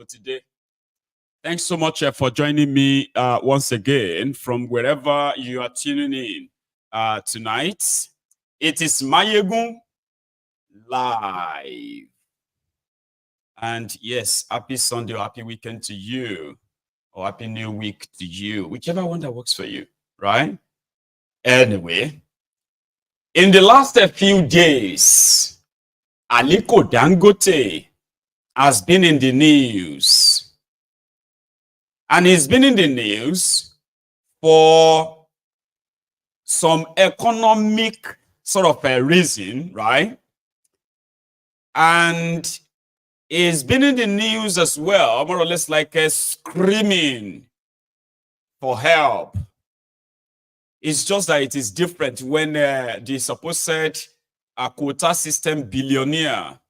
Today, thanks so much for joining me once again from wherever you are tuning in tonight. It is Maiyegun live. And yes, happy Sunday or happy weekend to you, or happy new week to you, whichever one that works for you, right? Anyway, in the last few days, Aliko Dangote has been in the news. And he's been in the news for some economic sort of a reason, right? And he's been in the news as well, more or less like screaming for help. It's just that it is different when the supposed quota system billionaire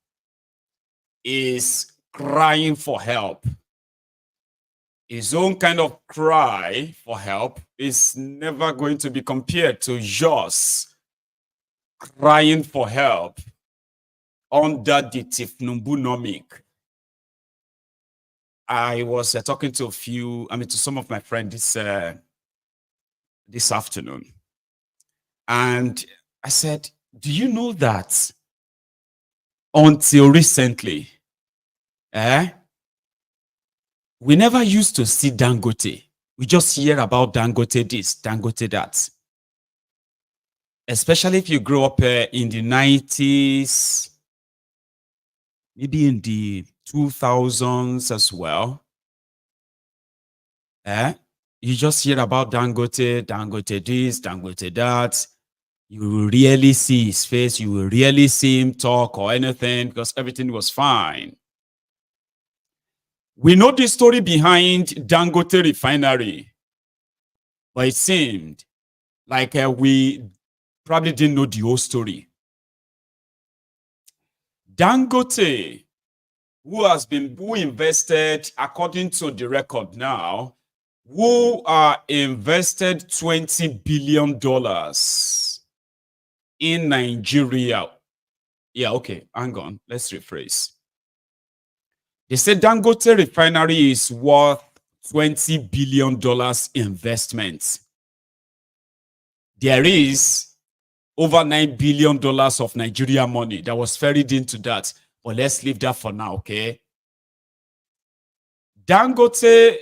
is crying for help. His own kind of cry for help is never going to be compared to yours crying for help under the Thiefnubu nomic. I was talking to to some of my friends this afternoon. And I said, do you know that until recently, we never used to see Dangote. We just hear about Dangote this, Dangote that. Especially if you grow up in the 90s, maybe in the 2000s as well. You just hear about Dangote, Dangote this, Dangote that. You will rarely see his face. You will rarely see him talk or anything because everything was fine. We know the story behind Dangote Refinery, but it seemed like we probably didn't know the whole story. Dangote, who invested, according to the record now, who invested $20 billion in Nigeria. Yeah, okay, hang on, let's rephrase. They said Dangote Refinery is worth $20 billion investment. There is over $9 billion of Nigeria money that was ferried into that. But let's leave that for now, okay? Dangote,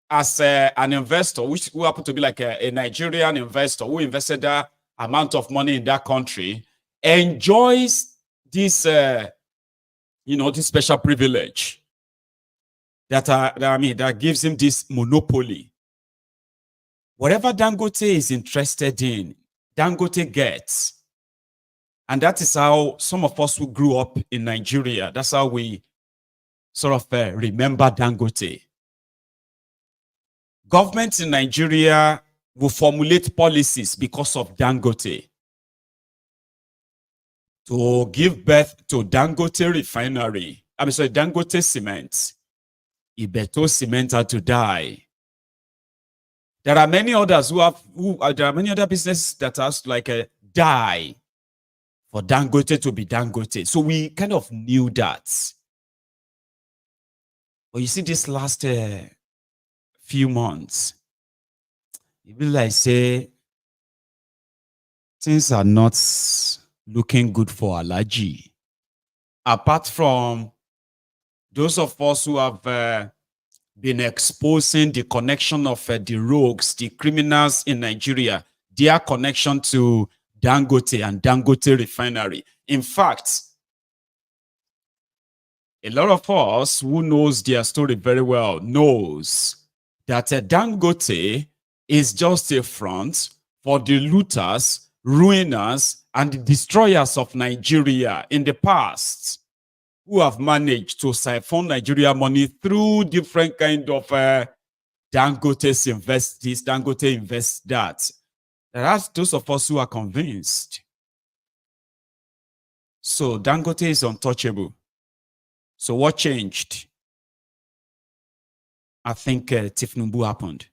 as an investor, who happened to be like a Nigerian investor who invested that amount of money in that country, enjoys this, this special privilege. That gives him this monopoly. Whatever Dangote is interested in, Dangote gets. And that is how some of us who grew up in Nigeria, that's how we sort of remember Dangote. Governments in Nigeria will formulate policies because of Dangote to give birth to Dangote Refinery. Dangote Cement. Ibeto Cement had to die. There are many others there are many other businesses that has die for Dangote to be Dangote. So we kind of knew that. But you see, this last few months, it will like say things are not looking good for Alhaji. Apart from those of us who have been exposing the connection of the rogues, the criminals in Nigeria, their connection to Dangote and Dangote Refinery. In fact, a lot of us who knows their story very well knows that Dangote is just a front for the looters, ruiners, and the destroyers of Nigeria in the past, who have managed to siphon Nigeria money through different kind of Dangote invest this, Dangote invest that. There are those of us who are convinced. So Dangote is untouchable. So what changed? I think Thiefnubu happened.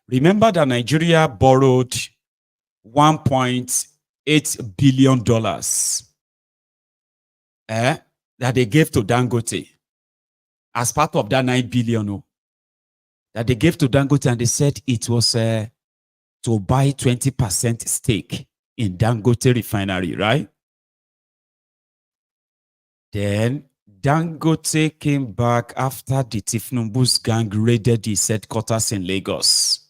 Remember that Nigeria borrowed $1.8 billion that they gave to Dangote as part of that $9 billion that they gave to Dangote, and they said it was to buy 20% stake in Dangote Refinery, right? Then Dangote came back after the Thiefnubu's gang raided his headquarters in Lagos.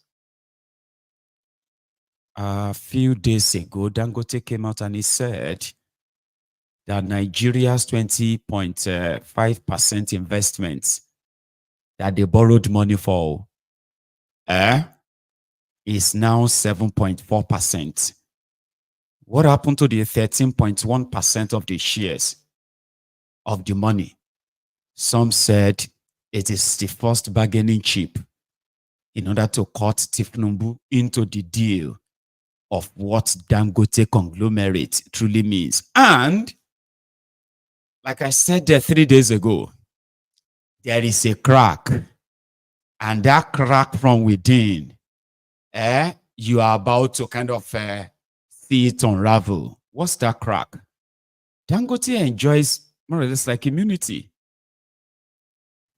A few days ago, Dangote came out and he said that Nigeria's 20.5% investment that they borrowed money for is now 7.4%. What happened to the 13.1% of the shares of the money? Some said it is the first bargaining chip in order to cut Thiefnubu into the deal of what Dangote conglomerate truly means. And like I said there 3 days ago, there is a crack, and that crack from within, you are about to kind of see it unravel. What's that crack? Dangote enjoys more or less like immunity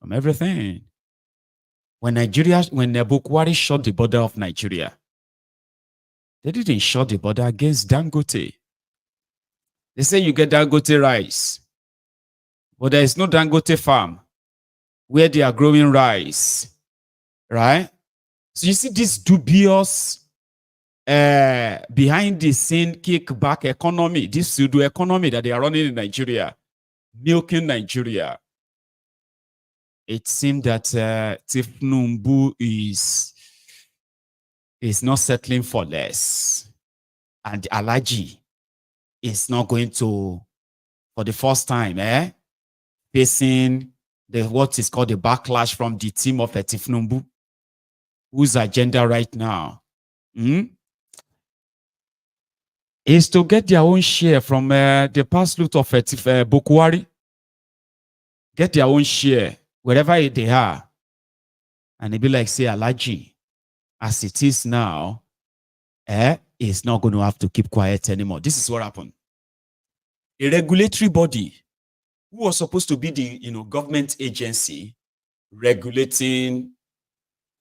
from everything. When Bukwari shut the border of Nigeria, they didn't shut the border against Dangote. They say you get Dangote rice, but there is no Dangote farm where they are growing rice, right? So you see this dubious behind the scene kickback economy, this pseudo economy that they are running in Nigeria, milking Nigeria. It seemed that Thiefnubu is not settling for less, and Alhaji is not going to, for the first time, facing what is called the backlash from the team of Thiefnubu, whose agenda right now is to get their own share from the past loot of Bukwari, get their own share wherever they are, and it be like, say, Alhaji, as it is now, is not going to have to keep quiet anymore. This is what happened. A regulatory body who was supposed to be the government agency regulating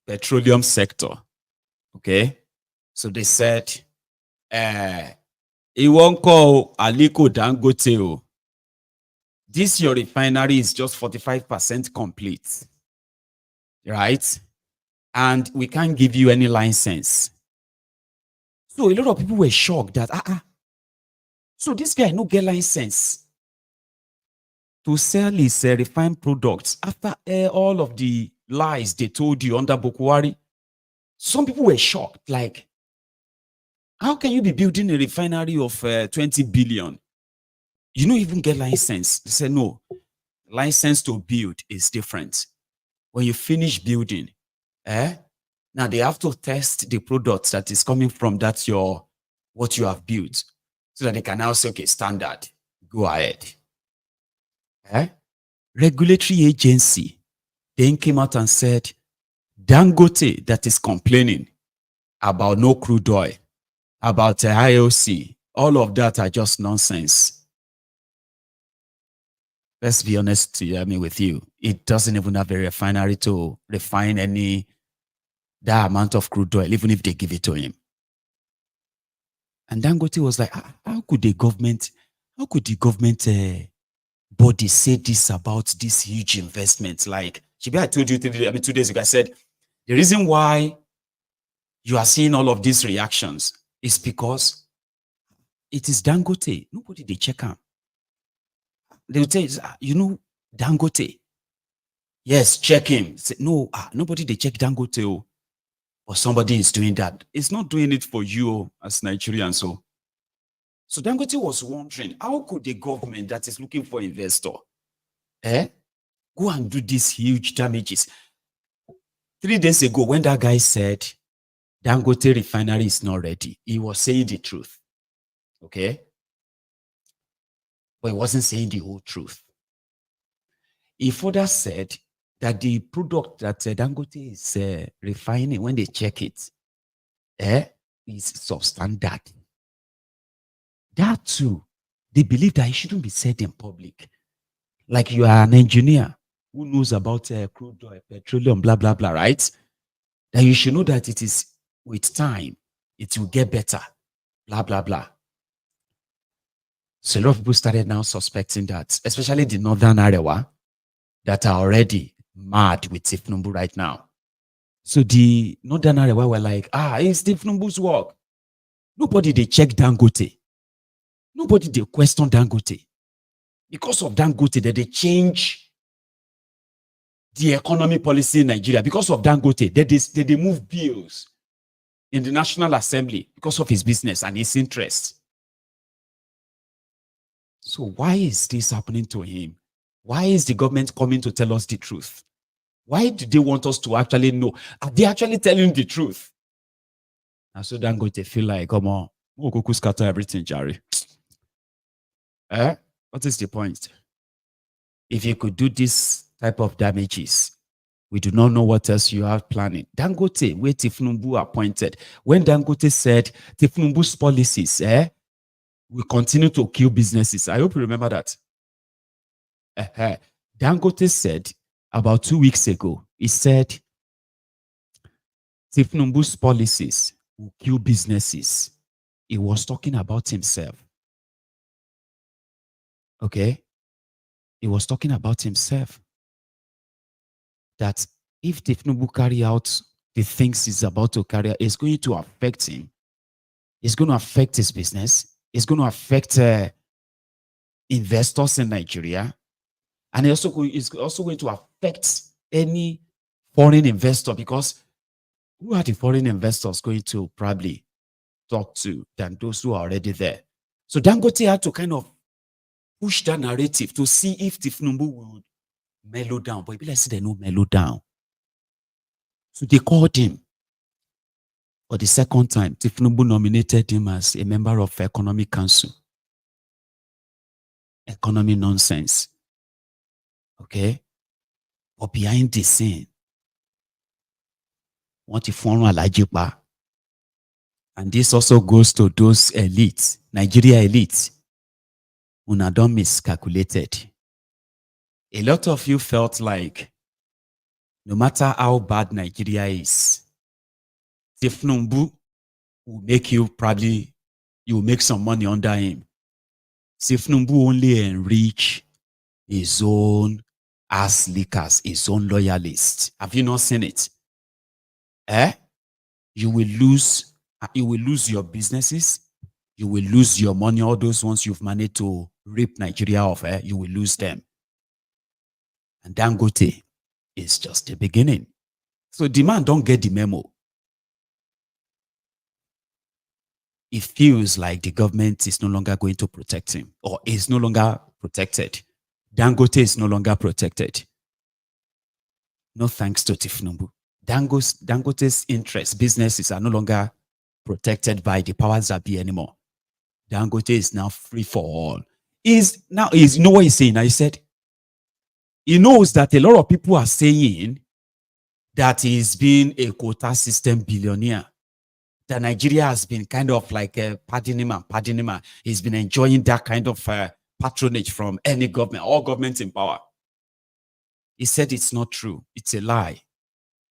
petroleum sector. Okay, so they said, he won't call Aliko Dangote. This your refinery is just 45% complete, right? And we can't give you any license. So a lot of people were shocked that so this guy no get license to sell his refined products after all of the lies they told you under Bukwari. Some people were shocked, like, how can you be building a refinery of 20 billion? You don't even get license. They said, no, license to build is different. When you finish building, now they have to test the product that is coming from what you have built, so that they can now say, okay, standard, go ahead. Regulatory agency then came out and said, Dangote that is complaining about no crude oil, about IOC, all of that are just nonsense. Let's be honest with you. It doesn't even have a refinery to refine that amount of crude oil, even if they give it to him. And Dangote was like, how could the government body say this about this huge investment? Like, Chibi, I told you 2 days ago, I said, the reason why you are seeing all of these reactions is because it is Dangote. Nobody they check him. They will tell you, Dangote. Yes, check him. Say, no, nobody they check Dangote. Or somebody is doing that. It's not doing it for you as Nigerians. So Dangote was wondering, how could the government that is looking for investor go and do these huge damages? 3 days ago, when that guy said Dangote Refinery is not ready, he was saying the truth. Okay? But he wasn't saying the whole truth. He further said that the product that Dangote is refining, when they check it, is substandard. That too, they believe that it shouldn't be said in public. Like you are an engineer who knows about crude oil, petroleum, blah, blah, blah, right? That you should know that it is with time, it will get better, blah, blah, blah. So a lot of people started now suspecting that, especially the northern area, that are already mad with Thiefnubu right now. So the northern area were like, it's Thiefnubu's work. Nobody they check Dangote. Nobody they question Dangote. Because of Dangote, that they change the economy policy in Nigeria. Because of Dangote, they move bills in the National Assembly because of his business and his interests. So why is this happening to him? Why is the government coming to tell us the truth? Why do they want us to actually know? Are they actually telling the truth? And so Dangote feel like, come on, we'll go scatter everything, Jerry. What is the point? If you could do this type of damages, we do not know what else you are planning. Dangote, where Thiefnubu appointed, when Dangote said Thiefnubu's policies will continue to kill businesses. I hope you remember that. Dangote said about 2 weeks ago, he said Thiefnubu's policies will kill businesses. He was talking about himself. Okay? He was talking about himself. That if Thiefnubu carry out the things he's about to carry out, it's going to affect him. It's going to affect his business. It's going to affect investors in Nigeria. And it's also going to affect any foreign investor, because who are the foreign investors going to probably talk to than those who are already there? So Dangote had to kind of push that narrative to see if Thiefnubu would mellow down. But people say they no mellow down. So they called him. For the second time, Thiefnubu nominated him as a member of Economic Council. Economy nonsense. Okay? But behind the scene, what if one alajipa? And this also goes to those elites, Nigeria elites, who are done miscalculated. A lot of you felt like no matter how bad Nigeria is, Thiefnubu will make you will make some money under him. Thiefnubu only enrich his own ass lickers, his own loyalists. Have you not seen it? You will lose your businesses, you will lose your money, all those ones you've managed to rip Nigeria off, you will lose them. And Dangote is just the beginning. So the man don't get the memo. It feels like the government is no longer going to protect him, or is no longer protected. Dangote is no longer protected. No thanks to Thiefnubu. Dangote's interests, businesses are no longer protected by the powers that be anymore. Dangote is now free for all. You know what he's saying? He said he knows that a lot of people are saying that he's been a quota system billionaire. That Nigeria has been kind of like pardoning him. He's been enjoying that kind of patronage from any government, all governments in power. He said it's not true. It's a lie.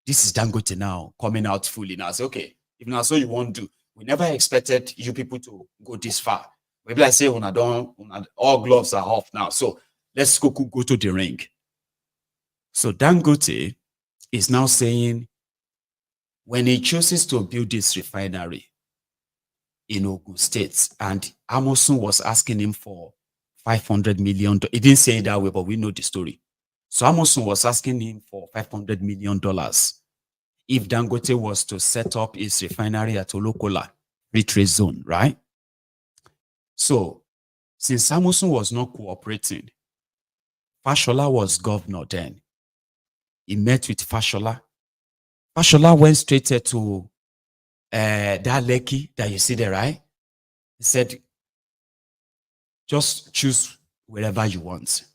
This is Dangote now coming out fully now. I say, okay, if now so you won't do. We never expected you people to go this far. Maybe I say all gloves are off now. So let's go to the ring. So Dangote is now saying when he chooses to build this refinery in Ogun State, and Amosun was asking him for $500 million. He didn't say it that way, but we know the story. So Amosun was asking him for $500 million if Dangote was to set up his refinery at Olokola, free trade zone, right? So since Amosun was not cooperating, Fashola was governor then. He met with Fashola. Fashola went straight to that Lekki that you see there, right? He said, just choose wherever you want.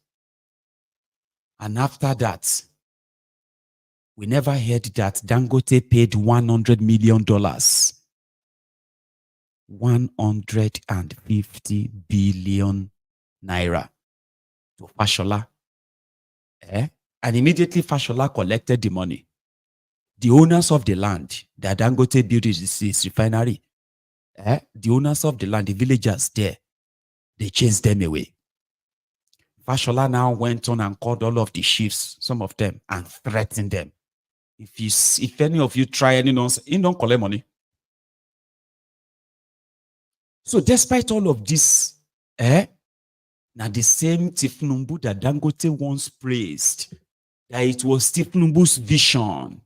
And after that, we never heard that Dangote paid $100 million. 150 billion naira to Fashola. And immediately Fashola collected the money. The owners of the land that Dangote built his refinery, the owners of the land, the villagers there, they chased them away. Fashola now went on and called all of the chiefs, some of them, and threatened them. If any of you try any nonsense, you don't collect money. So despite all of this, now the same Thiefnubu that Dangote once praised, that it was Thiefnubu's vision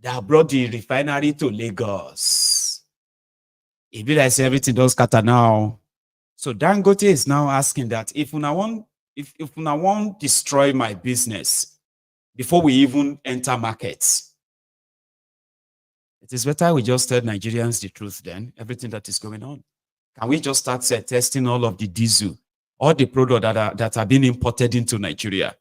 that brought the refinery to Lagos. It be like everything does scatter now. So Dangote is now asking that if una want destroy my business before we even enter markets, it is better we just tell Nigerians the truth then, everything that is going on. Can we just start testing all of the diesel, all the products that are being imported into Nigeria?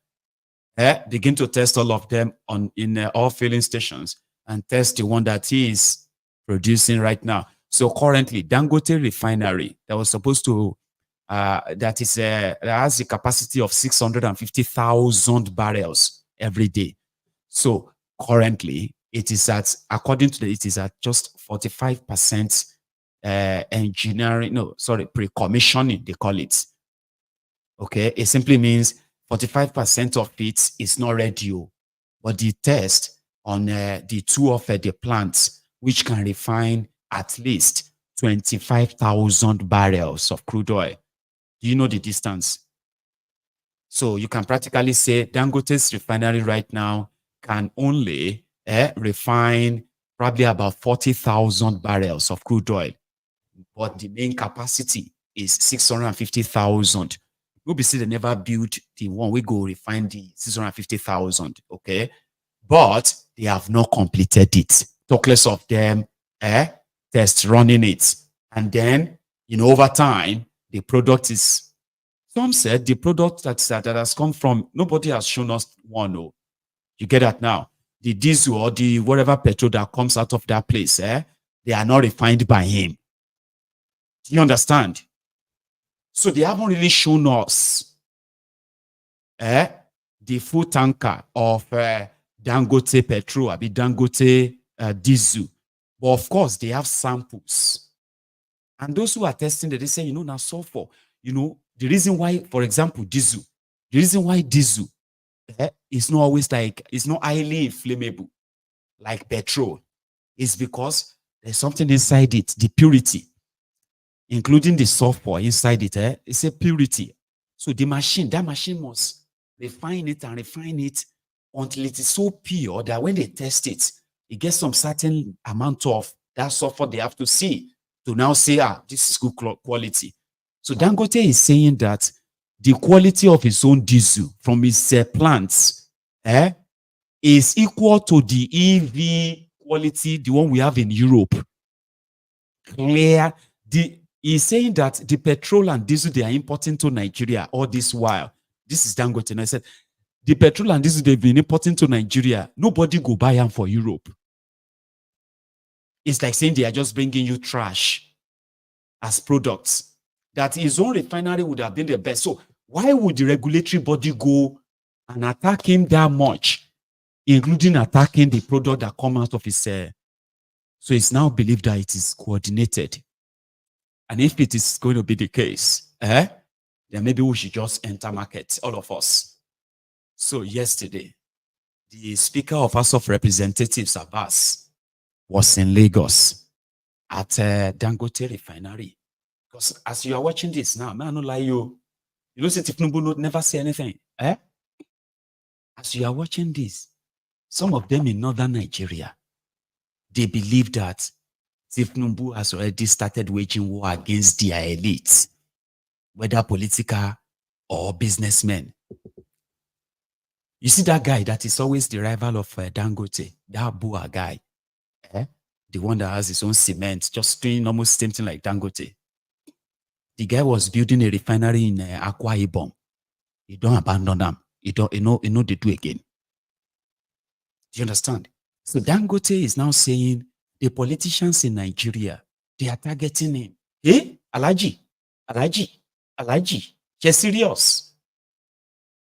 Begin to test all of them in all filling stations and test the one that he is producing right now. So currently, Dangote Refinery that was supposed to that has the capacity of 650,000 barrels every day. So currently, it is at, according to it is at just 45% pre-commissioning, they call it. Okay, it simply means 45% of it is not ready, but the test on the two of the plants, which can refine at least 25,000 barrels of crude oil. Do you know the distance? So you can practically say Dangote's refinery right now can only refine probably about 40,000 barrels of crude oil, but the main capacity is 650,000. We'll be see they never built the one we go refine the 650,000, okay? But they have not completed it. Talk less of them test running it. And then, over time, the product is, some said the product that has come from, nobody has shown us one. Oh, you get that now? The diesel or the whatever petrol that comes out of that place, they are not refined by him. Do you understand? So they haven't really shown us the full tanker of Dangote petrol, Dangote diesel. But of course, they have samples. And those who are testing it, they say, now sulfur, the reason why, for example, diesel, the reason why diesel is not always it's not highly inflammable like petrol is because there's something inside it, the purity, including the sulfur inside it, it's a purity. So that machine must refine it until it is so pure that when they test it, it gets some certain amount of that sulfur they have to see to now say, this is good quality. So Dangote is saying that the quality of his own diesel from his plants is equal to the EV quality, the one we have in Europe. Clear. He's saying that the petrol and diesel they are importing to Nigeria all this while. This is Dangote. And I said, the petrol and diesel they've been importing to Nigeria, nobody go buy them for Europe. It's like saying they are just bringing you trash as products. That his own refinery would have been the best. So why would the regulatory body go and attack him that much, including attacking the product that come out of his... So it's now believed that it is coordinated. And if it is going to be the case, then maybe we should just enter market, all of us. So yesterday, the Speaker of House of Representatives, Abbas, was in Lagos at Dangote Refinery. Because as you are watching this now, man, I don't lie you. You know, Thiefnubu never say anything. As you are watching this, some of them in northern Nigeria, they believe that Thiefnubu has already started waging war against their elites, whether political or businessmen. You see that guy that is always the rival of Dangote, that Bua guy, the one that has his own cement, just doing almost the same thing like Dangote. The guy was building a refinery in Akwa Ibom. You don't abandon them. You know they do again. Do you understand? So Dangote is now saying the politicians in Nigeria, they are targeting him. Eh? Alaji. You're serious?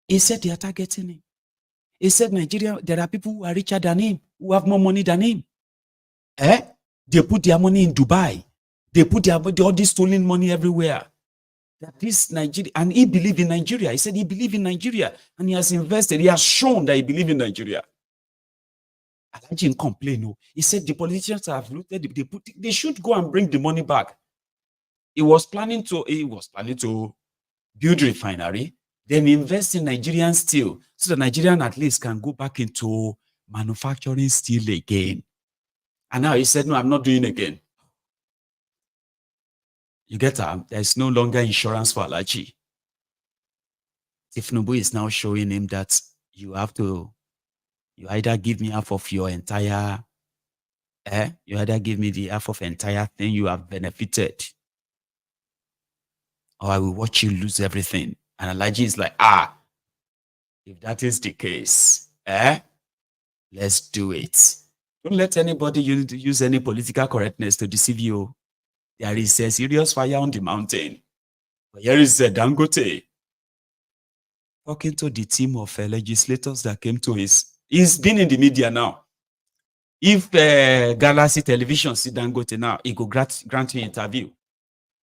He said they are targeting him. He said Nigeria, there are people who are richer than him, who have more money than him. They put their money in Dubai. They put all this stolen money everywhere. That this Nigeria, and he believed in Nigeria. He said he believed in Nigeria, and he has invested. He has shown that he believes in Nigeria. Alaji didn't complain. No. He said the politicians have looted. They should go and bring the money back. He was planning to build refinery, then invest in Nigerian steel, so the Nigerian at least can go back into manufacturing steel again. And now he said, no, I'm not doing it again. You get that? There's no longer insurance for Alaji. Thiefnubu is now showing him that you either give me half of your entire, you either give me the half of entire thing you have benefited, or I will watch you lose everything. And Alaji is like, if that is the case, let's do it. Don't let anybody use any political correctness to deceive you. There is a serious fire on the mountain. But here is Dangote talking to the team of legislators that came to he's been in the media now. If Galaxy Television see Dangote now, he go grant you interview.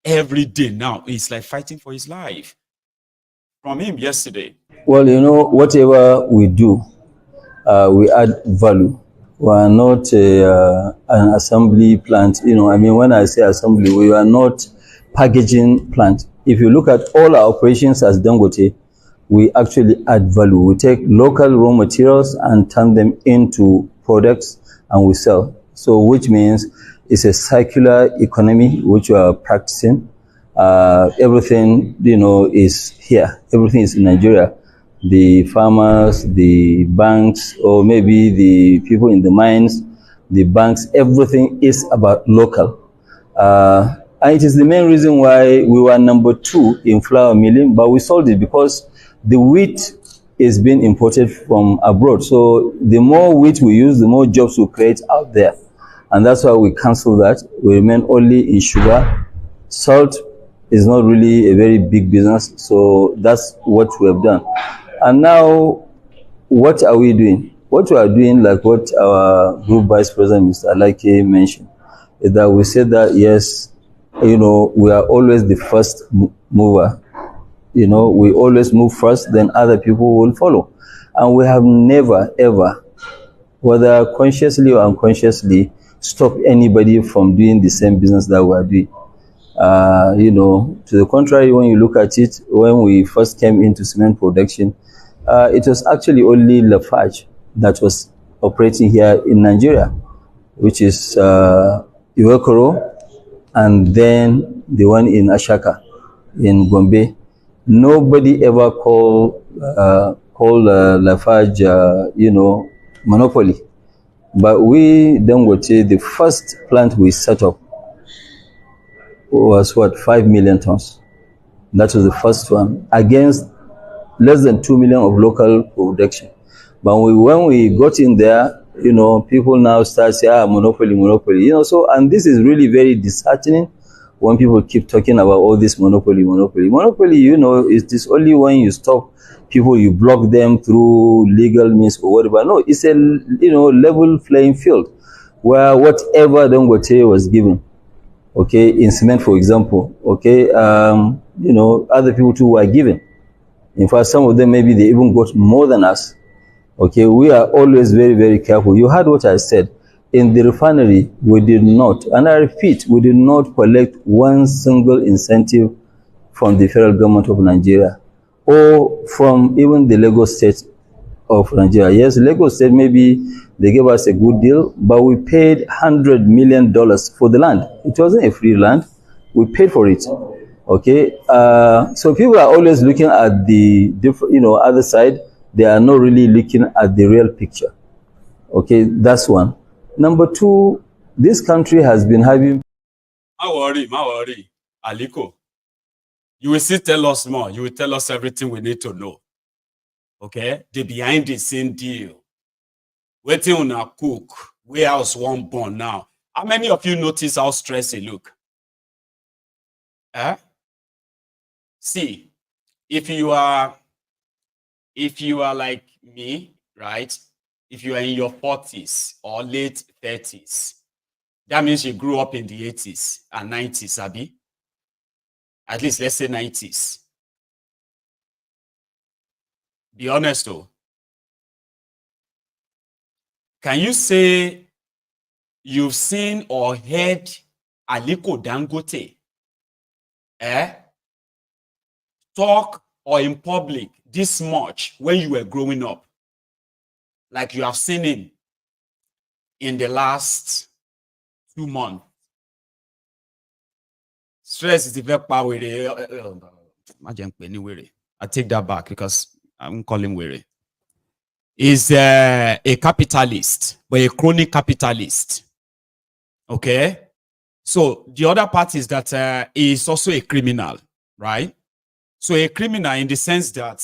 Every day now, he's like fighting for his life. From him yesterday. Well, whatever we do, we add value. We are not an assembly plant. When I say assembly, we are not packaging plant. If you look at all our operations as Dangote, we actually add value. We take local raw materials and turn them into products and we sell. So which means it's a circular economy which we are practicing. Everything, is here. Everything is in Nigeria. The farmers, the banks, or maybe the people in the mines, the banks, everything is about local. And it is the main reason why we were number 2 in flour milling, but we sold it because the wheat is being imported from abroad. So the more wheat we use, the more jobs we create out there. And that's why we cancel that. We remain only in sugar. Salt is not really a very big business. So that's what we have done. And now, what are we doing? What we are doing, like what our group vice president, Mr. Aliko, mentioned, is that we said that, yes, we are always the first mover. We always move first, then other people will follow. And we have never, ever, whether consciously or unconsciously, stopped anybody from doing the same business that we are doing. To the contrary, when you look at it, when we first came into cement production, it was actually only Lafarge that was operating here in Nigeria, which is Iwekoro, and then the one in Ashaka, in Gombe. Nobody ever called Lafarge, monopoly. But we, Dangote, the first plant we set up was 5 million tons. That was the first one, against less than 2 million of local production. But when we got in there, people now start saying, monopoly. And this is really very disheartening when people keep talking about all this monopoly. Monopoly, it is only when you stop people, you block them through legal means or whatever. No, it's a, level playing field where whatever Dangote was given, okay, in cement, for example, okay, other people too were given. In fact, some of them, maybe they even got more than us. Okay, we are always very, very careful. You heard what I said. In the refinery, we did not, and I repeat, we did not collect one single incentive from the federal government of Nigeria or from even the Lagos state of Nigeria. Yes, Lagos state, maybe they gave us a good deal, but we paid $100 million for the land. It wasn't a free land. We paid for it. Okay, so people are always looking at the different, other side, they are not really looking at the real picture. Okay, that's one. Number two, this country has been having... My worry, Aliko. You will still tell us more. You will tell us everything we need to know. Okay? The behind the scene deal. Waiting on a cook. Warehouse one born now. How many of you notice how stressed he look? Eh? See, if you are like me, right? If you are in your 40s or late 30s, that means you grew up in the 80s and 90s, Abi. At least let's say 90s. Be honest though. Can you say you've seen or heard Aliko Dangote talk or in public this much when you were growing up? Like you have seen him in the last 2 months. Stress is the very power. I take that back because I won't call him weary. Is a capitalist, but a chronic capitalist. Okay? So the other part is that he is also a criminal, right? So a criminal in the sense that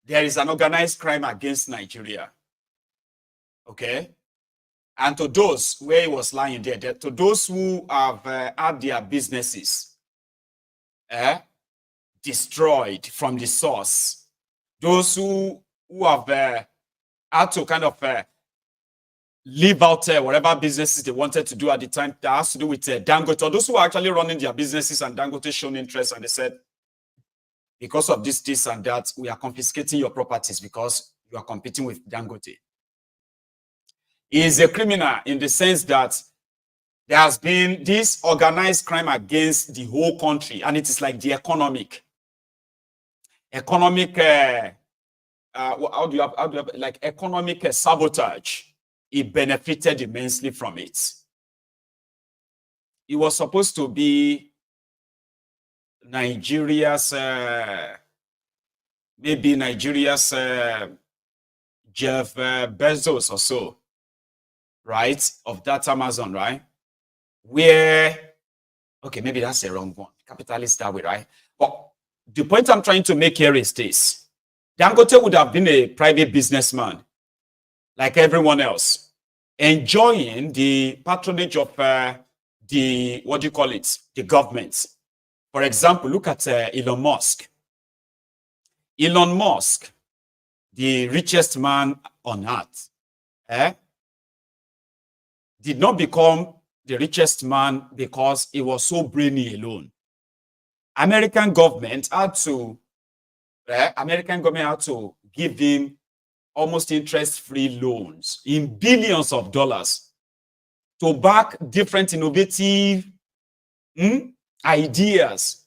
there is an organized crime against Nigeria. Okay? And to those where he was lying there, to those who have had their businesses destroyed from the source, those who have had to kind of leave out whatever businesses they wanted to do at the time that has to do with Dangote, or those who are actually running their businesses and Dangote shown interest and they said, because of this and that, we are confiscating your properties because you are competing with Dangote. He is a criminal in the sense that there has been this organized crime against the whole country, and it is like the economic economic sabotage. He benefited immensely from it. He was supposed to be Nigeria's Jeff Bezos or so, right? Of that Amazon, right? Where, okay, maybe that's the wrong one. Capitalist that way, right? But the point I'm trying to make here is this. Dangote would have been a private businessman like everyone else, enjoying the patronage of the government. For example, look at Elon Musk. Elon Musk, the richest man on earth, did not become the richest man because he was so brainy alone. American government had to give him almost interest-free loans in billions of dollars to back different innovative ideas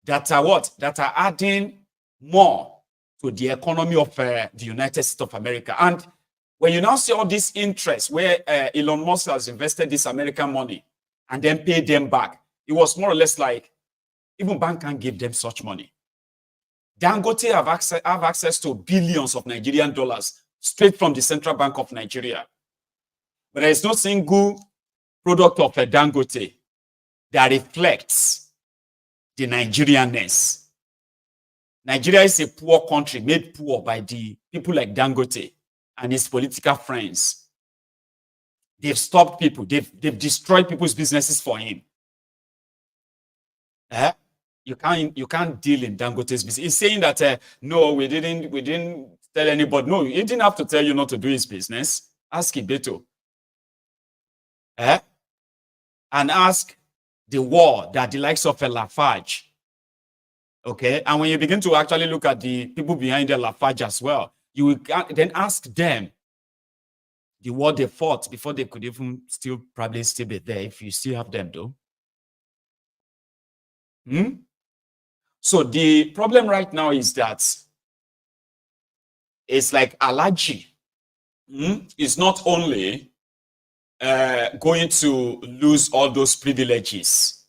that are adding more to the economy of the United States of America. And when you now see all this interest where Elon Musk has invested this American money and then paid them back, it was more or less like even bank can't give them such money. Dangote have access to billions of Nigerian dollars straight from the Central Bank of Nigeria. But there is no single product of a Dangote that reflects the Nigerianness. Nigeria is a poor country made poor by the people like Dangote and his political friends. They've stopped people. They've destroyed people's businesses for him. You can't deal in Dangote's business. He's saying that no, we didn't tell anybody. No, he didn't have to tell you not to do his business. Ask Ibeto. And ask the war that the likes of a Lafarge. Okay, and when you begin to actually look at the people behind the Lafarge as well, you will then ask them the war they fought before they could even probably still be there, if you still have them though. So the problem right now is that it's like Alaji is not only going to lose all those privileges.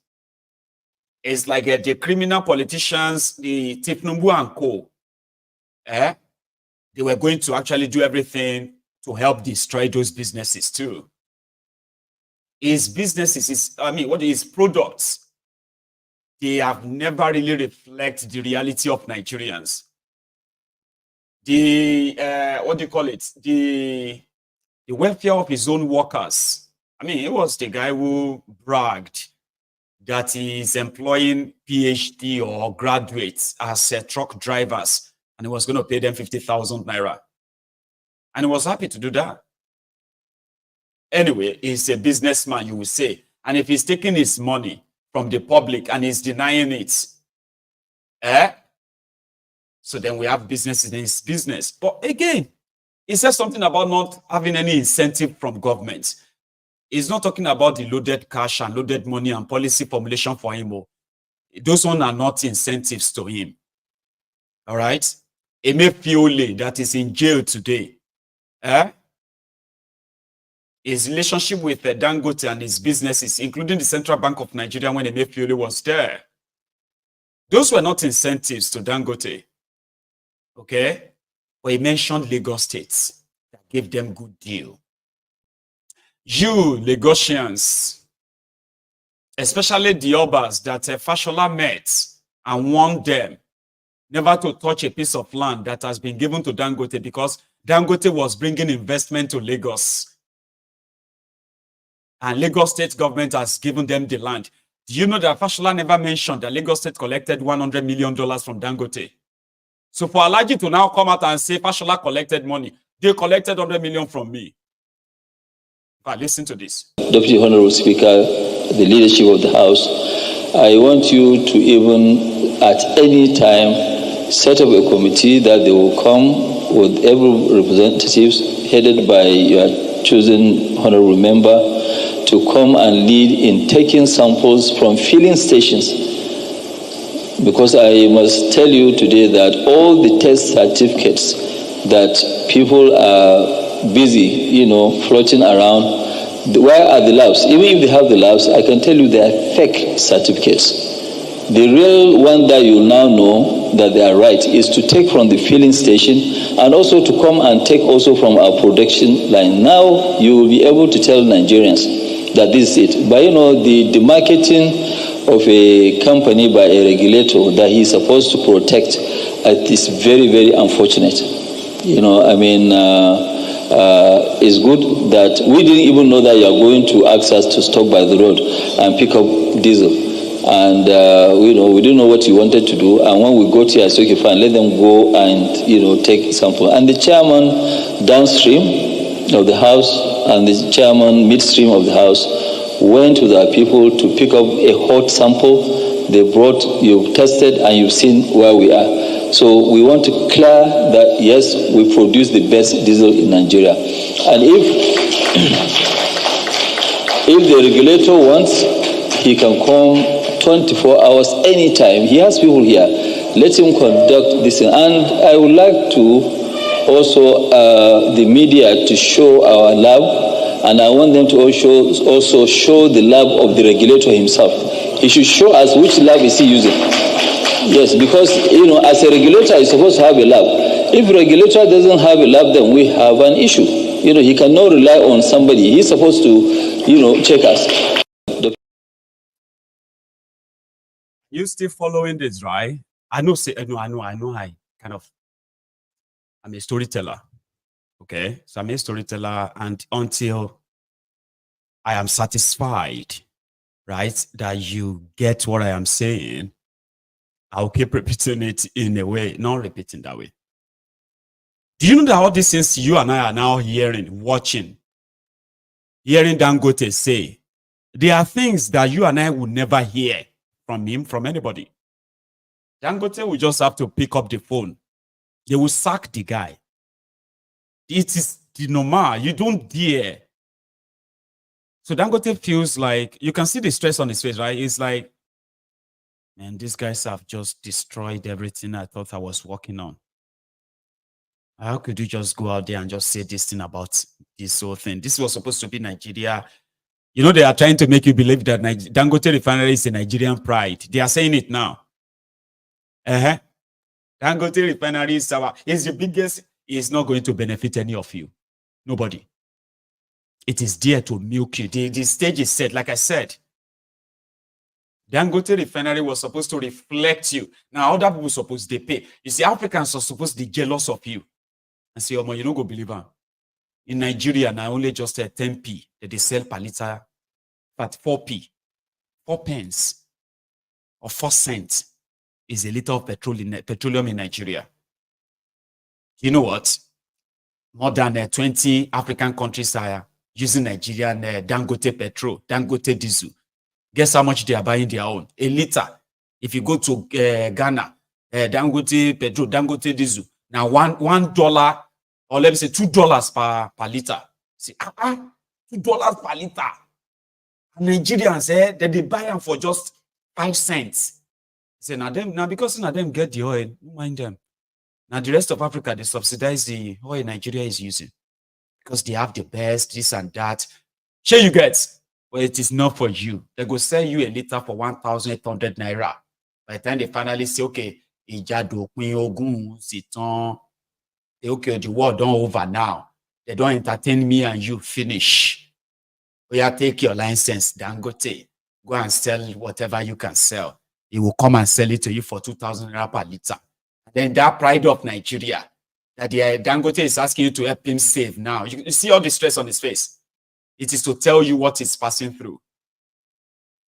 It's like the criminal politicians, the Thiefnubu and co. eh, they were going to actually do everything to help destroy those businesses too. His businesses, what his products, they have never really reflect the reality of Nigerians. The what do you call it? The welfare of his own workers. He was the guy who bragged that he is employing PhD or graduates as truck drivers, and he was going to pay them 50,000 naira. And he was happy to do that. Anyway, he's a businessman, you will say. And if he's taking his money from the public and he's denying it, so then we have business in his business. But again, he says something about not having any incentive from government. He's not talking about the loaded cash and loaded money and policy formulation for him. Those ones are not incentives to him. All right? Emefiole, that is in jail today. His relationship with Dangote and his businesses, including the Central Bank of Nigeria when Emefiole was there, those were not incentives to Dangote. Okay? But he mentioned Lagos states that gave them good deal. You, Lagosians, especially the Yorubas that Fashola met and warned them never to touch a piece of land that has been given to Dangote because Dangote was bringing investment to Lagos. And Lagos state government has given them the land. Do you know that Fashola never mentioned that Lagos state collected $100 million from Dangote? So for Alhaji to now come out and say Fashola collected money, they collected 100 million from me. But listen to this. Deputy Honorable Speaker, the leadership of the House, I want you to even at any time set up a committee that they will come with every representatives headed by your chosen honorable member to come and lead in taking samples from filling stations. Because I must tell you today that all the test certificates that people are busy, floating around, where are the labs? Even if they have the labs, I can tell you they are fake certificates. The real one that you now know that they are right is to take from the filling station and also to come and take also from our production line. Now you will be able to tell Nigerians that this is it. But the marketing of a company by a regulator that he's supposed to protect is very, very unfortunate. It's good that we didn't even know that you are going to ask us to stop by the road and pick up diesel. And, we didn't know what you wanted to do. And when we got here, I said, okay, fine, let them go and, take sample. And the chairman downstream of the House and the chairman midstream of the House went with our people to pick up a hot sample. They brought, you've tested, and you've seen where we are. So we want to clear that, yes, we produce the best diesel in Nigeria. And if the regulator wants, he can come 24 hours anytime. He has people here. Let him conduct this. And I would like to also the media to show our lab. And I want them to also show the lab of the regulator himself. He should show us which lab is he using. Yes, because, as a regulator, he's supposed to have a lab. If a regulator doesn't have a lab, then we have an issue. He cannot rely on somebody. He's supposed to, check us. You still following this, right? I'm a storyteller. Okay, so I'm a storyteller, and until I am satisfied, right, that you get what I am saying, I'll keep repeating it in a way, not repeating that way. Do you know that all these things you and I are now hearing, watching, hearing Dangote say, there are things that you and I would never hear from him, from anybody. Dangote will just have to pick up the phone. They will sack the guy. It is the normal. You don't dare. So Dangote feels like, you can see the stress on his face, right? It's like, man, these guys have just destroyed everything I thought I was working on. How could you just go out there and just say this thing about this whole thing? This was supposed to be Nigeria. They are trying to make you believe that Dangote Refinery is a Nigerian pride. They are saying it now. Dangote Refinery is the biggest. It's not going to benefit any of you. Nobody. It is there to milk you. The stage is set, like I said. Dangote Refinery was supposed to reflect you. Now, other people supposed they pay. You see, Africans are supposed to be jealous of you. And say, oh, you don't go believe them. In Nigeria, now only just 10p that they sell per liter, but 4p, 4 pence, or 4 cents is a liter of petroleum in Nigeria. You know what? More than 20 African countries are using Nigerian Dangote petrol, Dangote diesel. Guess how much they are buying their own? A liter. If you go to Ghana, Dangote petrol, Dangote diesel, now $1, or let me say $2 per liter. See, $2 per liter. Nigerians, they buy them for just 5 cents. Say now because them get the oil, don't mind them. Now the rest of Africa, they subsidize the oil Nigeria is using because they have the best, this and that. Sure you get, but it is not for you. They go sell you a liter for 1,800 naira. By the time they finally say, okay, okay, the war done over now. They don't entertain me and you finish. Or you take your license, Dangote, go and sell whatever you can sell. He will come and sell it to you for 2,000 naira per liter. Then that pride of Nigeria, that the Dangote is asking you to help him save now. You see all the stress on his face. It is to tell you what he's passing through.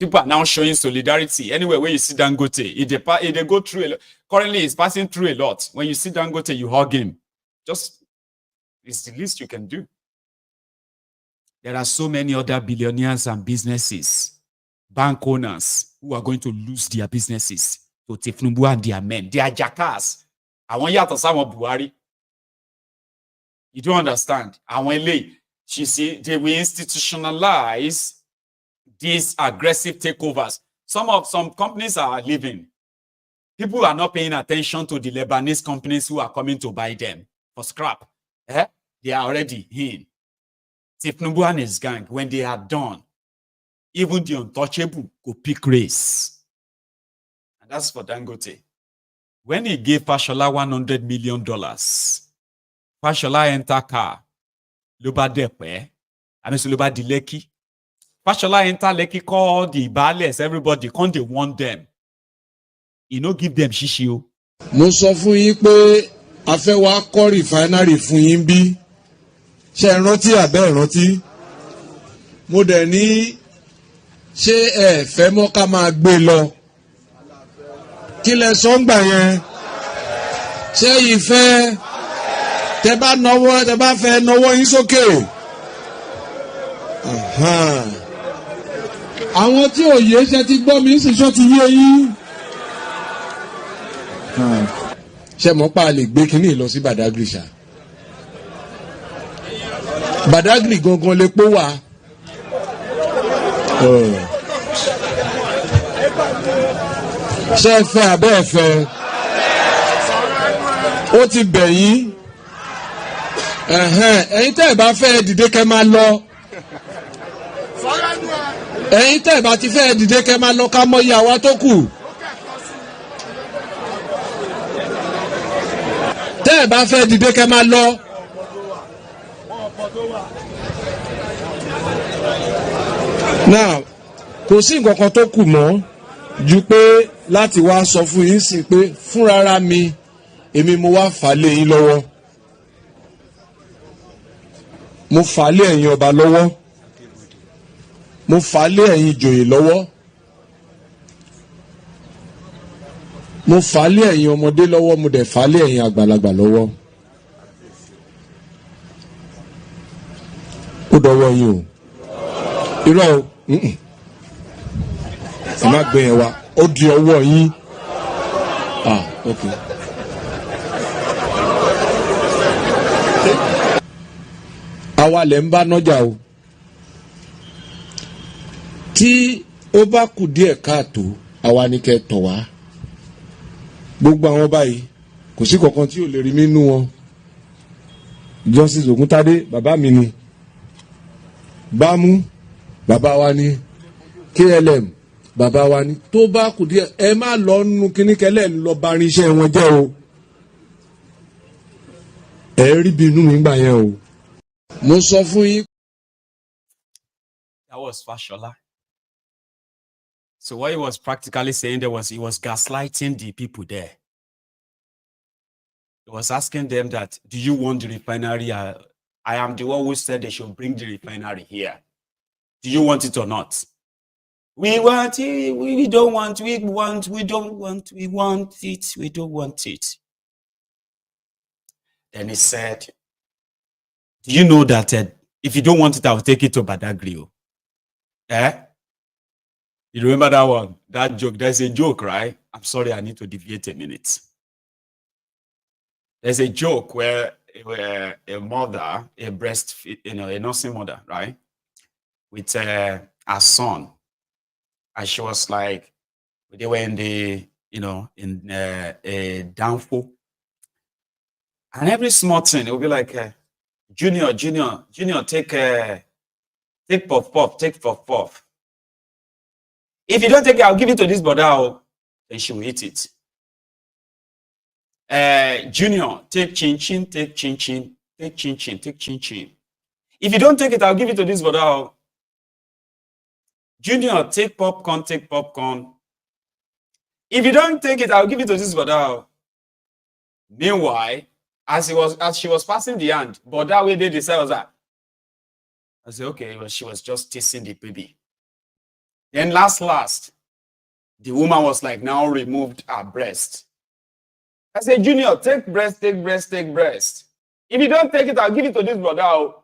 People are now showing solidarity. Anyway, when you see Dangote, if they go through a lot. Currently, he's passing through a lot. When you see Dangote, you hug him. Just, it's the least you can do. There are so many other billionaires and businesses, bank owners, who are going to lose their businesses to Thiefnubu and their men. They are jackass. I want you to say Buhari. You don't understand. I want you see, they will institutionalize these aggressive takeovers. Some companies are leaving. People are not paying attention to the Lebanese companies who are coming to buy them for scrap. They are already in. Thiefnubu and his gang, when they are done, even the untouchable go pick race. And that's for Dangote. When he gave Fashola $100 million, Fashola enter car. Loba depe. I mean, so Loba di Lekki. Fashola enter Lekki, call the ballers, everybody, come they want them. You know, give them shishio. Mo sọ fún yín pé a fẹ́ wá kọ́ refinery fún yín bí. Ṣé ẹ rántí àbẹ́ ẹ rántí? Mo dẹ̀ ní ṣé ẹ fẹ́ mọ́ ká máa gbé lọ. Kí lẹ sọ ń gbà yẹn? Ṣé yìí fẹ́ tẹ bá fẹ́ nawọ́ yín sókè? Àwọn tí ò yé ṣe ti gbọ́ mi sì ṣọ́ ti yé yín. Ṣé mo pa lè gbé kinní lọ sí Badagry ṣá? Badagry gangan lè pọ̀ wá. Ṣé ẹ fẹ́ abẹ́ ẹ fẹ́? Ó ti bẹ̀ yín. Ẹ̀yin tẹ́ ẹ bá fẹ́ dìde kẹ́ máa lọ. Ẹ̀yin tẹ́ ẹ bá ti fẹ́ dìde kẹ́ máa lọ ká mọ iye àwa tó kù. Tẹ́ ẹ bá fẹ́ dìde kẹ́ máa lọ. Now, kò sí nǹkan kan tó kù mọ́ ju pé láti wá sọ fún yín sí pé fúnrara mi èmi mo wá fà lé yín lọ́wọ́. Mo fà lé ẹ̀yin ọba lọ́wọ́. Mo fà lé ẹ̀yin ìjòyè lọ́wọ́. Mo fà lé ẹ̀yin ọmọdé lọ́wọ́, mo dẹ̀ fà lé ẹ̀yin àgbàlagbà lọ́wọ́. Ó dọwọ́ yín o. Irọ́ o. Ẹ má gbé yẹn wá. Ó di ọwọ́ yín. Okay. Àwa lẹ̀ ń bá nájà o. Tí ó bá kù díẹ̀ káàtó, àwa ni kẹ́ tọ̀ wá. Gbogbo àwọn báyìí kò sí kankan tí ò lè rí nínú wọn. Justice Ògúntádé bàbá mi ni. Bámú bàbá wa ni. KLM bàbá wa ni. Tó bá kù díẹ̀ ẹ má lọ nínú kíníkẹ́lẹ́ lọ bá irinṣẹ́ wọn jẹ́ o. ẹ rí bínú mi gbà yẹn o. mo sọ fún yín. That was Fashola. So what he was practically saying there was he was gaslighting the people there. He was asking them that, do you want the refinery? I am the one who said they should bring the refinery here. Do you want it or not? We want it, we don't want, we want, we don't want, we want it, we don't want it. Then he said, do you know that if you don't want it, I'll take it to Badagry? Eh? You remember that one? That joke? There's a joke, right? I'm sorry, I need to deviate a minute. There's a joke where a mother, a a nursing mother, right, with her son, and she was like, they were in the, in a downfall, and every small thing it would be like, Junior, take puff, take puff. If you don't take it, I'll give it to this brother, then she will eat it. Junior, take chin, take chin, take chin, take chin. If you don't take it, I'll give it to this brother. Junior, take popcorn, take popcorn. If you don't take it, I'll give it to this brother. Meanwhile, as she was passing the hand, but that way they decided was that. I said, okay, well, she was just teasing the baby. Then last, the woman was like, now removed her breast. I said, Junior, take breast, take breast, take breast. If you don't take it, I'll give it to this brother.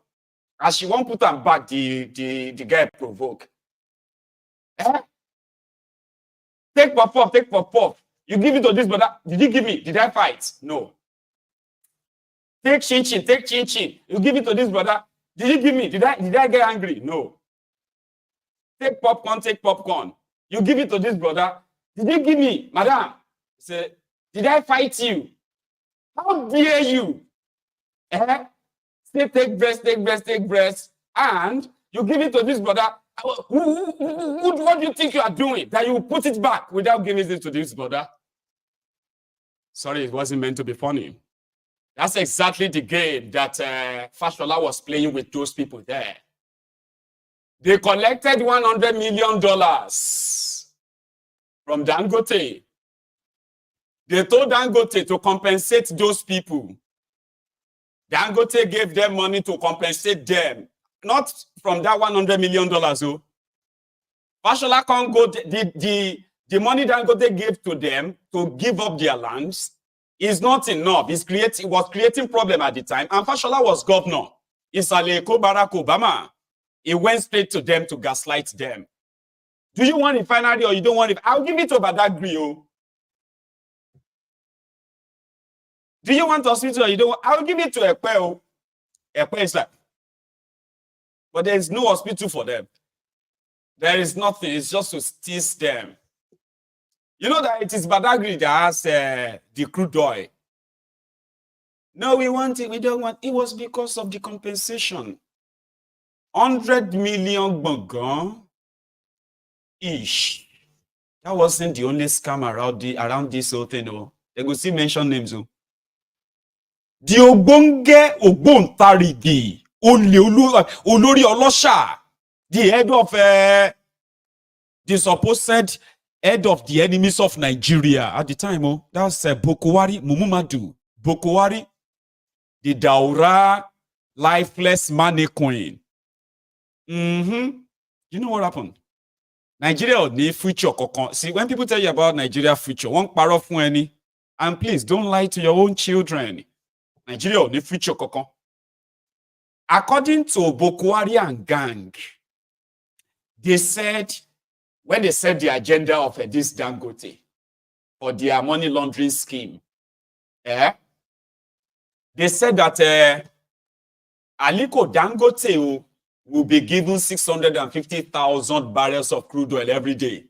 As she won't put her back, the guy provoke. Take puff, take puff. You give it to this brother. Did you give me? Did I fight? No. Take chin, take chin. You give it to this brother. Did you give me? Did I get angry? No. Take popcorn. You give it to this brother. Did you give me? Madam, say, did I fight you? How dare you? Say take breast, and you give it to this brother. What do you think you are doing? That you put it back without giving it to this brother? Sorry, it wasn't meant to be funny. That's exactly the game that Fashola was playing with those people there. They collected $100 million from Dangote. They told Dangote to compensate those people. Dangote gave them money to compensate them. Not from that $100 million. Oh. Fashola can't go, the money Dangote gave to them to give up their lands is not enough. It was creating problem at the time. And Fashola was governor. It's Aliko, Barack Obama. He went straight to them to gaslight them. Do you want refinery or you don't want it? I'll give it to Badagry. Oh. Do you want hospital or you don't want? I'll give it to Ekpe. Oh. Ekpe is like, but there is no hospital for them. There is nothing. It's just to tease them. You know that it is Badagry that has the crude oil. No, we want it. We don't want it. It was because of the compensation. 100 million bongon ish. That wasn't the only scam around this whole thing. Oh. They go see mention names. Oh. The Ogbonge Ogbontarigi Olori Olosha, the head of the supposed head of the enemies of Nigeria at the time. Oh, that was Bokowari Mumumadu. Bokowari, the Daura lifeless money coin. You know what happened? Nigeria need future. See, when people tell you about Nigeria future, one paro fun any, and please don't lie to your own children. Nigeria need future. According to Bokowari and gang, they said, when they set the agenda of this Dangote for their money laundering scheme, they said that Aliko Dangote will be given 650,000 barrels of crude oil every day.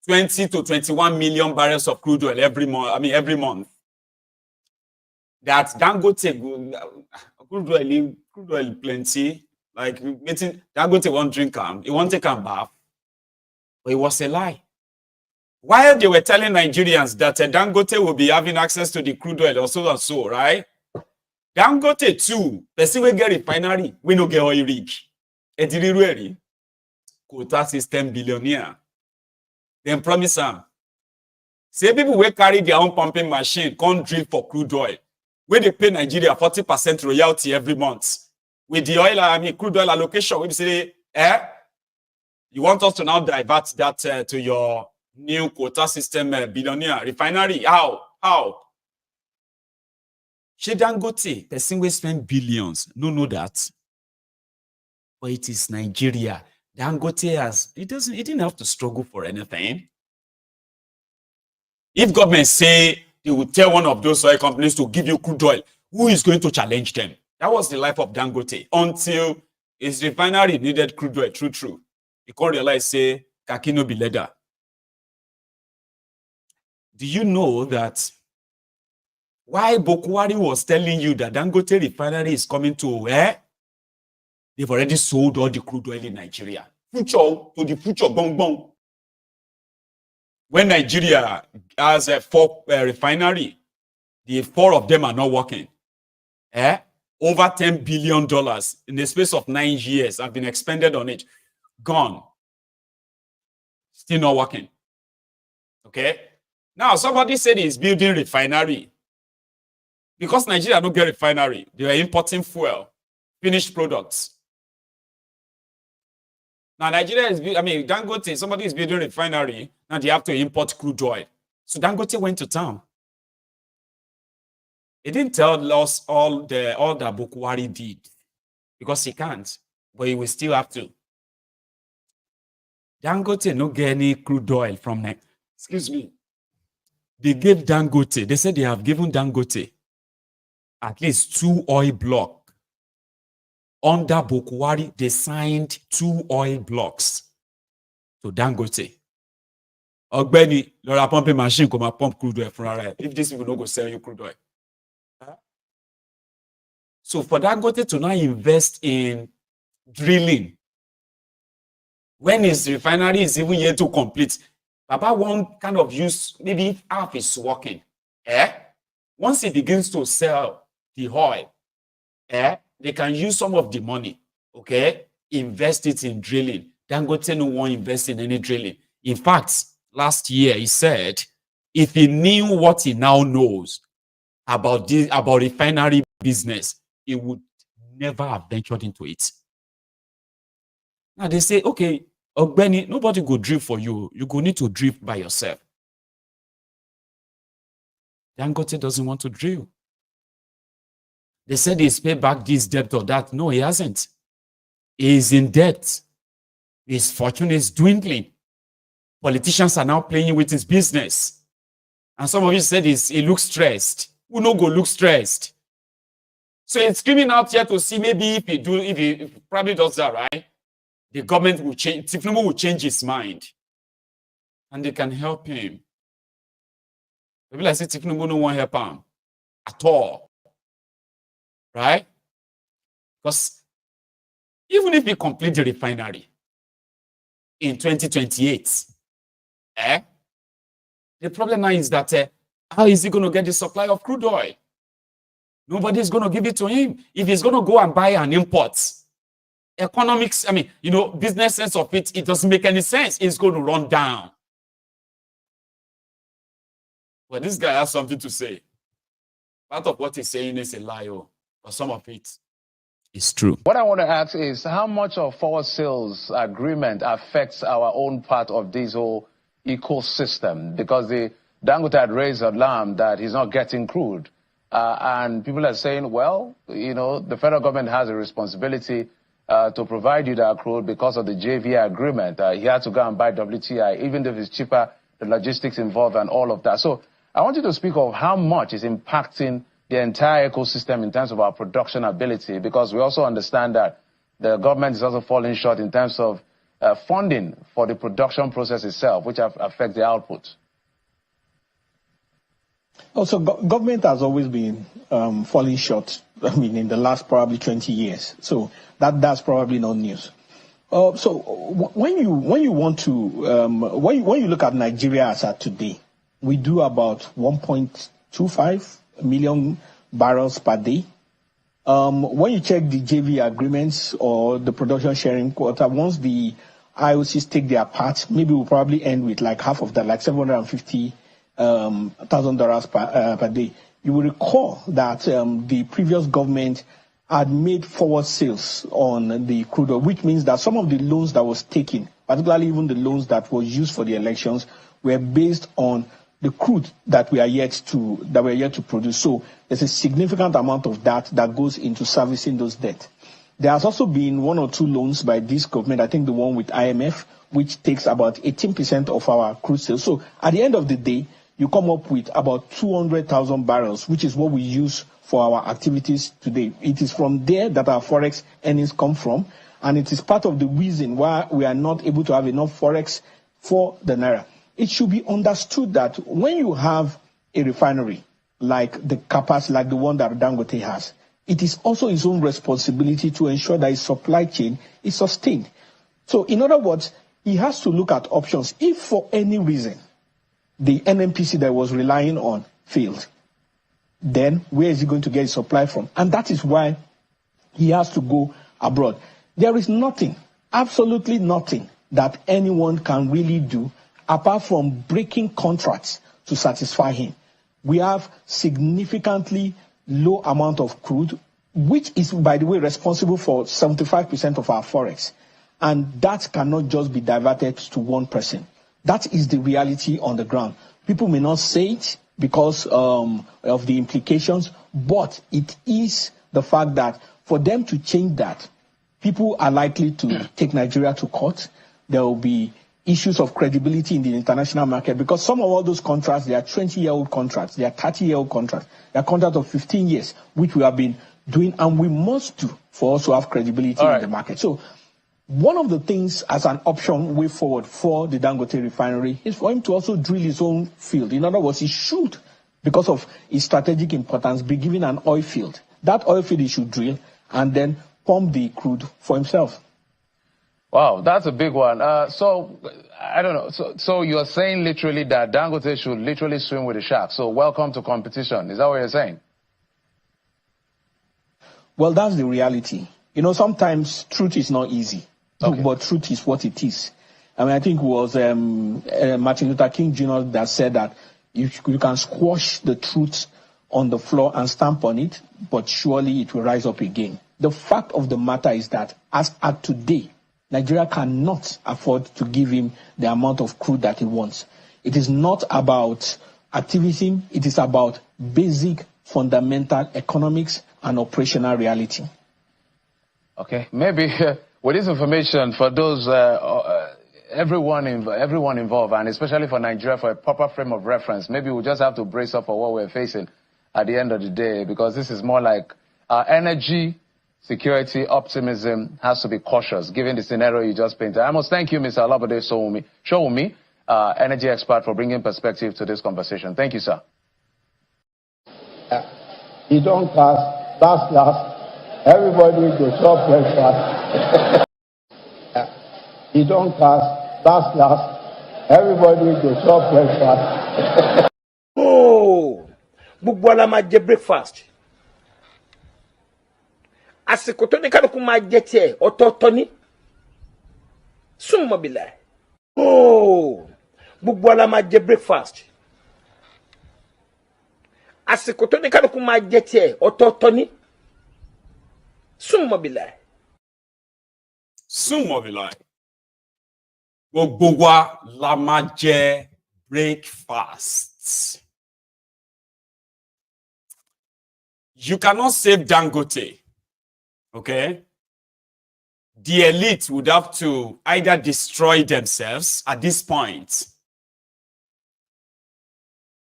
20 to 21 million barrels of crude oil every month. That Dangote crude oil plenty. Like Dangote won't drink he won't take a bath. But it was a lie. While they were telling Nigerians that Dangote will be having access to the crude oil or so and so, right? Dangote too, person wey get refinery, we no get oil rig. Ediriru eri, quota system billionaire. Then promise am. Say people wey carry their own pumping machine, come drill for crude oil. Where they pay Nigeria 40% royalty every month. With the oil, crude oil allocation, we say, you want us to now divert that to your new quota system billionaire refinery? How? She Dangote, person will spend billions. No know that. But it is Nigeria. Dangote he didn't have to struggle for anything. If government say they will tell one of those oil companies to give you crude oil, who is going to challenge them? That was the life of Dangote until his refinery needed crude oil. True. You can't realize, say, kaki no be leather. Do you know that why Bokwari was telling you that Dangote refinery is coming to they've already sold all the crude oil in Nigeria. To the future, bong. When Nigeria has a 4 refinery, the 4 of them are not working. Over $10 billion in the space of 9 years have been expended on it. Gone. Still not working. Okay? Now, somebody said he's building refinery. Because Nigeria don't get refinery, they are importing fuel, finished products. Now, Nigeria is, Dangote, somebody is building refinery, now they have to import crude oil. So Dangote went to town. He didn't tell us all that Bokwari did, because he can't, but he will still have to. Dangote no get any crude oil from them. Excuse me. They gave Dangote, they said they have given Dangote at least 2 oil blocks. Under Bokwari, they signed 2 oil blocks to Dangote. Ogbeni, Laura pumping machine come pump crude oil from right. If this people don't go sell you crude oil. So for Dangote to now invest in drilling, when his refinery is even yet to complete, Baba won't kind of use, maybe half is working. Once he begins to sell the oil, they can use some of the money, invest it in drilling. Dangote no one invest in any drilling. In fact, last year he said, if he knew what he now knows about refinery business, he would never have ventured into it. Now they say, okay, Ogbeni, nobody go drill for you. You go need to drill by yourself. Dangote doesn't want to drill. They said he's paid back this debt or that. No, he hasn't. He is in debt. His fortune is dwindling. Politicians are now playing with his business. And some of you said he looks stressed. Who no go look stressed? So it's screaming out here to see maybe if he probably does that, right? The government will change, Thiefnubu will change his mind. And they can help him. Maybe like say Thiefnubu no want help him at all. Right? Because even if we complete the refinery in 2028, the problem now is that how is he going to get the supply of crude oil? Nobody is going to give it to him. If he's going to go and buy an import, economics, business sense of it, it doesn't make any sense. It's going to run down. But this guy has something to say. Part of what he's saying is a lie, but some of it is true. What I want to ask is how much of forward sales agreement affects our own part of this whole ecosystem? Because the Dangote had raised alarm that he's not getting crude. And people are saying, well, the federal government has a responsibility to provide you that crude because of the JV agreement. He had to go and buy WTI, even if it's cheaper, the logistics involved and all of that. So I want you to speak of how much is impacting the entire ecosystem in terms of our production ability, because we also understand that the government is also falling short in terms of funding for the production process itself, which affects the output. Also, government has always been falling short, in the last probably 20 years. So that's probably not news. So when you want to, when you look at Nigeria as at today, we do about 1.25 million barrels per day When you check the JV agreements or the production sharing quota, once the IOCs take their part, maybe we'll probably end with like half of that, like $750,000 per day. You will recall that the previous government had made forward sales on the crude oil, which means that some of the loans that was taken, particularly even the loans that was used for the elections, were based on the crude that we are yet to produce. So there's a significant amount of that goes into servicing those debts. There has also been one or two loans by this government, I think the one with IMF, which takes about 18% of our crude sales. So at the end of the day, you come up with about 200,000 barrels, which is what we use for our activities today. It is from there that our forex earnings come from, and it is part of the reason why we are not able to have enough forex for the naira. It should be understood that when you have a refinery like the capacity, like the one that Dangote has, it is also his own responsibility to ensure that his supply chain is sustained. So in other words, he has to look at options. If for any reason the NNPC that was relying on failed, then where is he going to get his supply from? And that is why he has to go abroad. There is nothing, absolutely nothing, that anyone can really do apart from breaking contracts to satisfy him. We have significantly low amount of crude, which is, by the way, responsible for 75% of our forex. And that cannot just be diverted to one person. That is the reality on the ground. People may not say it because of the implications, but it is the fact that for them to change that, people are likely to take Nigeria to court. There will be issues of credibility in the international market, because some of all those contracts, they are 20-year-old contracts, they are 30-year-old contracts, they are contracts of 15 years, which we have been doing, and we must do for us to have credibility in the market. So one of the things as an option way forward for the Dangote refinery is for him to also drill his own field. In other words, he should, because of his strategic importance, be given an oil field. That oil field he should drill and then pump the crude for himself. Wow, that's a big one. So, I don't know. So you're saying literally that Dangote should literally swim with the sharks. So welcome to competition. Is that what you're saying? Well, that's the reality. You know, sometimes truth is not easy, but truth is what it is. I mean, I think it was Martin Luther King Jr. that said that you can squash the truth on the floor and stamp on it, but surely it will rise up again. The fact of the matter is that as at today, Nigeria cannot afford to give him the amount of crude that he wants. It is not about activism. It is about basic, fundamental economics and operational reality. Okay, maybe with this information for those, everyone involved, and especially for Nigeria, for a proper frame of reference, maybe we'll just have to brace up for what we're facing at the end of the day, because this is more like energy security optimism has to be cautious, given the scenario you just painted. I must thank you, Mr. Alabode Showumi, energy expert, for bringing perspective to this conversation. Thank you, sir. He don't cast, last, everybody go chop breakfast. He don't cast, last, everybody go chop breakfast. Oh, Bugwala ma jẹ breakfast. Àsìkò tó ní kálukú máa jẹ tiẹ̀ ọ̀tọ̀ọ̀tọ̀ ni. Súnmọ́ bìlà. Oh, gbogbo wa la máa jẹ breakfast. Àsìkò tó ní kálukú máa jẹ tiẹ̀ ọ̀tọ̀ọ̀tọ̀ ni. Súnmọ́ bìlà. Súnmọ́ bìlà. Gbogbo wa la máa jẹ breakfast. You cannot save Dangote. Okay? The elite would have to either destroy themselves at this point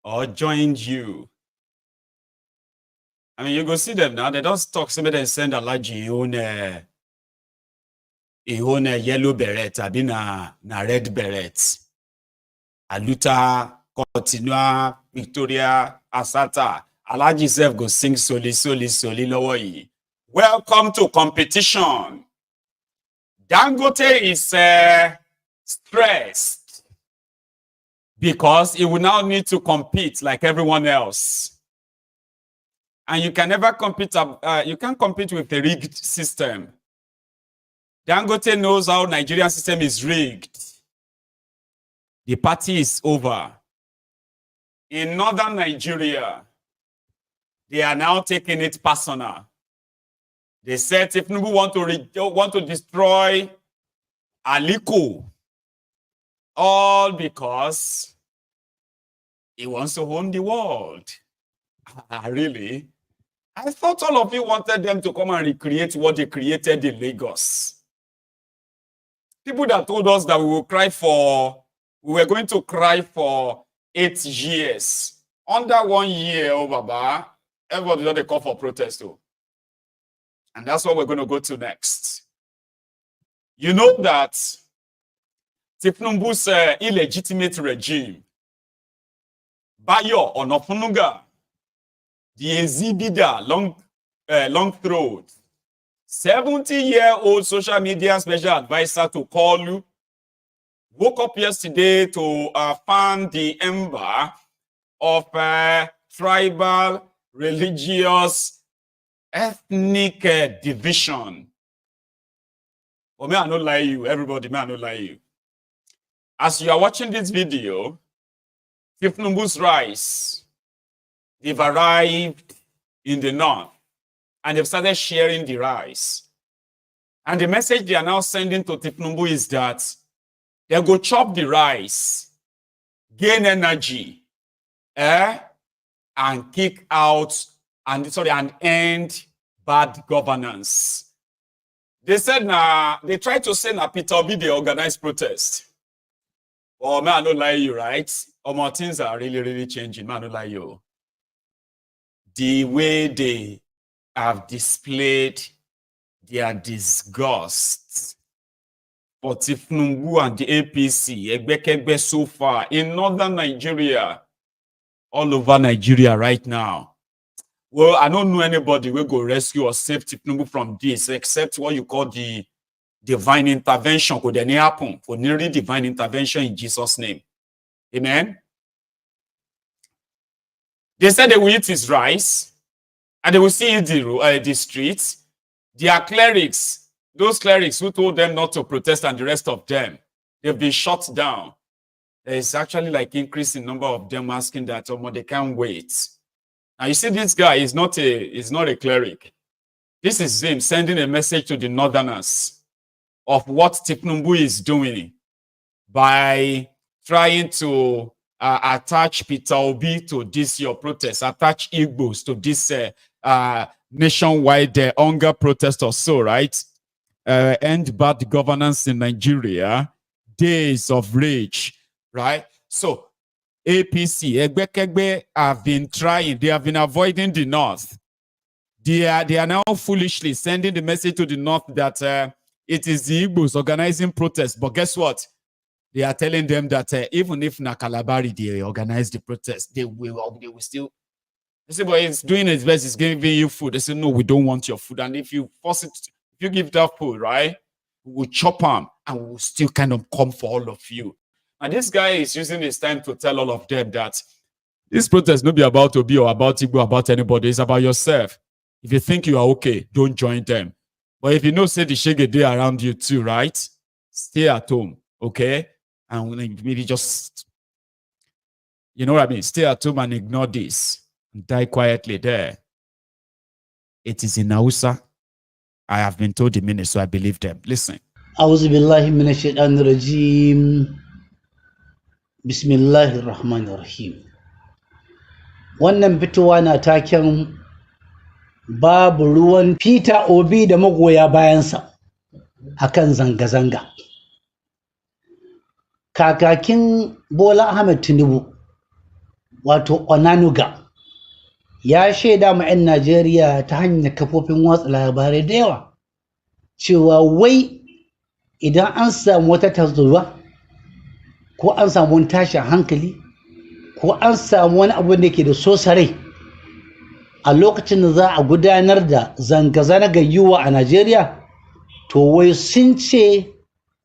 or join you. I mean, you go see them now. They don't talk. Somebody and send Alaji own yellow beret, abi na red beret. Aluta, Continua, Victoria, Asata. Alaji self go sing soli lowo yi. Welcome to competition. Dangote is stressed because he will now need to compete like everyone else. And you can never compete, you can't compete with the rigged system. Dangote knows how Nigerian system is rigged. The party is over. In northern Nigeria, they are now taking it personal. They said Thiefnubu want to destroy Aliko, all because he wants to own the world. Really? I thought all of you wanted them to come and recreate what they created in Lagos. People that told us that we were going to cry for 8 years. Under 1 year, oh Baba, everybody got a call for protest. Oh. And that's what we're going to go to next. You know that Thiefnubu's illegitimate regime, Bayo Onofunuga, the Ezibida, long throat, 70-year-old social media special advisor to call you, woke up yesterday to fan the ember of tribal, religious, ethnic division. But may I not lie you, everybody, may I not lie you. As you are watching this video, Thiefnubu's rice, they've arrived in the north and they've started sharing the rice. And the message they are now sending to Thiefnubu is that they'll go chop the rice, gain energy, and kick out and end bad governance. They said they tried to say Peter Obi they organized protest. Oh man, I don't lie you, right? My things are really changing. Man, I don't lie you. The way they have displayed their disgust for Thiefnubu and the APC, Egbekegbe so far in northern Nigeria, all over Nigeria right now. Well, I don't know anybody will go rescue or save Thiefnubu from this, except what you call the divine intervention. Could any happen? For nearly divine intervention in Jesus' name. Amen. They said they will eat his rice, and they will see the streets. Their clerics, those clerics who told them not to protest and the rest of them, they've been shut down. There is actually like increase in number of them asking that they can't wait. Now you see, this guy is not a cleric. This is him sending a message to the northerners of what Thiefnubu is doing by trying to attach Peter Obi to this your protest, attach Igbos to this nationwide hunger protest or so, right? End bad governance in Nigeria, days of rage, right? So APC, Egbekegbe have been trying, they have been avoiding the north. They are now foolishly sending the message to the north that it is the Igbos organizing protests. But guess what? They are telling them that even if na Calabari they organize the protest, they will still. They say, but it's doing its best, it's giving you food. They say, no, we don't want your food. And if you force it, if you give that food, right, we will chop them and we will still kind of come for all of you. And this guy is using his time to tell all of them that this protest not be about Obi or about Igbo, about anybody. It's about yourself. If you think you are okay, don't join them. But if you know, say the shege day around you too, right? Stay at home, okay? And maybe just, you know what I mean? Stay at home and ignore this. And die quietly there. It is in Hausa. I have been told the minute, so I believe them. Listen. أعوذ بالله من الشيطان الرجيم بسم الله الرحمن الرحيم. Wannan fitowa na taken babu ruwan Peter Obi da magoya bayansa akan zanga-zanga. Kakakin Bola Ahmed Tinubu wato Onanuga ya shaida ma 'yan Najeriya ta hanyar kafofin watsa labarai da yawa cewa wai idan an samu wata tarzoma ko an samu wani tashin hankali ko an samu wani abu da ke da sosarai a lokacin da za a gudanar da zanga-zanga yiwuwa a Najeriya, to wai sun ce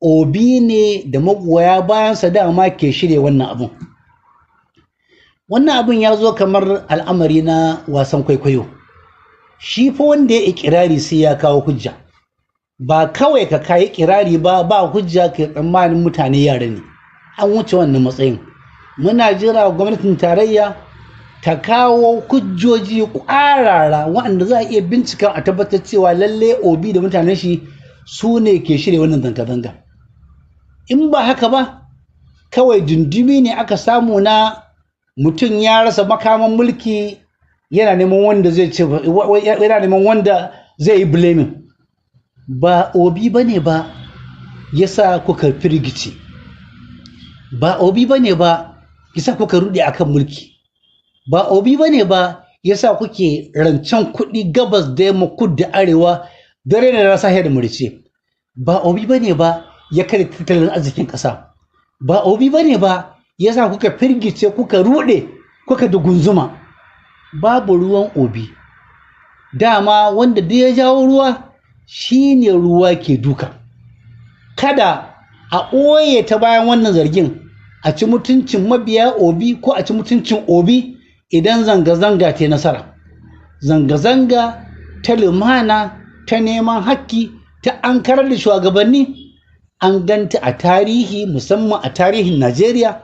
Obi ne da magoya bayansa dama ke shirya wannan abun. Wannan abun ya zo kamar al'amari na wasan kwaikwayo. shi fa wanda ya ikirari sai ya kawo hujja ba kawai ka kai ikirari ba hujja kai tsammanin mutane yare ne an wuce wannan matsayin muna jira gwamnatin tarayya ta kawo hujjoji kwarara waɗanda za a iya bincika a tabbatar cewa lalle obi da mutanen shi su ne ke shirya wannan zanga-zanga in ba haka ba kawai dundumi ne aka samu na mutum ya rasa makaman mulki yana neman wanda zai ce yana neman wanda zai yi blaming ba obi bane ba yasa kuka firgici ba obi bane ba yasa kuka rude akan mulki ba obi bane ba yasa kuke rancen kuɗi gabas da yamma kudu da arewa dare da rasa da murice ba obi bane ba ya kare tattalin arzikin ƙasa ba obi bane ba yasa kuka firgice kuka rude kuka dugunzuma babu ruwan obi dama wanda duk ya jawo ruwa shine ruwa ke duka kada a ɓoye ta bayan wannan zargin a ci mutuncin mabiya obi ko a ci mutuncin obi idan zanga-zanga ta nasara zanga-zanga ta lumana ta neman haƙƙi ta ankarar da shugabanni an ganta a tarihi musamman a tarihin Najeriya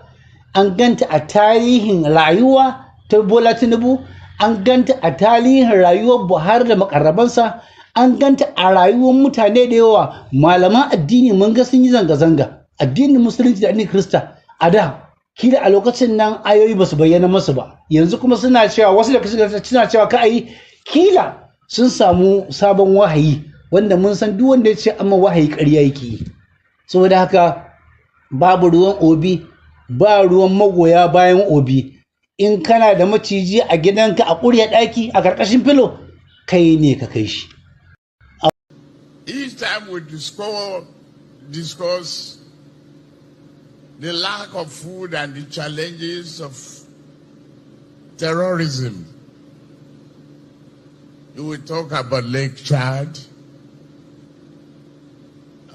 an ganta a tarihin rayuwa ta Bola Tinubu an ganta a tarihin rayuwar Buhari da makarrabansa an ganta a rayuwar mutane da yawa malaman addini mun ga sun yi zanga-zanga addinin musulunci da addinin Kirista a da kila a lokacin nan ayoyi ba su bayyana masu ba yanzu kuma suna cewa wasu da suna cewa ka ayi kila sun samu sabon wahayi wanda mun san duk wanda ya ce amma wahayi ƙarya yake yi saboda haka babu ruwan obi ba ruwan magoya bayan obi in kana da maciji a gidanka a ƙurya ɗaki a ƙarƙashin filo kai ne ka kai shi. Each time we discuss the lack of food and the challenges of terrorism, you will talk about Lake Chad.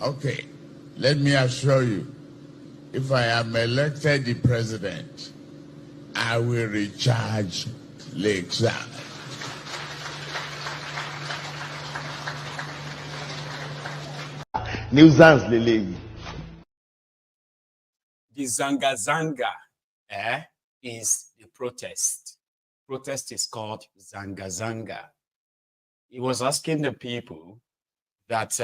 Okay, let me assure you, if I am elected the president, I will recharge Lake Chad. Nuisance lele. The zanga-zanga is the protest. Protest is called zanga-zanga. He was asking the people that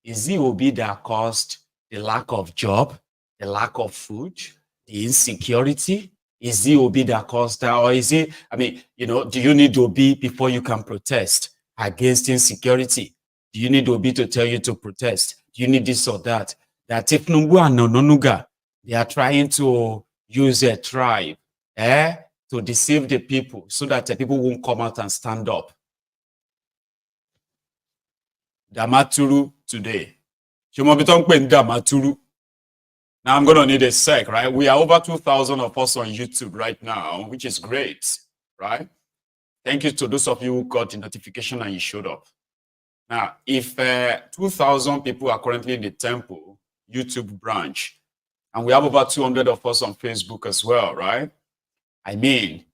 is it Obi that caused the lack of job, the lack of food, the insecurity? Is it Obi that caused that? Or is it, I mean, you know, do you need Obi before you can protest against insecurity? Do you need Obi to tell you to protest? Do you need this or that? That Thiefnubu and Ononuga, they are trying to use a tribe to deceive the people so that the people won't come out and stand up. Damaturu today. Damaturu. Now I'm going to need a sec, right? We are over 2,000 of us on YouTube right now, which is great, right? Thank you to those of you who got the notification and you showed up. Now, if 2,000 people are currently in the Temple YouTube branch, and we have over 200 of us on Facebook as well, right? I mean,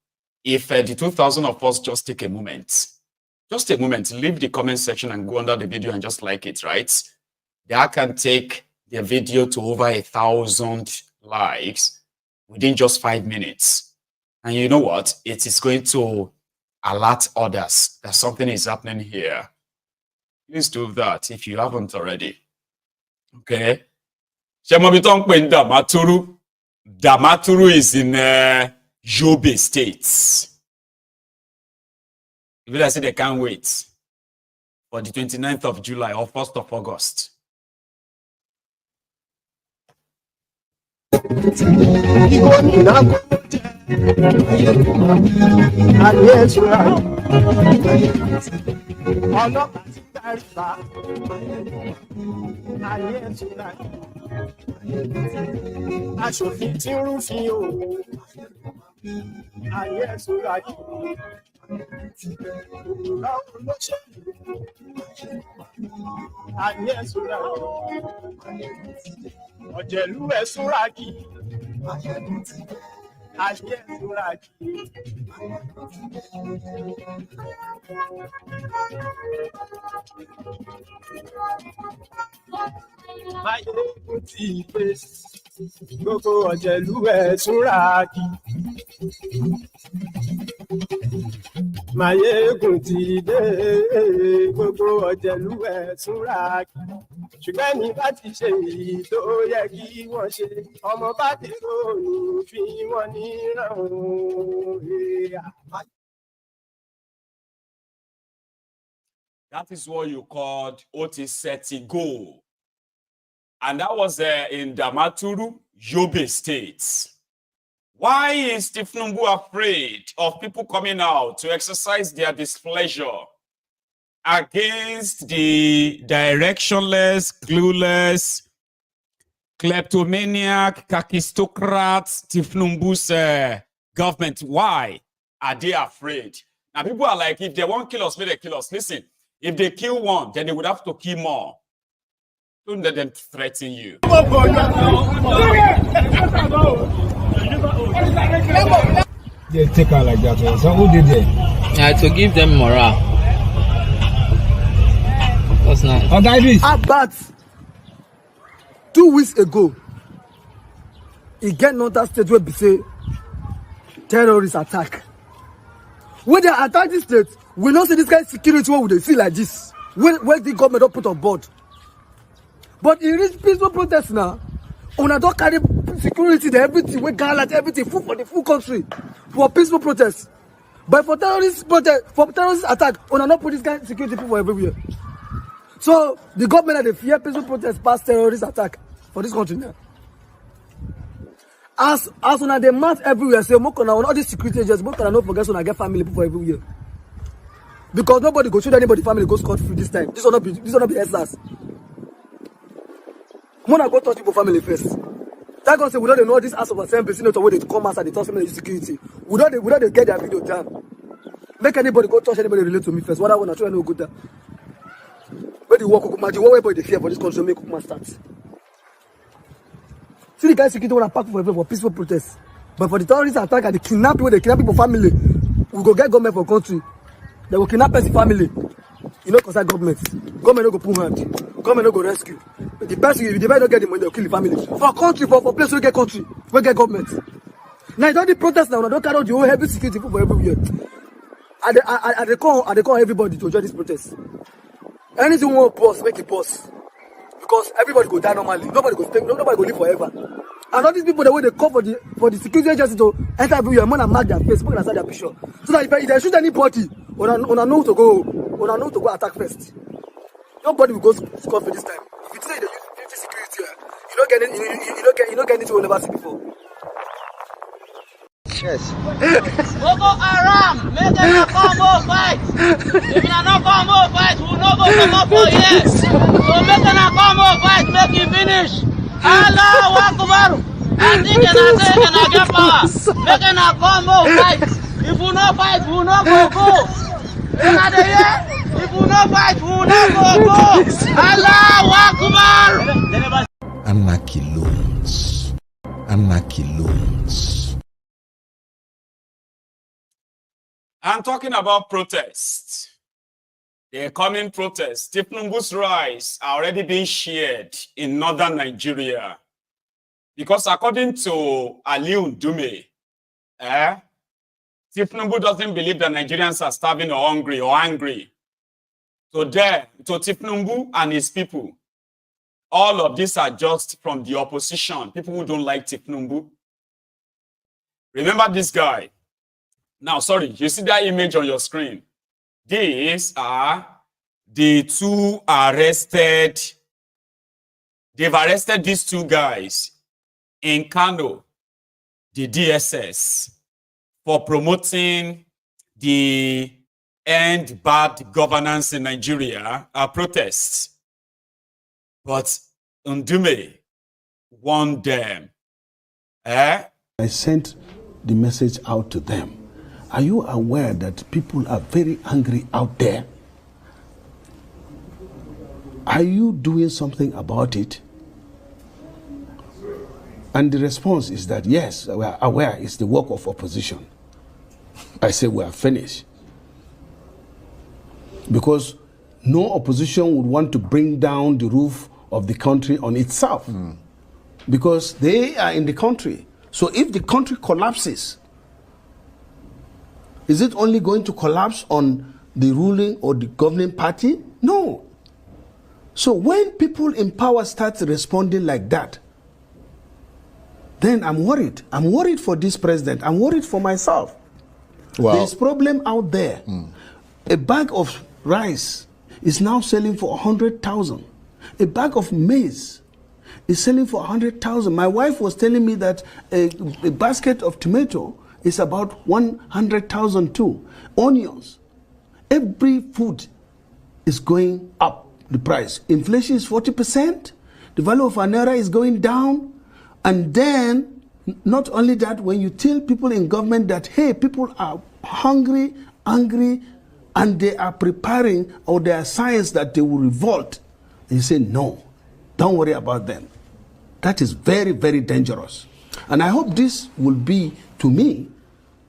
if the 2,000 of us just take a moment, leave the comment section and go under the video and just like it, right? That can take the video to over 1,000 likes within just 5 minutes. And you know what? It is going to alert others that something is happening here. Please do that if you haven't already. Okay? Damaturu. Damaturu is in Yobe State. If I say they can't wait for the 29th of July or 1st of August. Aṣòfin tí ń rúfin o, ayé ẹ̀sùn láti báwo ló ṣe ayé ẹ̀sùn láti ọ̀jẹ̀lú ẹ̀sùn rákì Maiyegun ti pé gbogbo ọ̀jẹ̀lú ẹ̀ túnra kí. Maiyegun ti dé gbogbo ọ̀jẹ̀lú ẹ̀ túnra kí. Ṣùgbọ́n ní bá ti ṣe èyí tó yẹ kí wọ́n ṣe, ọmọ bá dèrò ní fi wọ́n níran òun. That is what you called Otisetigo. And that was in Damaturu, Yobe State. Why is Thiefnubu afraid of people coming out to exercise their displeasure against the directionless, clueless, kleptomaniac, kakistocrats, Thiefnubu's government? Why are they afraid? Now, people are like, if they won't kill us, may they kill us. Listen, if they kill one, then they would have to kill more. Don't let them threaten you. They take her like that. So who did it? To give them morale. That's nice. But 2 weeks ago, he get another state where we say terrorist attack. When they attack this state, we don't see this kind of security where they feel like this. Where the government don't put on board. But in this peaceful protest now, on a don't carry security, everything, we Gaslight, everything, full for the full country for peaceful protest. But for terrorist protest, for terrorist attack, on a not put this kind of security people everywhere. So the government had a fear peaceful protest past terrorist attack for this country now. As on a demand everywhere, say on all these security agents, not forget on I get family people everywhere. Because nobody go shoot anybody family goes scot free this time. This will not be SARS. When I go touch people family first. That God say we don't know this House of Assembly senator where they come outside they talk to me security. We don't get their video done. Make anybody go touch anybody relate to me first. What I want to try no good there. Where the work where they fear for this country make Kukuma start. See the guys security want to pack for peaceful protest. But for the terrorist attack and the kidnap people family, we go get government for country. They will kidnap person family. You know, concern government. Government no go pull hand. Government no go rescue. The person, if the person don't get the money, they'll kill the family. For country, for place we get country, we get government. Now, you don't need protest now. Don't carry out the whole heavy security for everywhere. I they call everybody to join this protest. Anything we want pause, make it pause. Because everybody go die normally. Nobody go live forever. And all these people, the way they call for the security agency to enter everywhere, man and mark their face, put aside their picture. So that if they shoot anybody, on know to go attack first. Nobody will go score for this time. If you say they use 50 security, you don't get anything you never see before. Yes. Boko Haram, make them combo fight. If you not combo fight, we no go come up for here. So make them combo fight, make it finish. Allahu Akbar. I think and I get power. Make them combo fight. If we no fight, we no go. If we no fight, we no go. Allahu Akbar. Anarchy loans. I'm talking about protests. The coming protests. Thiefnubu's rise are already being shared in northern Nigeria. Because according to Aliko, Thiefnubu doesn't believe that Nigerians are starving or hungry or angry. So to Thiefnubu and his people, all of these are just from the opposition, people who don't like Thiefnubu. Remember this guy. Now, sorry, you see that image on your screen. These are the two arrested. They've arrested these two guys in Kano, the DSS, for promoting the end bad governance in Nigeria protests. But Ndume won them. I sent the message out to them. Are you aware that people are very angry out there? Are you doing something about it? And the response is that, yes, we are aware it's the work of opposition. I say we are finished. Because no opposition would want to bring down the roof of the country on itself. Because they are in the country. So if the country collapses, is it only going to collapse on the ruling or the governing party? No. So when people in power start responding like that, then I'm worried. I'm worried for this president. I'm worried for myself. Wow. There's problem out there. A bag of rice is now selling for 100,000. A bag of maize is selling for 100,000. My wife was telling me that a basket of tomato is about 100,000 too. Onions. Every food is going up, the price. Inflation is 40%. The value of our naira is going down. And then, not only that, when you tell people in government that, hey, people are hungry, angry, and they are preparing, or they are signs that they will revolt, you say, no, don't worry about them. That is very, very dangerous. And I hope this will be, to me,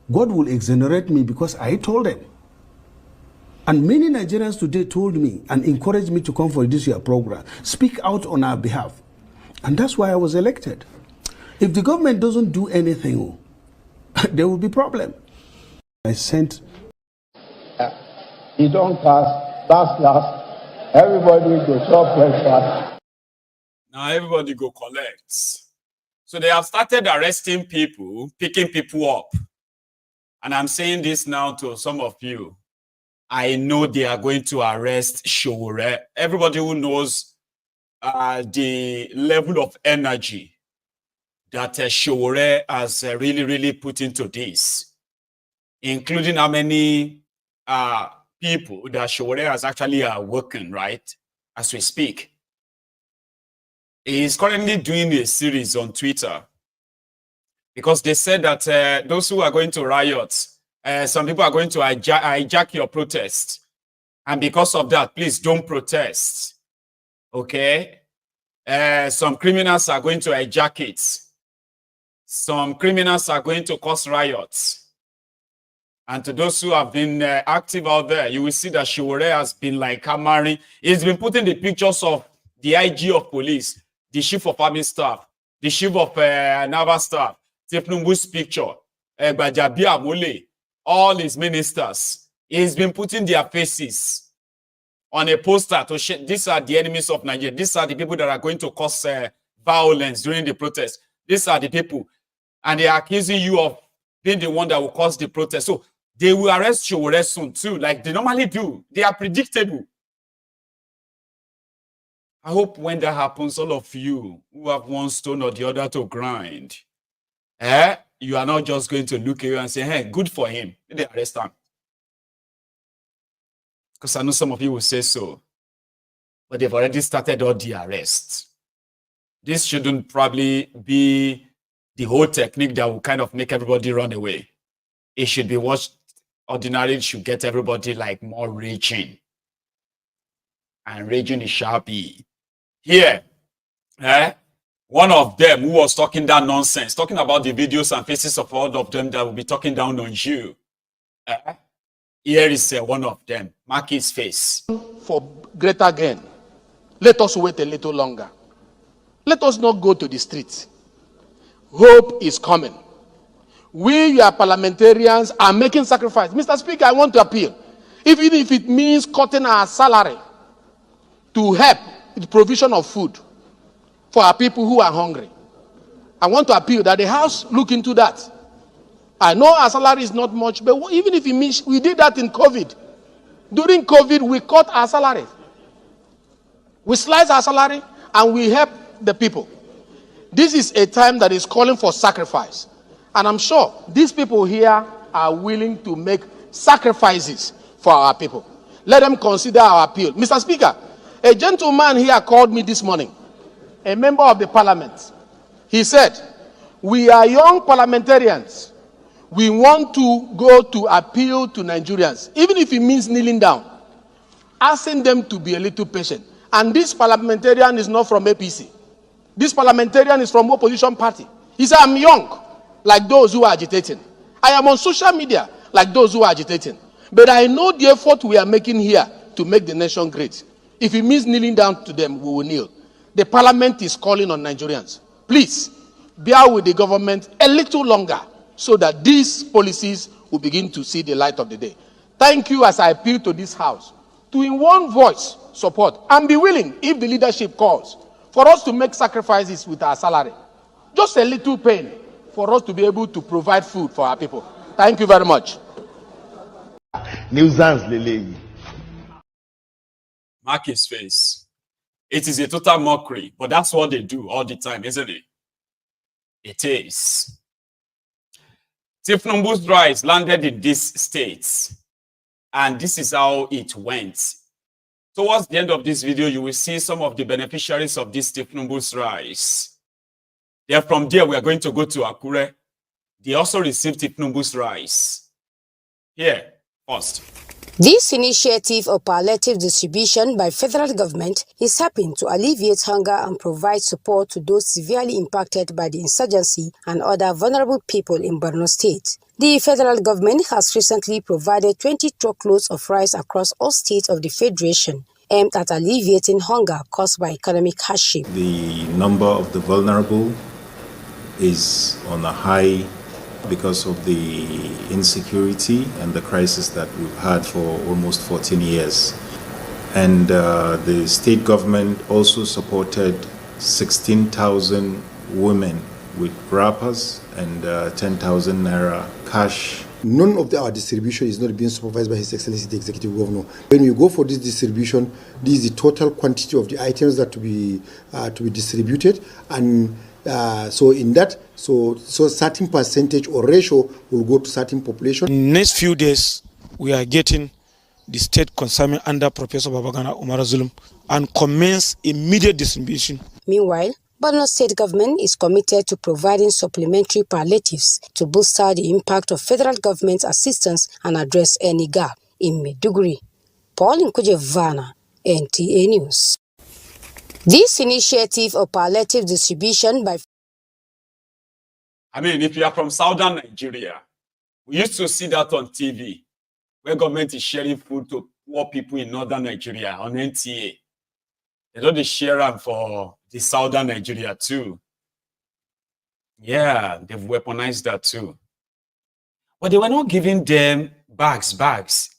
God will exonerate me because I told them. And many Nigerians today told me and encouraged me to come for this year program, speak out on our behalf. And that's why I was elected. If the government doesn't do anything, there will be problem. I sent. He don't pass. Last. Everybody go chop breakfast. Now everybody go collect. So they have started arresting people, picking people up. And I'm saying this now to some of you. I know they are going to arrest Showore. Everybody who knows the level of energy that Showore has really put into this, including how many people that Showore has actually working, right, as we speak. He is currently doing a series on Twitter because they said that those who are going to riot, some people are going to hijack your protest. And because of that, please don't protest. Okay? Some criminals are going to hijack it. Some criminals are going to cause riots. And to those who have been active out there, you will see that Showore has been like hammering. He's been putting the pictures of the IG of police, the chief of army staff, the chief of naval staff, Thiefnubu's picture, Gbajabi Amole, all his ministers. He's been putting their faces on a poster to show these are the enemies of Nigeria. These are the people that are going to cause violence during the protest. These are the people. And they are accusing you of being the one that will cause the protest. So they will arrest Showore soon too, like they normally do. They are predictable. I hope when that happens, all of you who have one stone or the other to grind, you are not just going to look at you and say, hey, good for him. They arrest him. Because I know some of you will say so. But they've already started all the arrests. This shouldn't probably be the whole technique that will kind of make everybody run away. It should be what ordinarily should get everybody like more raging. And raging is sharpie. Here, one of them who was talking that nonsense, talking about the videos and faces of all of them that will be talking down on you. Here is one of them. Mark his face. For greater gain, let us wait a little longer. Let us not go to the streets. Hope is coming. We, your parliamentarians, are making sacrifice. Mr. Speaker, I want to appeal. Even if it means cutting our salary to help with the provision of food for our people who are hungry, I want to appeal that the House look into that. I know our salary is not much, but even if it means we did that in COVID. During COVID, we cut our salary. We slice our salary and we help the people. This is a time that is calling for sacrifice. And I'm sure these people here are willing to make sacrifices for our people. Let them consider our appeal. Mr. Speaker, a gentleman here called me this morning, a member of the parliament. He said, we are young parliamentarians. We want to go to appeal to Nigerians, even if it means kneeling down, asking them to be a little patient. And this parliamentarian is not from APC. This parliamentarian is from opposition party. He said, I'm young, like those who are agitating. I am on social media, like those who are agitating. But I know the effort we are making here to make the nation great. If it means kneeling down to them, we will kneel. The parliament is calling on Nigerians. Please, bear with the government a little longer so that these policies will begin to see the light of the day. Thank you as I appeal to this house to in one voice support and be willing, if the leadership calls, for us to make sacrifices with our salary. Just a little pain for us to be able to provide food for our people. Thank you very much. Mark his face. It is a total mockery, but that's what they do all the time, isn't it? It is. Thiefnubu's rice landed in these states, and this is how it went. Towards the end of this video, you will see some of the beneficiaries of this Thiefnubu's rice. Then from there, we are going to go to Akure. They also received Thiefnubu's rice. Here, first. This initiative of palliative distribution by federal government is helping to alleviate hunger and provide support to those severely impacted by the insurgency and other vulnerable people in Borno State. The federal government has recently provided 20 truckloads of rice across all states of the federation, aimed at alleviating hunger caused by economic hardship. The number of the vulnerable is on a high because of the insecurity and the crisis that we've had for almost 14 years. And the state government also supported 16,000 women with wrappers and 10,000 naira cash. None of our distribution is not being supervised by His Excellency the Executive Governor. When we go for this distribution, this is the total quantity of the items that to be distributed, and so in that, so certain percentage or ratio will go to certain population. In next few days, we are getting the state consignment under Professor Babagana Umar Zulum and commence immediate distribution. Meanwhile, Borno State government is committed to providing supplementary palliatives to booster the impact of federal government assistance and address any gap in Maiduguri. Paul Nkujevana, NTA News. This initiative of palliative distribution by... if you are from southern Nigeria, we used to see that on TV, where government is sharing food to poor people in northern Nigeria on NTA. They don't share them for the southern Nigeria too. Yeah, they've weaponized that too. But they were not giving them bags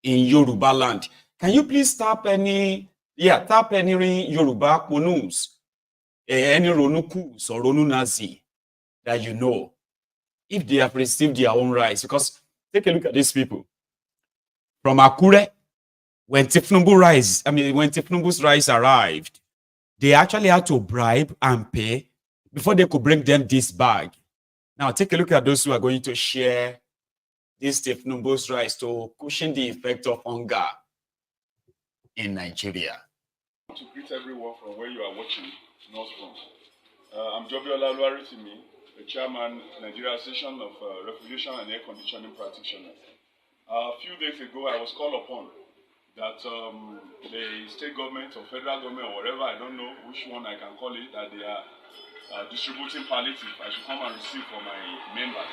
in Yoruba land. Can you please tap any Yoruba kunus, any ronukus or ronunazi that you know, if they have received their own rice? Because take a look at these people. From Akure, when Thiefnubu's rice arrived, they actually had to bribe and pay before they could bring them this bag. Now take a look at those who are going to share this Thiefnubu's rice to cushion the effect of hunger in Nigeria. To greet everyone from where you are watching North from. I'm Jobiola Luaritimi, the chairman Nigeria Association of Refrigeration and Air Conditioning Practitioners. A few days ago, I was called upon that the state government or federal government or whatever, I don't know which one I can call it, that they are distributing palliative. I should come and receive for my members.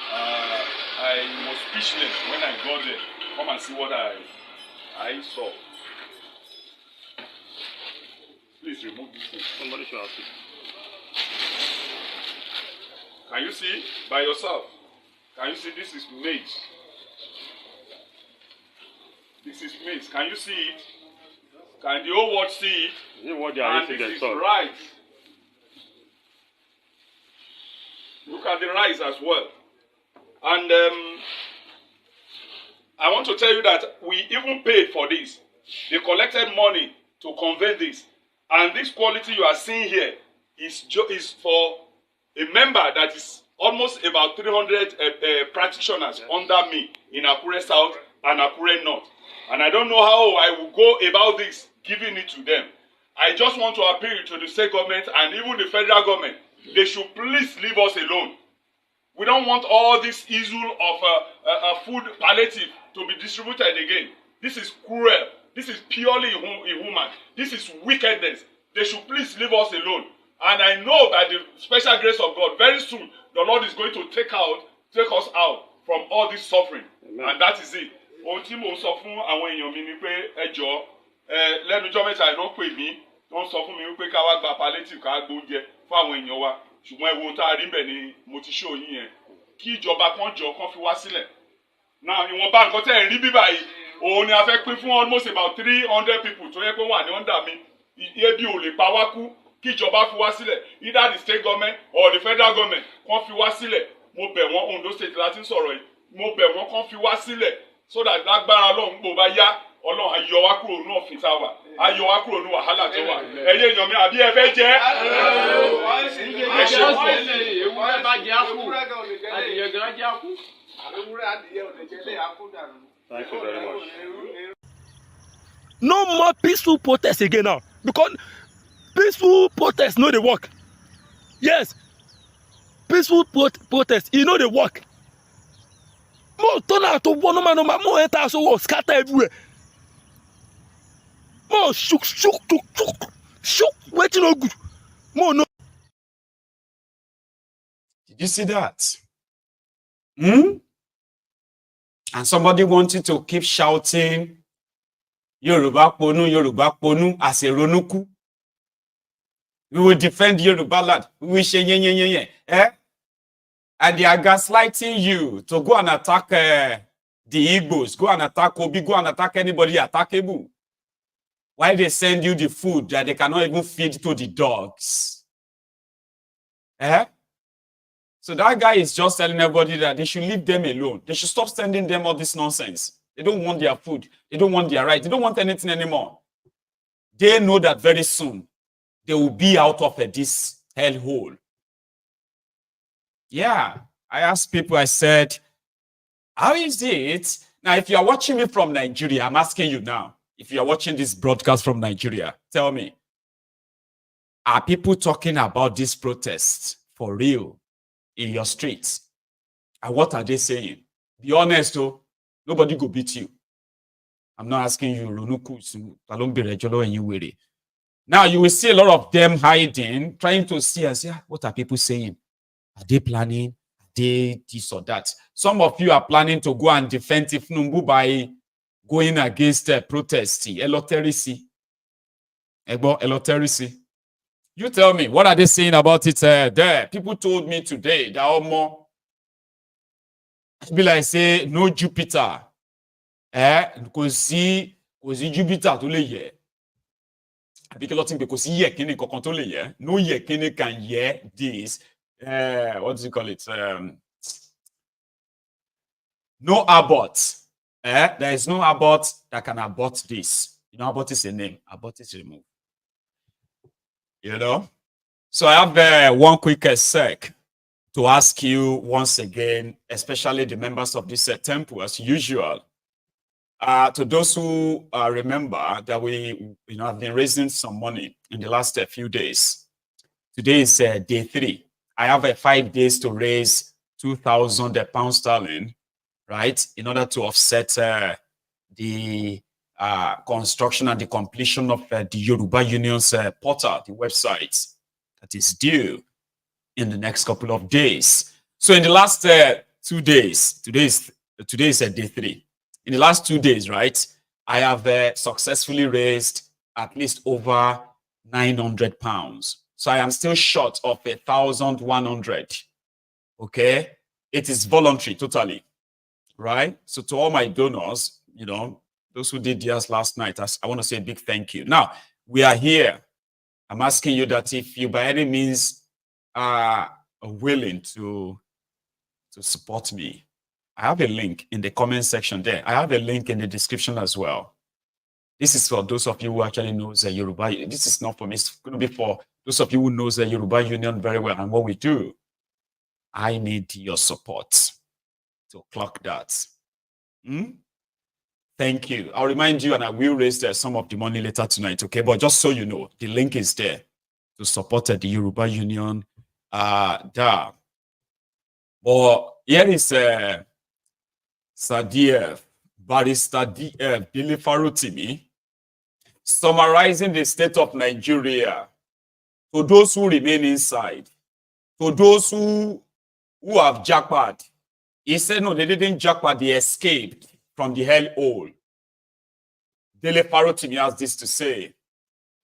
I was speechless when I got there. Come and see what I saw. Please remove this thing. Somebody should have it. Can you see by yourself? Can you see this is maize? This is maize. Can you see it? Can the whole world see it? And this is rice. Look at the rice as well. And I want to tell you that we even paid for this. They collected money to convey this. And this quality you are seeing here is for a member that is almost about 300 practitioners under me in Akure South and Akure North. And I don't know how I will go about this, giving it to them. I just want to appeal to the state government and even the federal government. They should please leave us alone. We don't want all this issue of food palliative to be distributed again. This is cruel. This is purely inhuman. This is wickedness. They should please leave us alone. And I know by the special grace of God, very soon, the Lord is going to take us out from all this suffering. Amen. And that is it. Ohun tí mo sọ fún àwọn èèyàn mi ni pé ẹ jọ̀ọ́ lẹ́nu ọjọ́ mẹ́ta ìná pè mí wọ́n sọ fún mi wípé ká wá gba palliative ká gbóúnjẹ fún àwọn èèyàn wa ṣùgbọ́n ewu tá a rí bẹ̀ ni mo ti ṣó yín yẹn kí ìjọba kan jọ kan fi wá sílẹ̀. Náà ìwọ̀nba nǹkan tẹ́ ẹ̀ ń rí bíbá yìí òun ni a fẹ́ pín fún almost about 300 people tó yẹ pé wà ní under mi ebi ò lè pa wá kú kí ìjọba fi wá sílẹ̀ either the state government or the federal government kan fi wá sílẹ̀ mo bẹ̀ wọ́n Ondo state láti ń sọ̀rọ̀ yìí mo bẹ̀ wọ́n kan fi wá sílẹ̀ so that lágbára Ọlọ́run gbò bá yá Ọlọ́run á yọ wá kúrò ní òfin tá a wà á yọ wá kúrò ní wàhálà tó wà ẹ̀yin èèyàn mi àbí ẹ fẹ́ jẹ́ ẹ ṣe pọ̀. ewúrẹ́ bá jẹ́ àkú adìyẹ gan jẹ́ àkú. Thank you very much. No more peaceful protest again now because peaceful protest no dey work. Yes, peaceful protest e no dey work. More turn out to one normal more enter so scatter everywhere. More shook wetin no good. More no. Did you see that? And somebody wanted to keep shouting Yoruba Ponu as a Ronuku. We will defend Yoruba land. We will say and they are gaslighting you to go and attack the Igbos, go and attack Obi, go and attack anybody attackable. Why they send you the food that they cannot even feed to the dogs? So that guy is just telling everybody that they should leave them alone. They should stop sending them all this nonsense. They don't want their food. They don't want their rights. They don't want anything anymore. They know that very soon they will be out of this hellhole. Yeah, I asked people, I said, how is it? Now, if you are watching me from Nigeria, I'm asking you now, if you are watching this broadcast from Nigeria, tell me, are people talking about this protest for real in your streets? And what are they saying? Be honest, though. Nobody go beat you. I'm not asking you, now you will see a lot of them hiding, trying to see and say, what are people saying? Are they planning? Are they this or that? Some of you are planning to go and defend Thiefnubu by going against protesting. Eloterisi. You tell me, what are they saying about it there? People told me today that Omo, be like say no Jupiter. Because Jupiter to lay here. Because ye kini kokon to lay here. No ye kini can hear this. What do you call it? No abort. There is no abort that can abort this. You know, abort is a name. Abort is removed. You know? So I have one quick sec to ask you once again, especially the members of this temple, as usual. To those who remember that we have been raising some money in the last few days. Today is day 3. I have 5 days to raise 2,000 pounds sterling, right, in order to offset the construction and the completion of the Yoruba Union's portal, the website that is due in the next couple of days. So in the last 2 days, today is day 3. In the last 2 days, right, I have successfully raised at least over 900 pounds. So I am still short of 1,100. Okay, it is voluntary totally, right? So to all my donors, you know, those who did theirs last night, I want to say a big thank you. Now we are here. I'm asking you that if you by any means are willing to support me, I have a link in the comment section there. I have a link in the description as well. This is for those of you who actually knows Yoruba. This is not for me. It's going to be for those of you who knows the Yoruba Union very well and what we do. I need your support to clock that. Thank you. I'll remind you, and I will raise some of the money later tonight, okay? But just so you know, the link is there to support the Yoruba Union. But here is Sadiev, Barrister DF, Billy Farutimi, summarizing the state of Nigeria to those who remain inside, to those who have jackpot. He said, no, they didn't jackpot, they escaped from the hellhole. Dele Farotimi has this to say: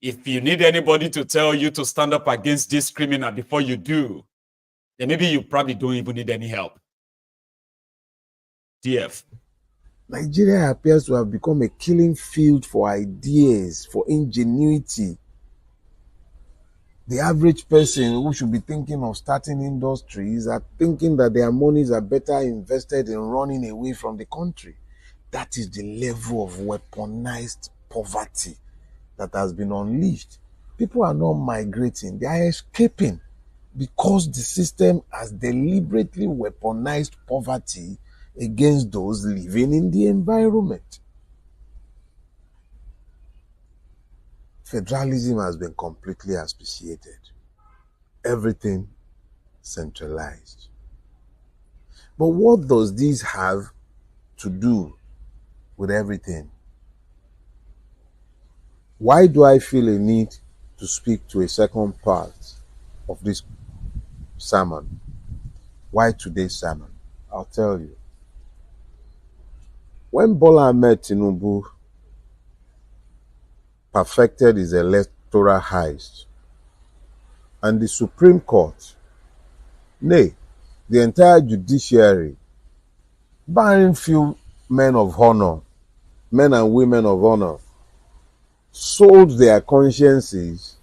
if you need anybody to tell you to stand up against this criminal before you do, then maybe you probably don't even need any help. DF. Nigeria appears to have become a killing field for ideas, for ingenuity. The average person who should be thinking of starting industries are thinking that their monies are better invested in running away from the country. That is the level of weaponized poverty that has been unleashed. People are not migrating, they are escaping because the system has deliberately weaponized poverty against those living in the environment. Federalism has been completely asphyxiated. Everything centralized. But what does this have to do with everything? Why do I feel a need to speak to a second part of this sermon? Why today's sermon? I'll tell you. When Bola Ahmed Tinubu perfected his electoral heist, and the Supreme Court, nay, the entire judiciary, barring few men of honor, men and women of honor, sold their consciences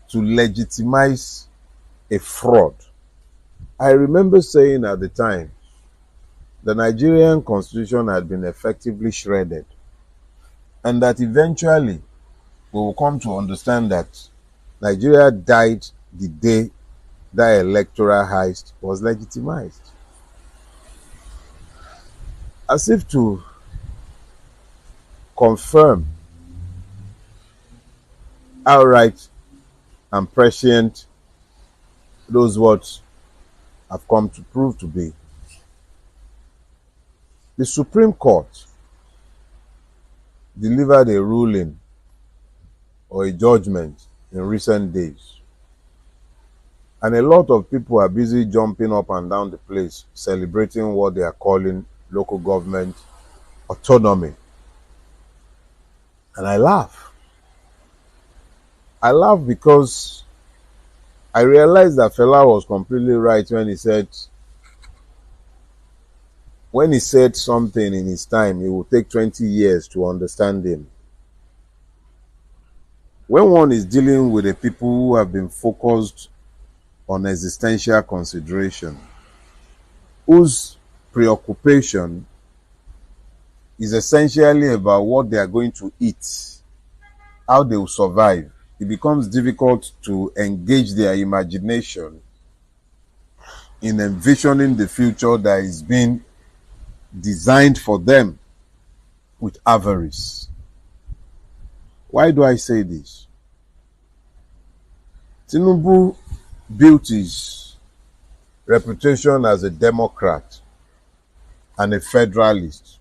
to legitimize a fraud. I remember saying at the time, the Nigerian constitution had been effectively shredded, and that eventually we will come to understand that Nigeria died the day that electoral heist was legitimized. As if to confirm outright and prescient those words have come to prove to be. The Supreme Court delivered a ruling or a judgment in recent days, and a lot of people are busy jumping up and down the place celebrating what they are calling local government autonomy. And I laugh. I laugh because I realized that Fela was completely right when he said something in his time, it will take 20 years to understand him. When one is dealing with the people who have been focused on existential consideration, whose preoccupation is essentially about what they are going to eat, how they will survive, it becomes difficult to engage their imagination in envisioning the future that is being designed for them with avarice. Why do I say this? Tinubu built his reputation as a Democrat and a Federalist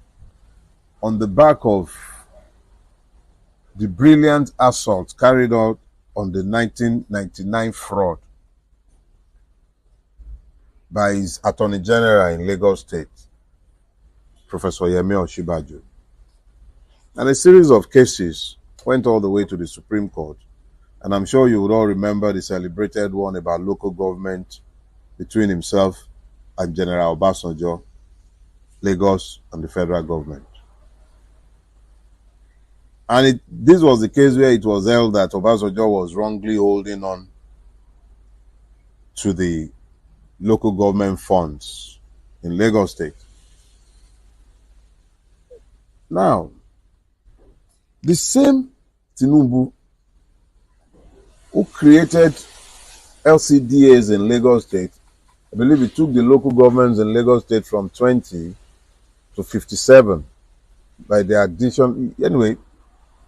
on the back of the brilliant assault carried out on the 1999 fraud by his Attorney General in Lagos State, Professor Yemi Osinbajo. And a series of cases went all the way to the Supreme Court. And I'm sure you would all remember the celebrated one about local government between himself and General Obasanjo, Lagos, and the federal government. And this was the case where it was held that Obasanjo was wrongly holding on to the local government funds in Lagos State. Now, the same Tinubu who created LCDAs in Lagos State, I believe he took the local governments in Lagos State from 20 to 57 by the addition. Anyway,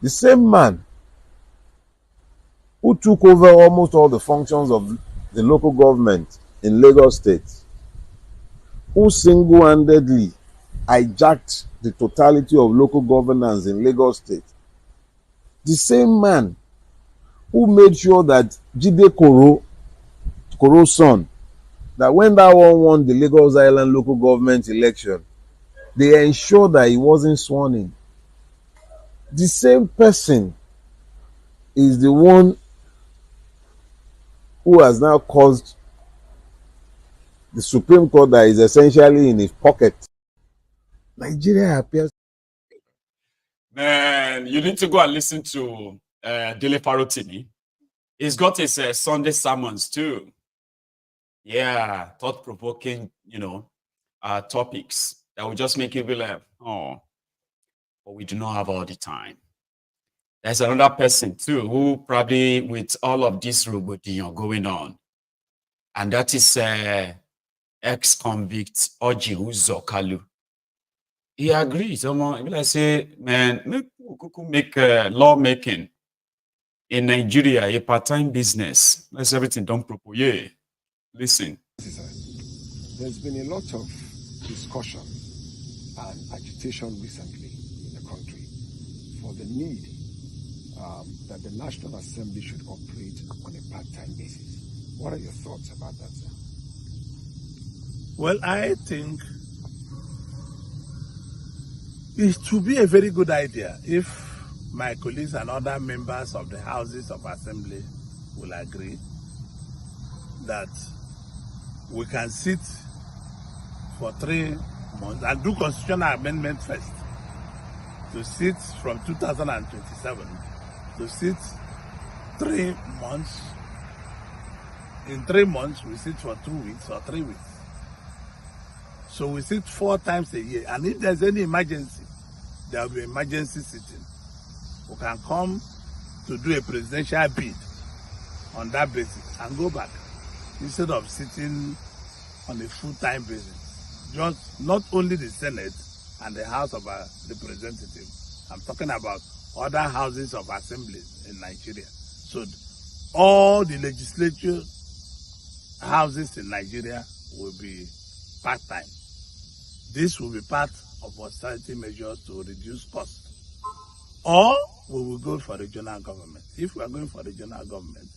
the same man who took over almost all the functions of the local government in Lagos State, who single-handedly hijacked the totality of local governance in Lagos State, the same man who made sure that Jide Koro's son, that when that one won the Lagos Island local government election, they ensured that he wasn't sworn in. The same person is the one who has now caused the Supreme Court that is essentially in his pocket. Nigeria appears. Man, you need to go and listen to Dele Farotini. He's got his Sunday sermons too. Yeah, thought-provoking, topics that will just make you be like, oh, but we do not have all the time. There's another person too who probably with all of this robodion going on, and that is ex-convict Oji Uzokalu. He agrees. I say, man, make lawmaking in Nigeria a part-time business. That's everything done proper. Yeah, listen. There's been a lot of discussion and agitation recently in the country for the need that the National Assembly should operate on a part-time basis. What are your thoughts about that, sir? Well, I think it would be a very good idea if my colleagues and other members of the Houses of Assembly will agree that we can sit for 3 months and do constitutional amendment first, to sit from 2027, to sit 3 months. In 3 months, we sit for 2 weeks or 3 weeks. So we sit 4 times a year. And if there's any emergency, there will be emergency sitting. We can come to do a presidential bid on that basis and go back, instead of sitting on a full-time basis. Just not only the Senate and the House of Representatives. I'm talking about other houses of assemblies in Nigeria. So all the legislature houses in Nigeria will be part-time. This will be part of austerity measures to reduce costs. Or we will go for regional government. If we are going for regional government,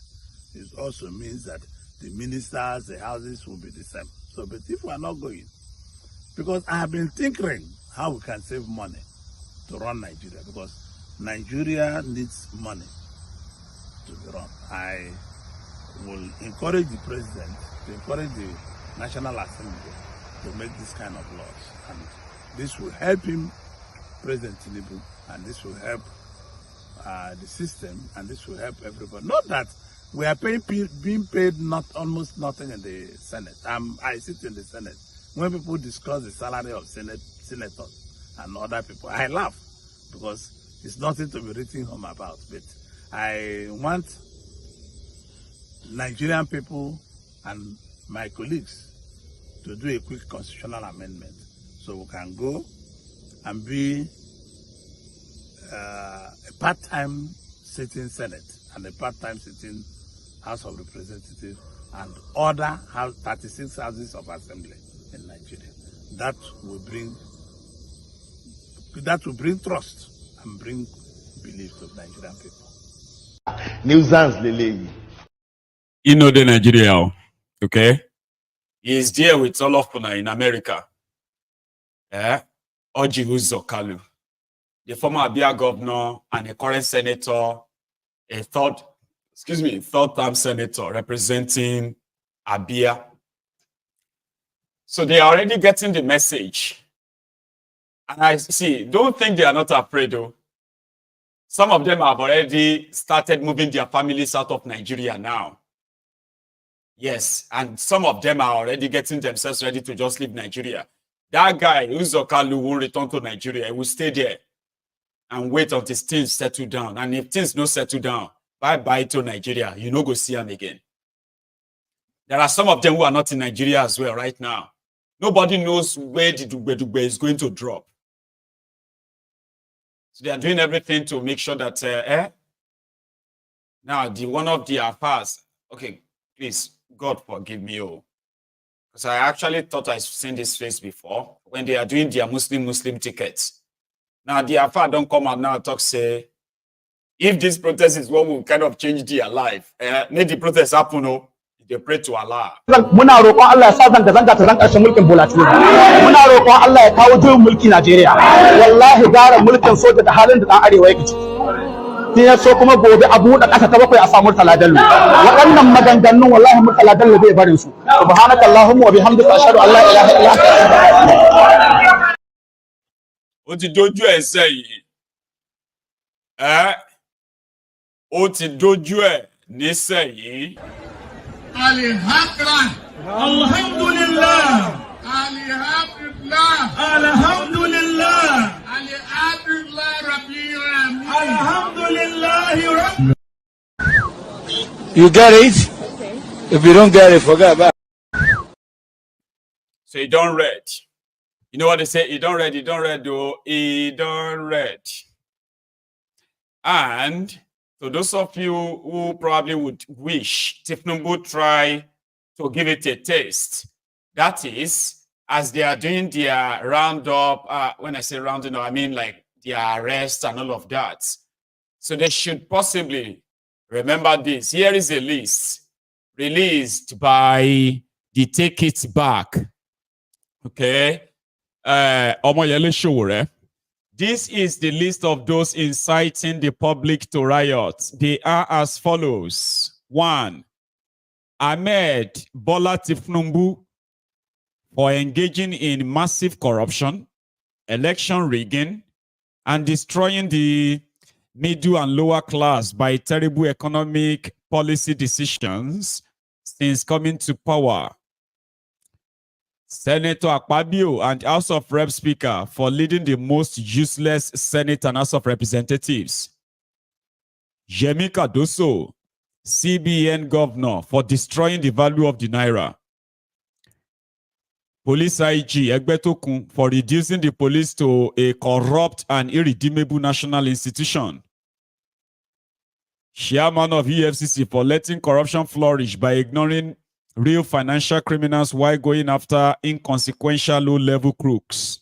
it also means that the ministers, the houses will be the same. So, but if we are not going, because I have been thinking how we can save money to run Nigeria, because Nigeria needs money to be run. I will encourage the president to encourage the National Assembly to make this kind of laws, and this will help him, President Thiefnubu, and this will help the system, and this will help everybody. Not that we are being paid almost nothing in the Senate. I sit in the Senate. When people discuss the salary of senators and other people, I laugh, because it's nothing to be written home about. But I want Nigerian people and my colleagues to do a quick constitutional amendment so we can go and be a part-time sitting Senate and a part-time sitting House of Representatives and other 36 houses of assembly in Nigeria. That will bring trust and bring belief to Nigerian people. Nuisance, Lele. You know the Nigeria, okay? He is there with all of Puna in America. Oji Uzokalu, the former Abia governor and a current senator, a third-term senator representing Abia. So they are already getting the message. And I see, don't think they are not afraid though. Some of them have already started moving their families out of Nigeria now. Yes, and some of them are already getting themselves ready to just leave Nigeria. That guy, Uzokalu, will return to Nigeria. He will stay there and wait until things settle down. And if things don't settle down, bye-bye to Nigeria. You no go see him again. There are some of them who are not in Nigeria as well right now. Nobody knows where the Dugbe is going to drop. So they are doing everything to make sure that, now, one of the affairs, okay, please, God forgive me, because I actually thought I've seen this face before when they are doing their Muslim tickets. Now the affair don't come out now talk say If this protest is what will kind of change their life, make the protest happen, no? They pray to Allah. Muna roƙon Allah ya sa zanga-zanga ta zan ƙarshen mulkin Bola Tinubu. Muna roƙon Allah ya kawo juyin mulki Najeriya. Wallahi gara mulkin soja da halin da ɗan arewa yake ciki. Sai ya so kuma gobe a buɗe ƙasa ta bakwai a samu Murtala Bello. Waɗannan maganganun wallahi Murtala Bello bai barin su. Subhanakallahumma wa bihamdika ashhadu an la ilaha illa anta. Ó ti dojú ẹ̀ sẹ́yìn. Ó ti dojú ẹ̀ nísẹ̀yìn. Alhamdulillah. Alhamdulillah. Alhamdulillah. Alhamdulillah. Alhamdulillah Rabbil Alamin. Alhamdulillah. You get it? If you don't get it, forget about it. So you don't read. You know what they say? You don't read, though. You don't read. And so those of you who probably would wish Thiefnubu try to give it a taste, that is, as they are doing their roundup, when I say rounding up, I mean like their arrest and all of that. So they should possibly remember this. Here is a list released by the Take It Back. Okay. Omoyele Showore. This is the list of those inciting the public to riot. They are as follows. 1. Ahmed Bola Thiefnubu for engaging in massive corruption, election rigging, and destroying the middle and lower class by terrible economic policy decisions since coming to power. Senator Akpabio and House of Rep Speaker for leading the most useless Senate and House of Representatives. Yemi Cardoso, CBN Governor, for destroying the value of the Naira. Police IG Egbetokun for reducing the police to a corrupt and irredeemable national institution. Chairman of EFCC for letting corruption flourish by ignoring real financial criminals while going after inconsequential low-level crooks.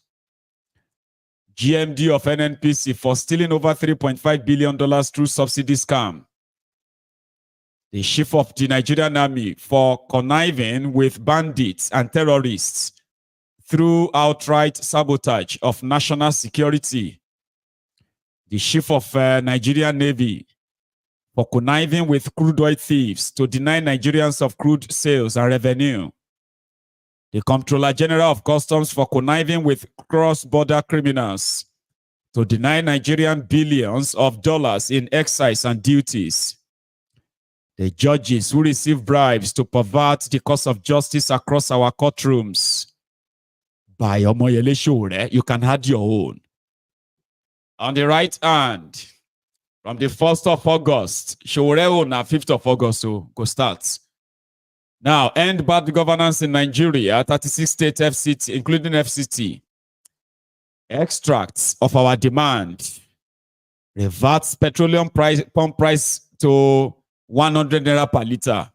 GMD of NNPC for stealing over $3.5 billion through subsidy scam. The chief of the Nigerian Army for conniving with bandits and terrorists through outright sabotage of national security. The chief of Nigerian Navy for conniving with crude oil thieves to deny Nigerians of crude sales and revenue. The Comptroller General of Customs for conniving with cross-border criminals to deny Nigerian billions of dollars in excise and duties. The judges who receive bribes to pervert the course of justice across our courtrooms. By Omoyele Showore, you can add your own. On the right hand, from the 1st of August, Showore na 5th of August, so go start. Now, end bad governance in Nigeria, 36 state FCT, including FCT. Extracts of our demand. Reverts petroleum pump price to 100 naira per litre.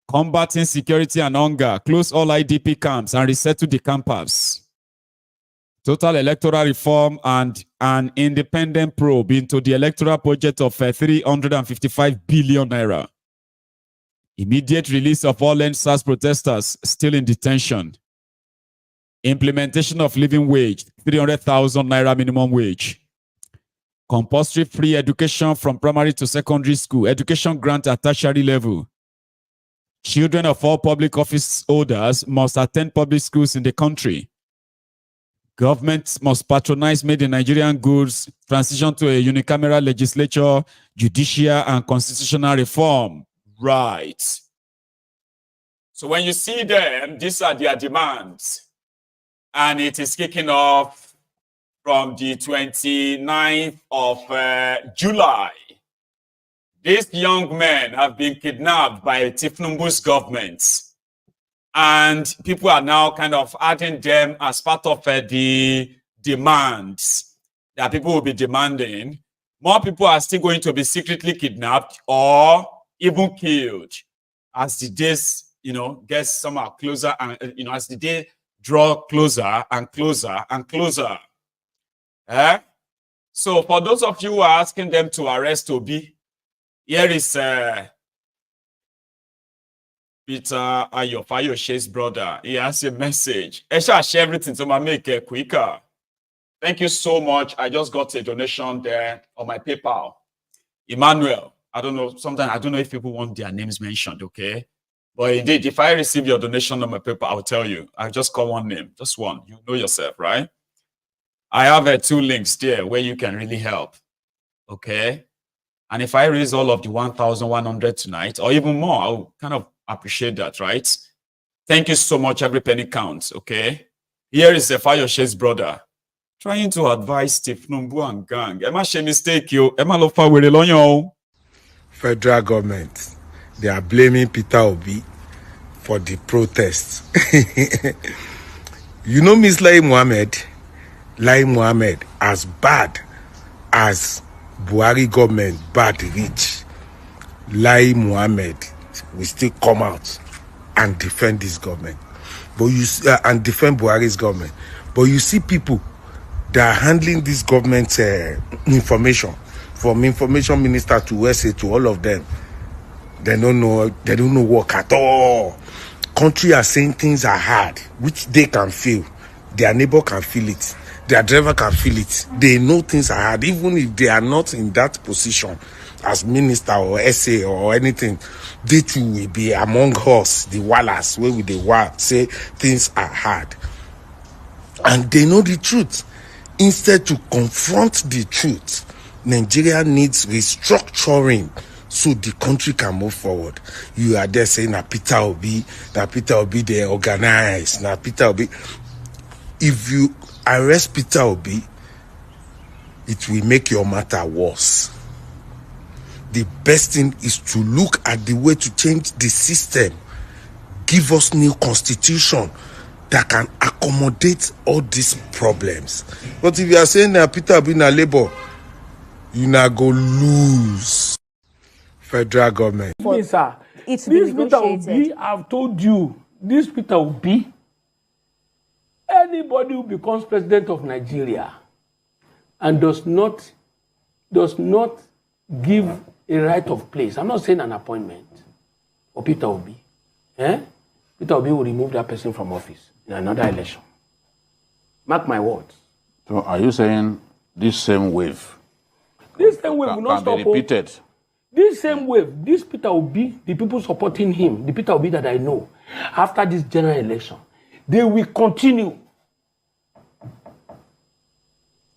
Combating security and hunger. Close all IDP camps and resettle the campers. Total electoral reform and an independent probe into the electoral budget of 355 billion naira. Immediate release of all NSAS protesters still in detention. Implementation of living wage, 300,000 naira minimum wage. Compulsory free education from primary to secondary school. Education grant at tertiary level. Children of all public office holders must attend public schools in the country. Government must patronize made in Nigerian goods, transition to a unicameral legislature, judicial and constitutional reform. Right. So when you see them, these are their demands. And it is kicking off from the 29th of July. These young men have been kidnapped by Thiefnubu's government. And people are now kind of adding them as part of the demands that people will be demanding. More people are still going to be secretly kidnapped or even killed as the days, get somehow closer and, as the day draw closer and closer and closer. So for those of you who are asking them to arrest Obi, here is Peter Ayofayoshe's brother. He has a message. I shall share everything to make it quicker. Thank you so much. I just got a donation there on my PayPal. Emmanuel, I don't know, sometimes I don't know if people want their names mentioned, okay? But indeed, if I receive your donation on my PayPal, I'll tell you. I'll just call one name, just one. You know yourself, right? I have 2 links there where you can really help, okay? And if I raise all of the 1,100 tonight, or even more, I'll kind of appreciate that, right? Thank you so much. Every penny counts, okay? Here is Fayoshe's brother trying to advise Thiefnubu and gang. Emma she mistake you. Emma lo fa were lonyo. Federal government, they are blaming Peter Obi for the protests. You know Miss Lai Mohammed, as bad as Buhari government bad reach, Lai Mohammed will still come out and defend this government, but you and defend Buhari's government. But you see people that are handling this government's information, from information minister to SA to all of them. They don't know work at all. Country are saying things are hard, which they can feel. Their neighbor can feel it. Their driver can feel it. They know things are hard, even if they are not in that position as minister or SA or anything. They too will be among us, the wallahs, where with the say things are hard. And they know the truth. Instead to confront the truth, Nigeria needs restructuring so the country can move forward. You are there saying that Peter Obi, they organize, now Peter Obi. If you arrest Peter Obi, it will make your matter worse. The best thing is to look at the way to change the system. Give us new constitution that can accommodate all these problems. But if you are saying that Peter Obi na labor, you na go lose. Federal government. Yes, sir. This Peter Obi, I've told you, this Peter Obi, anybody who becomes president of Nigeria and does not give a right of place, I'm not saying an appointment, for Peter Obi, Peter Obi will remove that person from office in another election. Mark my words. So are you saying this same wave? This same wave will not stop. Can be repeated. This same wave, this Peter Obi, the people supporting him, the Peter Obi that I know, after this general election, they will continue.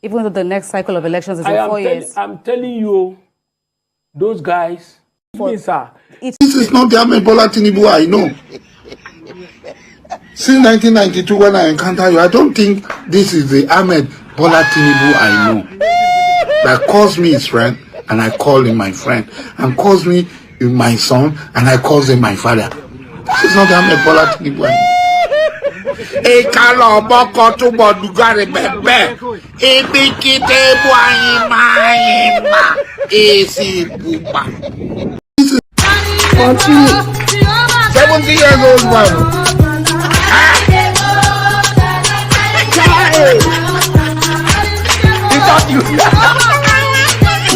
Even though the next cycle of elections is in 4 years. I'm telling you, those guys, This is not the Ahmed Bola Tinubu I know. Since 1992, when I encounter you, I don't think this is the Ahmed Bola Tinubu I know. That calls me his friend, and I call him my friend, and calls me my son, and I call him my father. This is not the Ahmed Bola Tinubu I know. Continue. 70 years old man.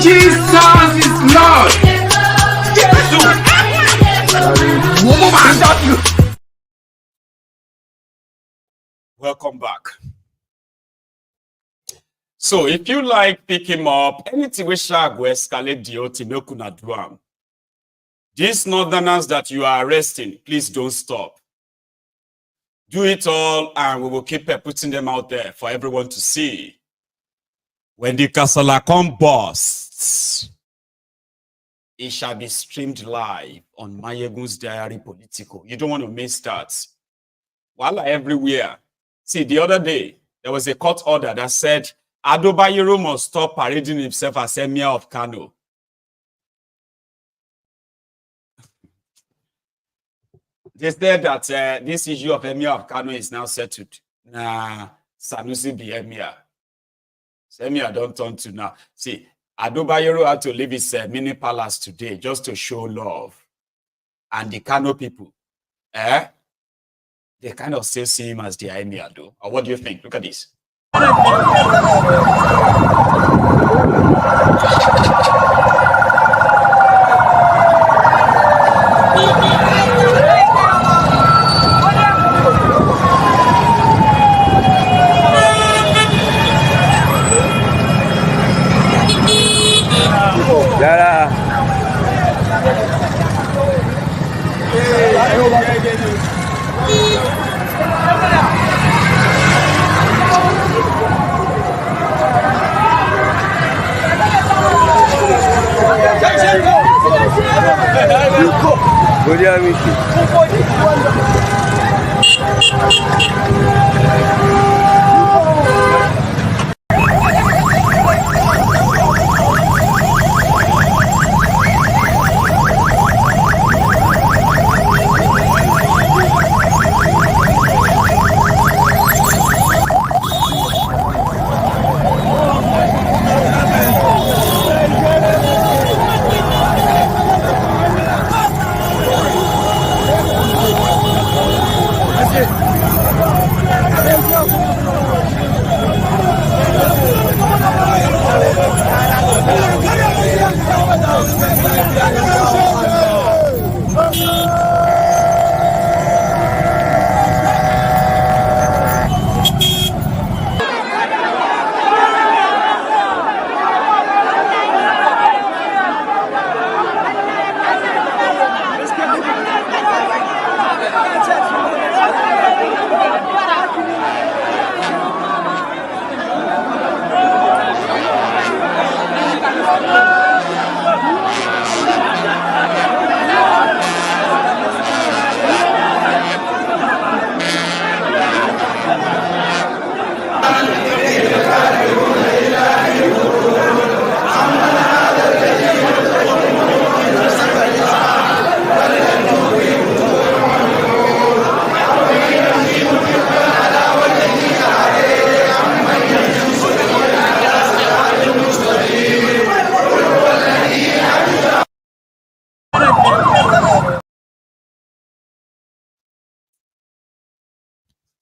Jesus is Lord. Welcome back. So if you like pick him up, anything we shall go escalate the Otimokuna Duam. These northerners that you are arresting, please don't stop. Do it all and we will keep putting them out there for everyone to see. When the Kasalakon bursts, it shall be streamed live on MaiyegunsDiary Politico. You don't want to miss that. Voila, everywhere. See, the other day, there was a court order that said Adobayero must stop parading himself as Emir of Kano. They said that this issue of Emir of Kano is now settled. Nah, Sanusi be Emir. So Emir don't turn to now. See, Adobayero had to leave his mini palace today just to show love. And the Kano people, they kind of still see him as the Emir, though. Or what do you think? Look at this.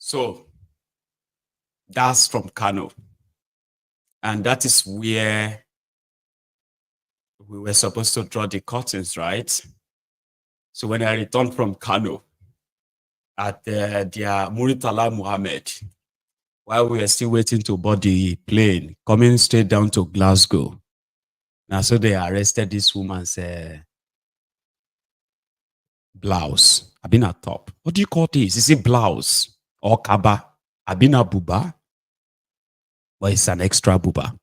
So that's from Kano. And that is where we were supposed to draw the curtains, right? So when I returned from Kano at their Muritala Muhammad, while we were still waiting to board the plane, coming straight down to Glasgow. Now, so they arrested this woman's blouse. I've been at top. What do you call this? Is it blouse or kaba? I've been a buba. Well, it's an extra buba.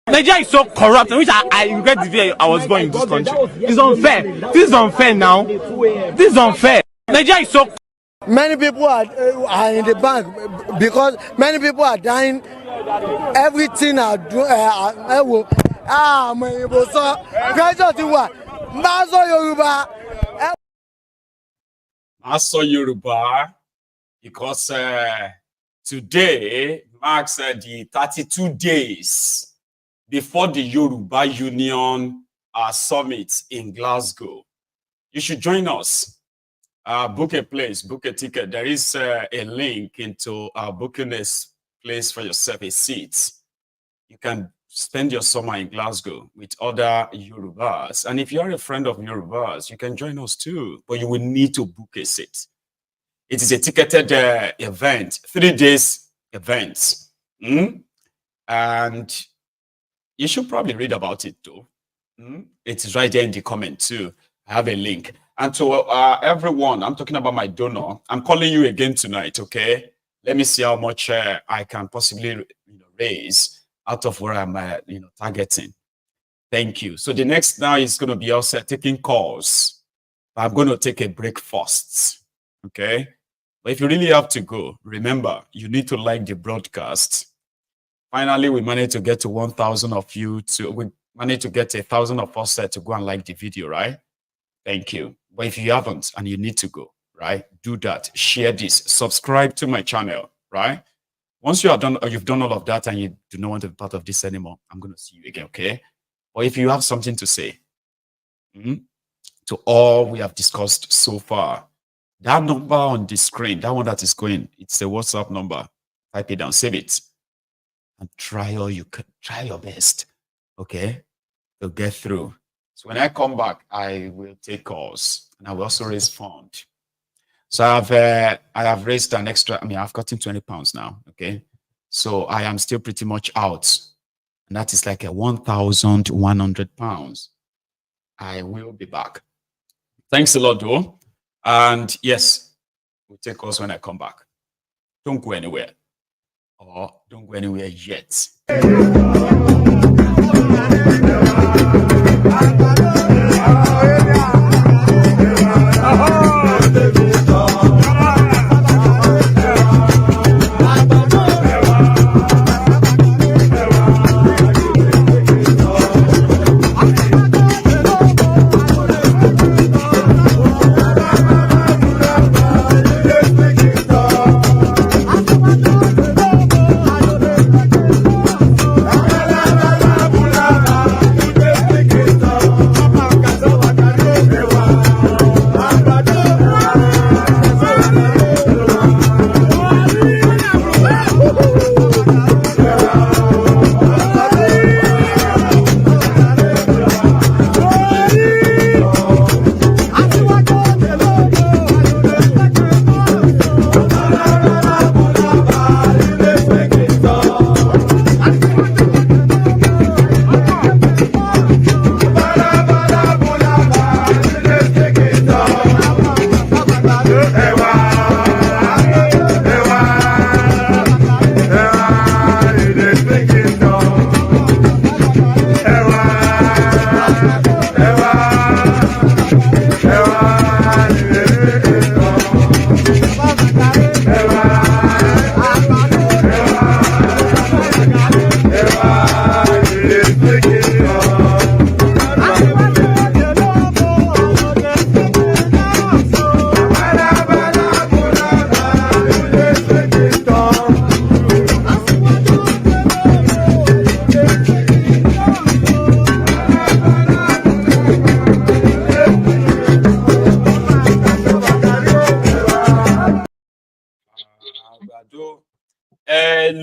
Nigeria is so corrupt, which I regret the day I was born in this country. It's unfair. This is unfair now. This is unfair. Nigeria is so. Many people are in the bank because many people are dying. Everything are doing. Maso Yoruba, because today marks the 32 days before the Yoruba Union summit in Glasgow. You should join us. Book a place, book a ticket. There is a link into booking this place for yourself, a seat. You can spend your summer in Glasgow with other Yorubas. And if you're a friend of Yorubas, you can join us too, but you will need to book a seat. It is a ticketed event, 3 days event. And you should probably read about it too. It is right there in the comment too. I have a link. And to everyone, I'm talking about my donor. I'm calling you again tonight, okay? Let me see how much I can possibly raise out of where I'm targeting. Thank you. So the next now is going to be us taking calls. I'm going to take a break first, okay? But if you really have to go, remember, you need to like the broadcast. Finally, we managed to get to 1,000 of you we managed to get 1,000 of us to go and like the video, right? Thank you. But if you haven't and you need to go, right, do that. Share this. Subscribe to my channel, right? Once you are done, or you've done all of that and you do not want to be part of this anymore, I'm going to see you again, okay? Or if you have something to say to all we have discussed so far, that number on the screen, that one that is going, it's a WhatsApp number. Type it down, save it, and try all you can. Try your best, okay, to get through. So when I come back, I will take calls and I will also raise funds. So I have raised an extra. I mean, I've gotten 20 pounds now. Okay, so I am still pretty much out, and that is like a 1,100 pounds. I will be back. Thanks a lot, though. And yes, we'll take calls when I come back. Don't go anywhere, or don't go anywhere yet.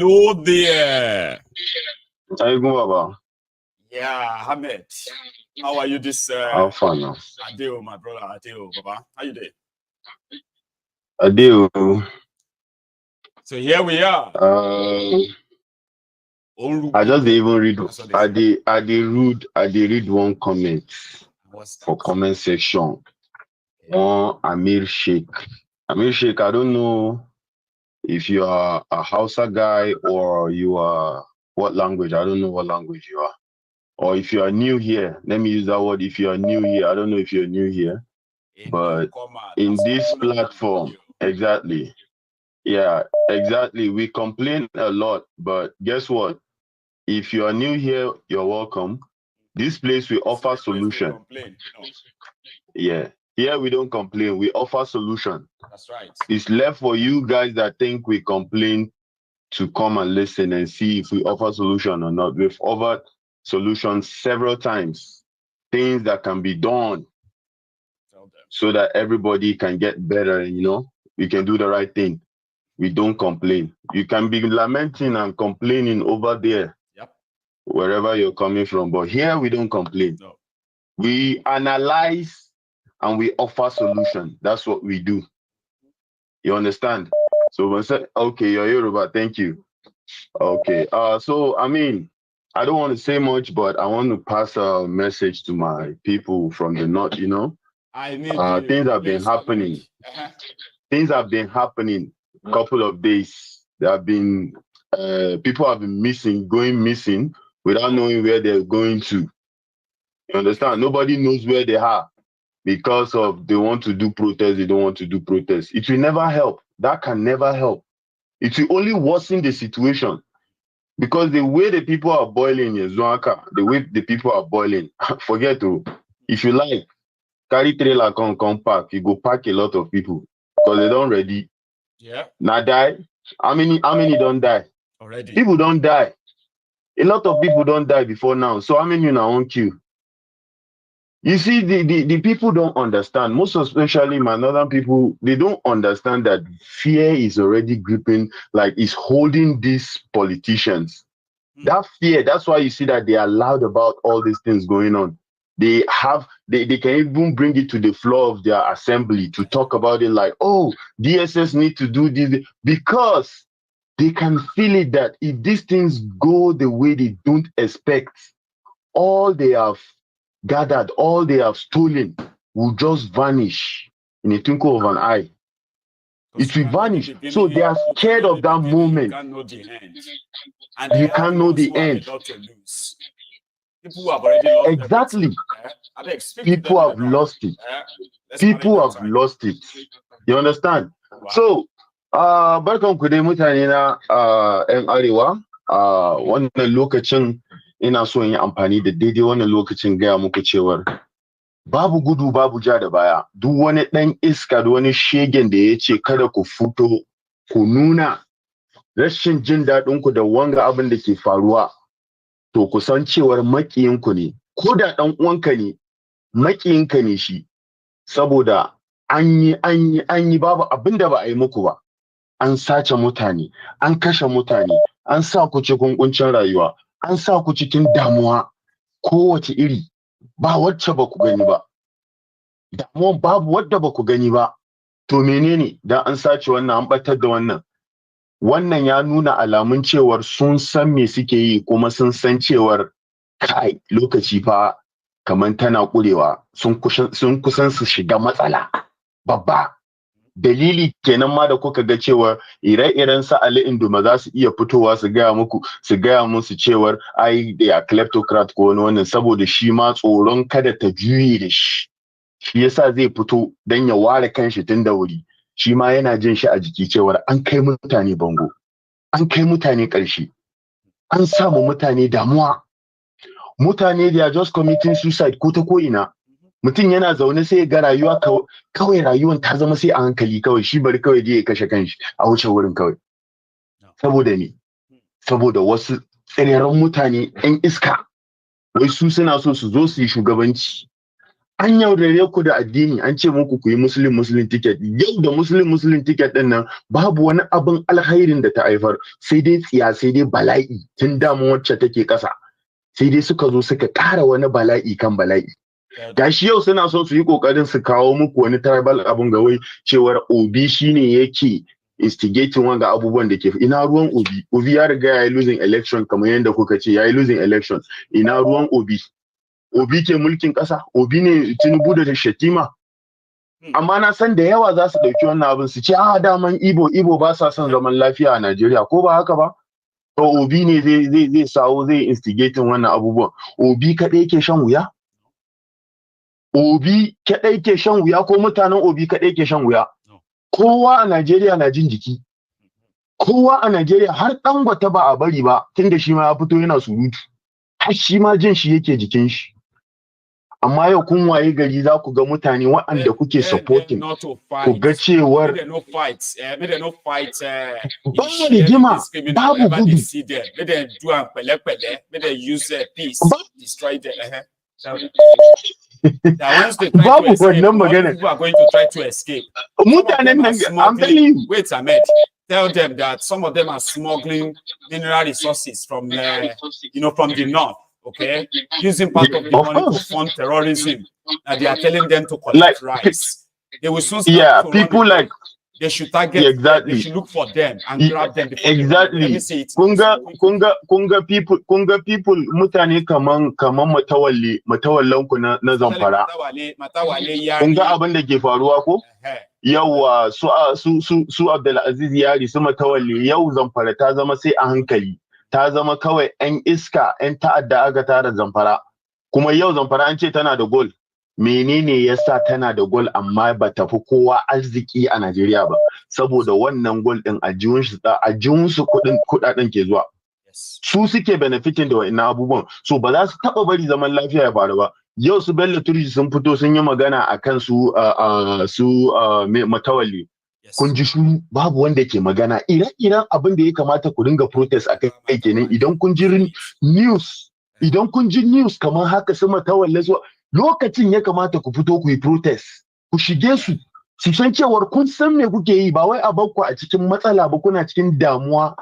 Hello there. Yeah, Ahmed. How are you this? How far now? Adeo, my brother. Adeo, Baba. How you doing? Adeo. So here we are. I just didn't even read. I did read one comment for comment section. One Amir Sheikh. Amir Sheikh, I don't know if you are a Hausa guy or you are what language. I don't know what language you are. Or if you are new here, let me use that word. If you are new here, I don't know if you're new here, but in this platform, exactly. Yeah, exactly. We complain a lot, but guess what? If you are new here, you're welcome. This place, we offer solution. Yeah, here we don't complain. We offer solution. That's right. It's left for you guys that think we complain to come and listen and see if we offer solution or not. We've offered solutions several times, things that can be done so that everybody can get better. You know, we can do the right thing. We don't complain. You can be lamenting and complaining over there, wherever you're coming from. But here we don't complain. No. We analyze and we offer solution. That's what we do. You understand? So when say, okay, you're Yoruba, thank you. Okay. So I mean, I don't want to say much, but I want to pass a message to my people from the north, you know. Things have been happening. Things have been happening a couple of days. There have been people have been going missing without knowing where they're going to. You understand? Nobody knows where they are. because of they want to do protest, they don't want to do protest. It will never help. That can never help. It will only worsen the situation. Because the way the people are boiling in Zwaka, the way the people are boiling, forget to, if you like, carry trailer come park, you go pack a lot of people because they don't ready. Yeah. Now die. How many don't die? Already. People don't die. A lot of people don't die before now. So how many now won't kill? You see, the people don't understand, most especially my northern people, they don't understand that fear is already gripping, like it's holding these politicians. That fear, that's why you see that they are loud about all these things going on. They can even bring it to the floor of their assembly to talk about it like, oh, DSS need to do this, because they can feel it that if these things go the way they don't expect, all they have gathered, all they have stolen will just vanish in a twinkle of an eye. It will vanish. So they are scared of that moment. You can't know the end. And you can't know the end. People have already lost exactly. People have lost it. People have lost it. You understand? Wow. So, barkan ku dai mutane na 'yan arewa. Wannan lokacin ina so in yi amfani da daidai wannan lokacin gaya muku cewar babu gudu babu ja da baya. Duk wani ɗan iska da wani shegen da ya ce kada ku fito ku nuna rashin jin daɗin ku da wanga abin da ke faruwa, to ku san cewar maƙiyinku ne, ko da ɗan uwanka ne, maƙiyinka ne shi, saboda an yi babu abin da ba a yi muku ba. An sace mutane, an kashe mutane, an sa ku cikin kuncin rayuwa, an sa ku cikin damuwa kowace iri, ba wacce ba ku gani ba. Damuwan babu wadda ba ku gani ba. To menene dan an sace wannan, an batar da wannan? Wannan ya nuna alamun cewar sun san me suke yi, kuma sun san cewar kai lokaci fa kaman tana kurewa, sun kusan su shiga matsala babba. Dalili kenan ma da kuka ga cewa ire-iren su Ali Induma za su iya fitowa su gaya musu cewar ai da kleptocrat ko wani wannan, saboda shi ma tsoron kada ta juye da shi. Shi yasa zai fito dan ya ware kanshi tun da wuri. Shi ma yana jin shi a jiki cewar an kai mutane bango, an kai mutane ƙarshe, an samu mutane damuwa. Mutane they are just committing suicide ko ta ko ina. Mutum yana zaune sai ya ga rayuwa kawai rayuwan ta zama sai a hankali kawai, shi bari kawai je ya kashe kanshi a wuce wurin kawai. Saboda ne, saboda wasu tsirran mutane 'yan iska, wai su suna so su zo su yi shugabanci. An yaudare ku da addini, an ce muku ku yi muslim ticket. Yau da muslim ticket din nan babu wani abin alkhairin da ta haifar, sai dai tsiya, sai dai bala'i. Tun damu wacce take ƙasa, sai dai suka zo suka ƙara wani bala'i kan bala'i. Gashi yau suna son su yi kokarin su kawo muku wani tribal abun ga wai cewar Obi shine yake instigating wanga abubuwan da ke. Ina ruwan Obi? Obi ya riga ya yi losing election, kamar yadda kuka ce ya yi losing election. Ina ruwan Obi? Obi ke mulkin ƙasa? Obi ne Tinubu da Shatima? Amma na san da yawa za su ɗauki wannan abin su ce daman Ibo ba sa son zaman lafiya a Najeriya, ko ba haka ba? To Obi ne zai sawo zai instigating wannan abubuwan. Obi kaɗai ke shan wuya? Obi kaɗai ke shan wuya ko mutanen Obi kaɗai ke shan wuya? Kowa a Najeriya na jin jiki. Kowa a Najeriya, har Dangote ba a bari ba, tunda shi ma ya fito yana surutu. Har shi ma jin shi yake jikin shi. Amma yau kun waye gari za ku ga mutane waɗanda kuke supporting, ku ga cewar ba rigima, babu gudu. Babu wannan magana. People are going to try to escape. I'm telling you. Wait, Ahmed. Tell them that some of them are smuggling mineral resources from, from the north. Okay, using part of the money to fund terrorism. And they are telling them to collect rice. They will soon start people like they should target them. They should look for them and grab them. Exactly. Kunga people mutane kaman matawallan ku na Zamfara. Kunga abin da ke faruwa ko? Yawa su Abdulaziz Yari su Matawalli, yau Zamfara ta zama sai a hankali. Ta zama kawai 'yan iska, 'yan ta'adda aka tara Zamfara. Kuma yau Zamfara an ce tana da gold. menene yasa tana da goal amma ba ta fi kowa arziki a Najeriya ba saboda wannan goal din a jiwon su kudaden ke zuwa su suke benefiting da wa'annan abubuwan so ba za su taba bari zaman lafiya ya faru ba yau su Bello Turji sun fito sun yi magana akan su Matawalli kun ji shuru babu wanda ke magana ire-iren abin da ya kamata ku dinga protest akai kenan idan kun ji news kamar haka su Matawalli lokacin ya kamata ku fito ku yi protest ku shige su san cewar kun san me kuke yi ba wai a bakku a cikin matsala ba kuna cikin damuwa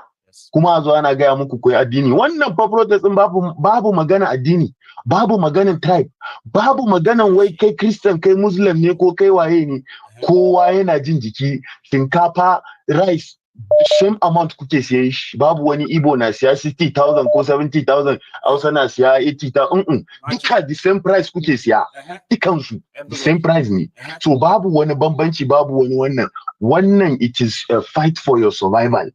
kuma a zo ana gaya muku koyi addini wannan fa protest din babu magana addini babu maganan tribe babu maganan wai kai Christian kai Muslim ne ko kai waye ne kowa yana jin jiki shinkafa rice same amount kuke siyan shi babu wani Igbo na siya 60,000 ko 70,000 Hausa na siya 80,000 duka the same price kuke siya dukansu the same price ne so babu wani bambanci babu wani wannan it is a fight for your survival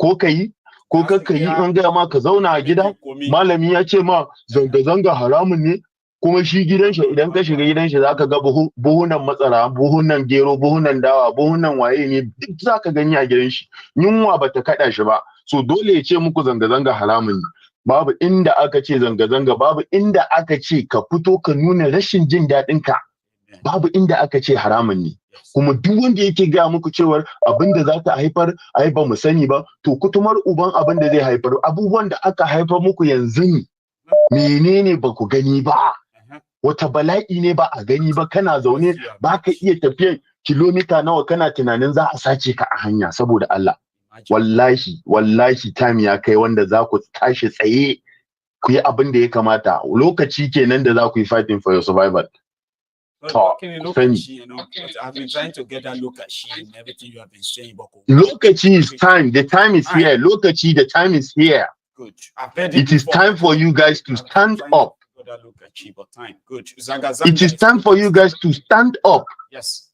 ko kai ko kakka yi an gaya ma ka zauna a gida malami ya ce ma zanga-zanga haramun ne kuma shi gidan shi idan ka shiga gidan shi zaka ga buhunan matsara buhunan gero buhunan dawa buhunan waye ne duk zaka gani a gidan shi yunwa bata kada shi ba so dole ya ce muku zanga-zanga haramun ne babu inda aka ce zanga-zanga babu inda aka ce ka fito ka nuna rashin jin daɗin ka babu inda aka ce haramun ne kuma duk wanda yake gaya muku cewar abinda za ta haifar ai ba mu sani ba to kutumar uban abin da zai haifar abubuwan da aka haifar muku yanzu ne menene ba ku gani ba wata bala'i ne ba a gani ba kana zaune ba ka iya tafiya kilomita nawa kana tunanin za a sace ka a hanya saboda Allah wallahi time ya kai wanda za ku tashi tsaye ku yi abin da ya kamata lokaci kenan da za ku yi fighting for your survival. I've been trying to get that Lokaci and everything you have been saying. Lokaci is time. The time is here. Lokaci, the time is here. Good. It is time for you guys to stand up. Good. It is time for you guys to stand up. Yes.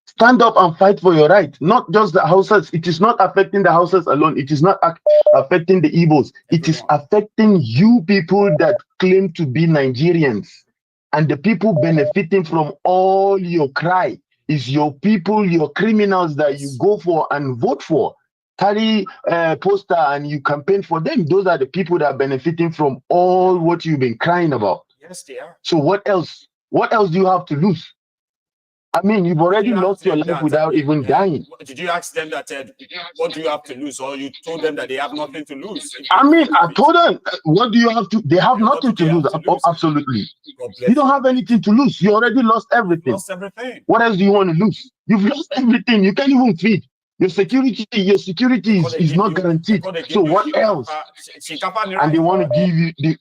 Stand up and fight for your right. Not just the Hausas. It is not affecting the Hausas alone. It is not affecting the Igbos. It is affecting you people that claim to be Nigerians. And the people benefiting from all your cry is your people, your criminals that you go for and vote for. Carry poster and you campaign for them. Those are the people that are benefiting from all what you've been crying about. Yes, they are. So what else? What else do you have to lose? I mean, you've already lost your life without even dying. Did you ask them that, what do you have to lose? Or you told them that they have nothing to lose? I mean, I told them, what do you have to, they have nothing to lose. Absolutely. You don't have anything to lose. You already lost everything. What else do you want to lose? You've lost everything. You can't even feed. Your security is not guaranteed. So what else? And they want to give you the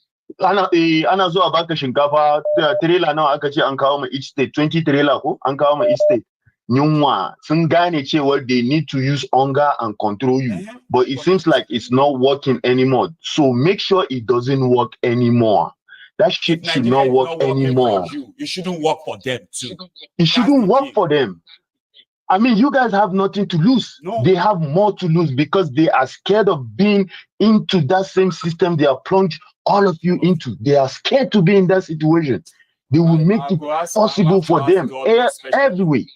ana zuwa baka shinkafa trailer nawa aka ce an kawo ma each state 20 trailer ko an kawo ma each state yunwa sun gane cewa they need to use hunger and control you but it seems like it's not working anymore so make sure it doesn't work anymore. That shit should not work anymore. You shouldn't work for them too. It shouldn't work for them. I mean, you guys have nothing to lose. No. They have more to lose because they are scared of being into that same system they are plunged all of you into. They are scared to be in that situation. They will make it possible for them every way.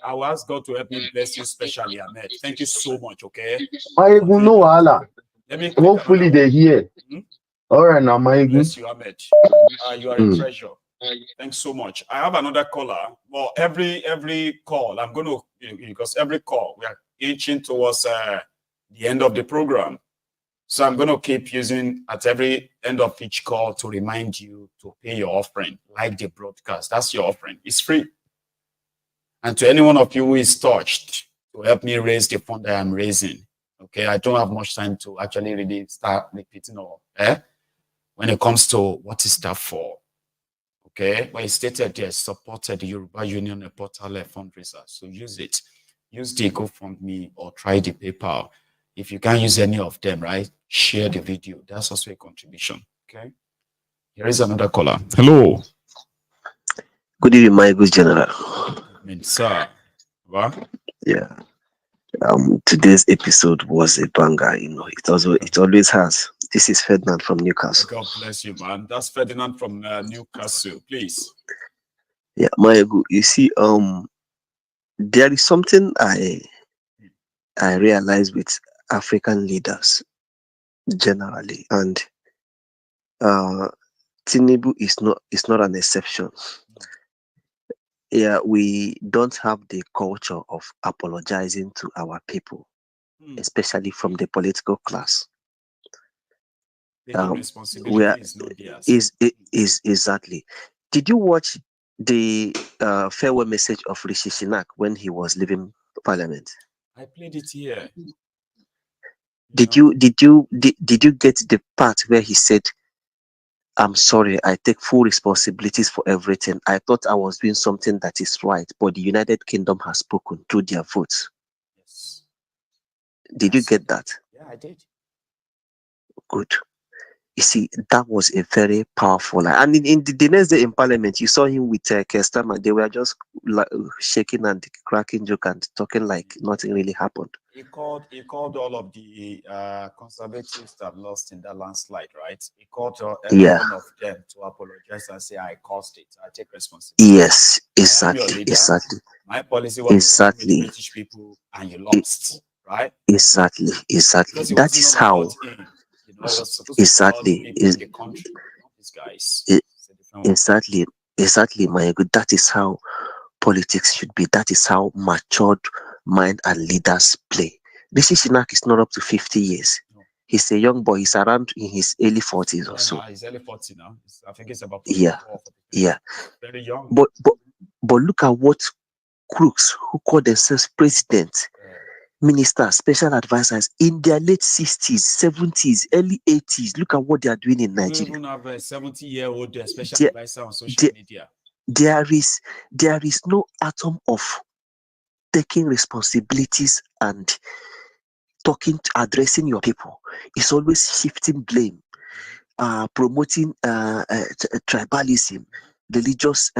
I will ask God to help me bless you specially, Ahmed. Thank you so much, okay? Maiyegun, no wahala. Hopefully they're here. All right, now, Maiyegun. Bless you, Ahmed. You are a treasure. Thanks so much. I have another caller. Well, every call, I'm going to, because every call, we are inching towards the end of the program. So I'm going to keep using at every end of each call to remind you to pay your offering, like the broadcast. That's your offering. It's free. And to any one of you who is touched to help me raise the fund that I'm raising, okay, I don't have much time to actually really start repeating all. When it comes to what is that for, okay, well, it's stated there, supported the Yoruba Union a portal fundraiser. So use it. Use the GoFundMe or try the PayPal. If you can't use any of them, right, share the video. That's also a contribution, okay? Here is another caller. Hello. Good evening, my good general. Sir. What? Yeah. Today's episode was a banger, it always has. This is Ferdinand from Newcastle. God bless you, man. That's Ferdinand from Newcastle, please. Yeah, Maiyegun, you see, there is something I realize with African leaders generally, and Tinubu is not an exception. Yeah, we don't have the culture of apologizing to our people, especially from the political class. Responsibility is not theirs. Is exactly. Did you watch the farewell message of Rishi Sunak when he was leaving Parliament? I played it here. Did you get the part where he said, "I'm sorry, I take full responsibilities for everything. I thought I was doing something that is right, but the United Kingdom has spoken through their votes." Yes. Did you get that? Yeah, I did. Good. You see, that was a very powerful line. And in the next day in Parliament, you saw him with Kestama. They were just like shaking and cracking joke and talking like nothing really happened. He called all of the conservatives that lost in that landslide, right? He called every one of them to apologize and say, "I caused it. I take responsibility." Yes, exactly. My policy was with the British people, and you lost, right? Exactly. That is how. Exactly. Exactly, Maiyegun. That is how politics should be. That is how matured mind and leaders play. Rishi Sunak is not up to 50 years. He's a young boy. He's around in his early 40s or so. He's early 40 now. I think it's about 44. Yeah. Very young. But look at what crooks who call themselves president, ministers, special advisors in their late 60s, 70s, early 80s. Look at what they are doing in Nigeria. You even have a 70-year-old special advisor on social media. There is no atom of taking responsibilities and addressing your people. It's always shifting blame, promoting tribalism, religious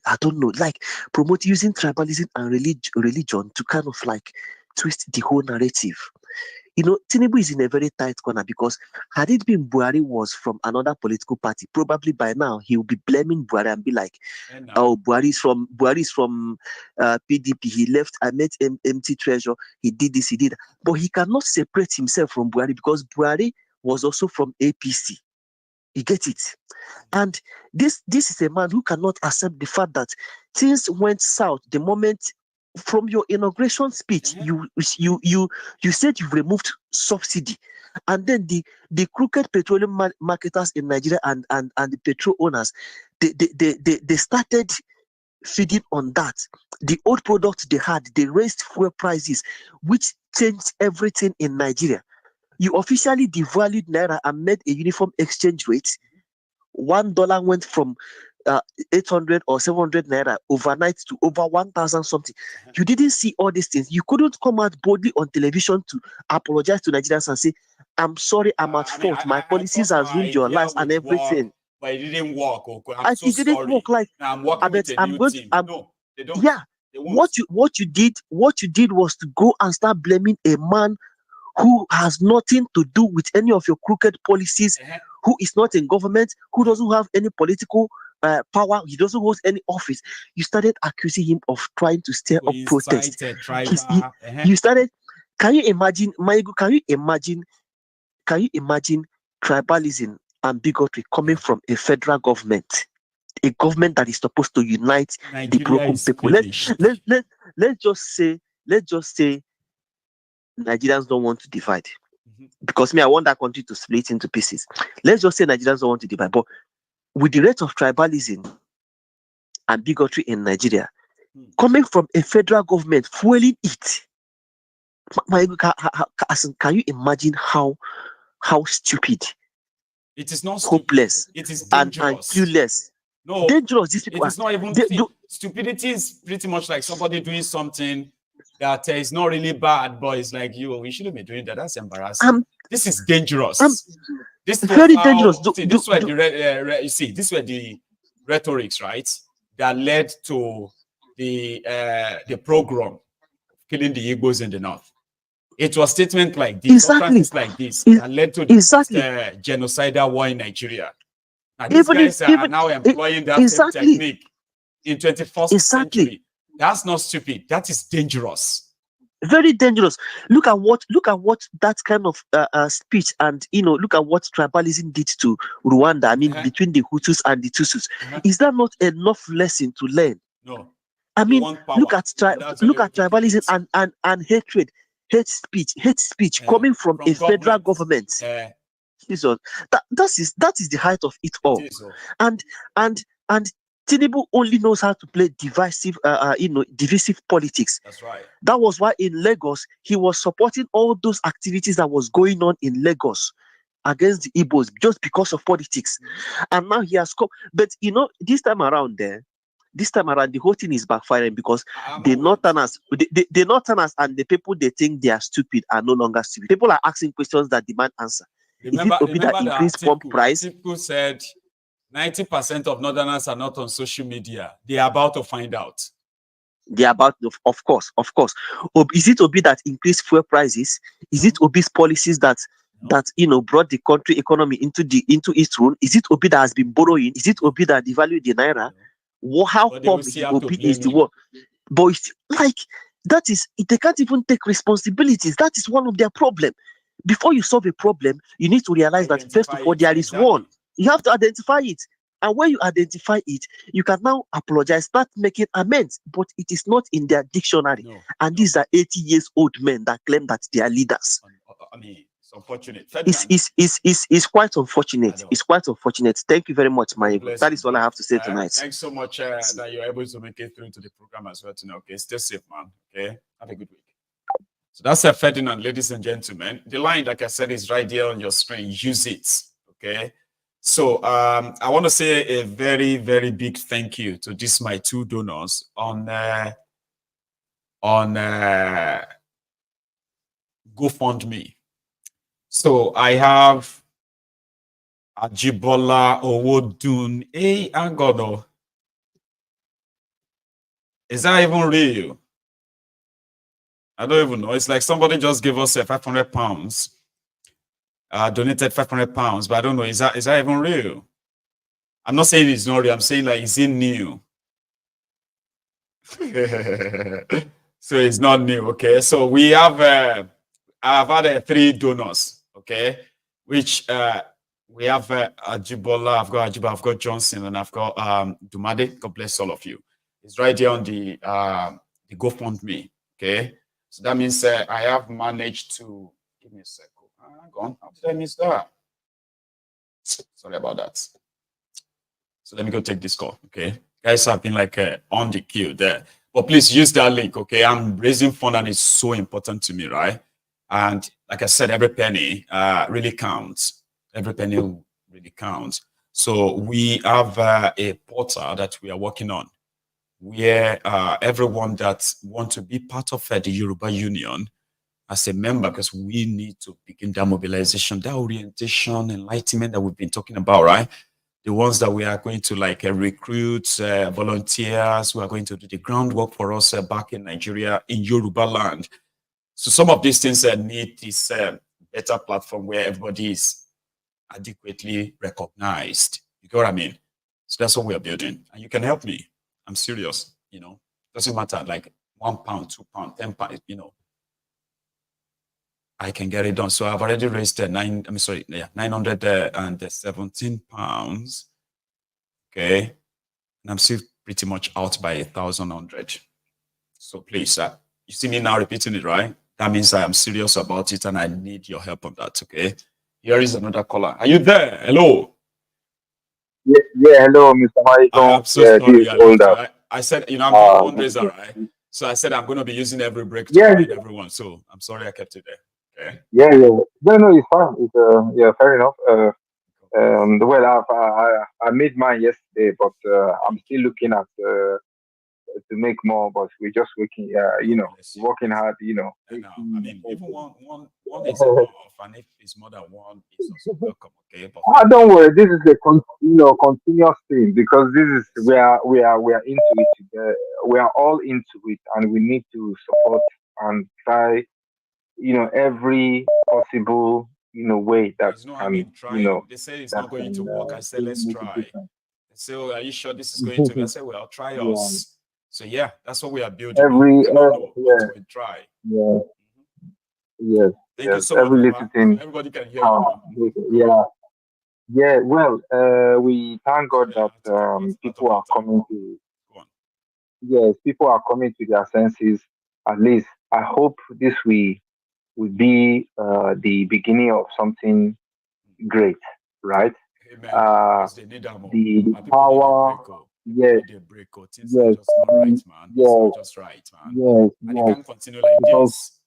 I don't know, like promote using tribalism and religion to kind of like twist the whole narrative. You know, Tinubu is in a very tight corner because had it been Buhari was from another political party, probably by now he will be blaming Buhari and be like, "Oh, Buhari is from PDP. He left. I met empty treasure. He did this. He did that." But he cannot separate himself from Buhari because Buhari was also from APC. You get it? And this is a man who cannot accept the fact that things went south the moment from your inauguration speech. You said you removed subsidy, and then the crooked petroleum marketers in Nigeria and the petrol owners, they started feeding on that. The old product they had, they raised fuel prices, which changed everything in Nigeria. You officially devalued Naira and made a uniform exchange rate. $1 went from 800 or 700 Naira overnight to over 1,000 something. You didn't see all these things. You couldn't come out boldly on television to apologize to Nigerians and say, "I'm sorry, I'm at fault. My policies has ruined your lives and everything." But it didn't work. Okay? It didn't work. Like, I'm working with a new team. No, they don't. Yeah. What you did was to go and start blaming a man who has nothing to do with any of your crooked policies, who is not in government, who doesn't have any political power, he doesn't hold any office. You started accusing him of trying to stir up protest. You started. Can you imagine, Maiyegun? Can you imagine tribalism and bigotry coming from a federal government, a government that is supposed to unite the broken people? Let's just say Nigerians don't want to divide. Because I want that country to split into pieces. Let's just say Nigerians don't want to divide. But with the rate of tribalism and bigotry in Nigeria, coming from a federal government fueling it, can you imagine how stupid? It is not hopeless. It is dangerous and clueless. No, dangerous. These people. It is not even stupidity is pretty much like somebody doing something that is not really bad, but it's like, we shouldn't be doing that. That's embarrassing. This is dangerous. This is very dangerous. This were the rhetorics, right, that led to the program killing the Igbos in the north. It was statements like this, utterances like this that led to the genocidal war in Nigeria. Now, these guys are now employing that same technique in 21st century. That's not stupid. That is dangerous. Very dangerous. Look at what that kind of speech, and look at what tribalism did to Rwanda. I mean, between the Hutus and the Tutsis. Is that not enough lesson to learn? No. I mean, look at tribalism and hatred, hate speech coming from a federal government. Jesus, that is the height of it all. And Tinubu only knows how to play divisive politics. That's right. That was why in Lagos he was supporting all those activities that was going on in Lagos against the Igbos just because of politics. And now he has come. But this time around, the whole thing is backfiring because the Northerners, and the people they think they are stupid are no longer stupid. People are asking questions that demand answer. Remember that increased pump price? People said 90% of Northerners are not on social media. They are about to find out. They are about, of course. Is it Obi that increased fuel prices? Is it Obi's policies that brought the country economy into its ruin? Is it Obi that has been borrowing? Is it Obi that devalued the naira? How come Obi is the one? But it's like that is they can't even take responsibilities. That is one of their problems. Before you solve a problem, you need to realize that first of all there is one. You have to identify it. And when you identify it, you can now apologize, start making amends. But it is not in their dictionary. These are 80 years old men that claim that they are leaders. I mean, it's unfortunate. It's quite unfortunate. It's quite unfortunate. Thank you very much, Maiyegun. That is all I have to say tonight. Thanks so much that you're able to make it through to the program as well tonight. Okay, stay safe, man. Okay, have a good week. So that's Ferdinand, ladies and gentlemen. The line, like I said, is right there on your screen. Use it. Okay. So I want to say a very, very big thank you to my two donors on GoFundMe. So I have Ajibola Owodun. Hey, Angono. Is that even real? I don't even know. It's like somebody just gave us £500. Donated £500, but I don't know. Is that even real? I'm not saying it's not real. I'm saying like, is it new? So it's not new. Okay. So we have I've had 3 donors. Okay, which we have Ajibola. I've got Ajibola. I've got Johnson, and I've got Dumade. God bless all of you. It's right there on the GoFundMe. Okay. So that means I have managed to give me a second. How did I miss that? Sorry about that. So let me go take this call. Okay, guys have been like on the queue there, but please use that link. Okay, I'm raising fund and it's so important to me, right? And like I said, every penny really counts. Every penny really counts. So we have a portal that we are working on, where everyone that wants to be part of the Yoruba Union as a member, because we need to begin that mobilization, that orientation, enlightenment that we've been talking about, right? The ones that we are going to like recruit volunteers who are going to do the groundwork for us back in Nigeria, in Yoruba land. So some of these things need this better platform where everybody is adequately recognized. You get what I mean? So that's what we are building. And you can help me. I'm serious, doesn't matter, like £1, £2, £10, I can get it done. So I've already raised £917. Okay. And I'm still pretty much out by 1,100. So please, you see me now repeating it, right? That means I am serious about it and I need your help on that. Okay. Here is another caller. Are you there? Hello. Yeah, hello, Mr. Maiyegun. I'm so sorry. I said, I'm a fundraiser, right? So I said I'm going to be using every break to feed everyone. So I'm sorry I kept it there. Okay. Yeah. No, it's fine. It's fair enough. Well, I made mine yesterday, but I'm still looking at to make more. But we're just working, working hard. I know. I mean, even one is enough, and if it's more than one, it's also welcome. Okay. But don't worry. This is a continuous thing, because this is we are into it. We are all into it, and we need to support and try every possible way that There's no can, in trying. They say it's not going to work. I said, let's make a try. difference. They say, oh, are you sure this is going to be? I said, well, try Yeah. us. So yeah, that's what we are building. Every We don't know, but we try. yeah, yes, Thank you yes. so much, Every little Papa. thing. Everybody can hear you. Yeah, yeah. Well, we thank God that people are coming to. Yes, people are coming to their senses. At least, I hope this will be the beginning of something great, right? The power, yes, yes, just not right, man. yes, It's not just right, man. yes, And it yes. can't continue like Because this.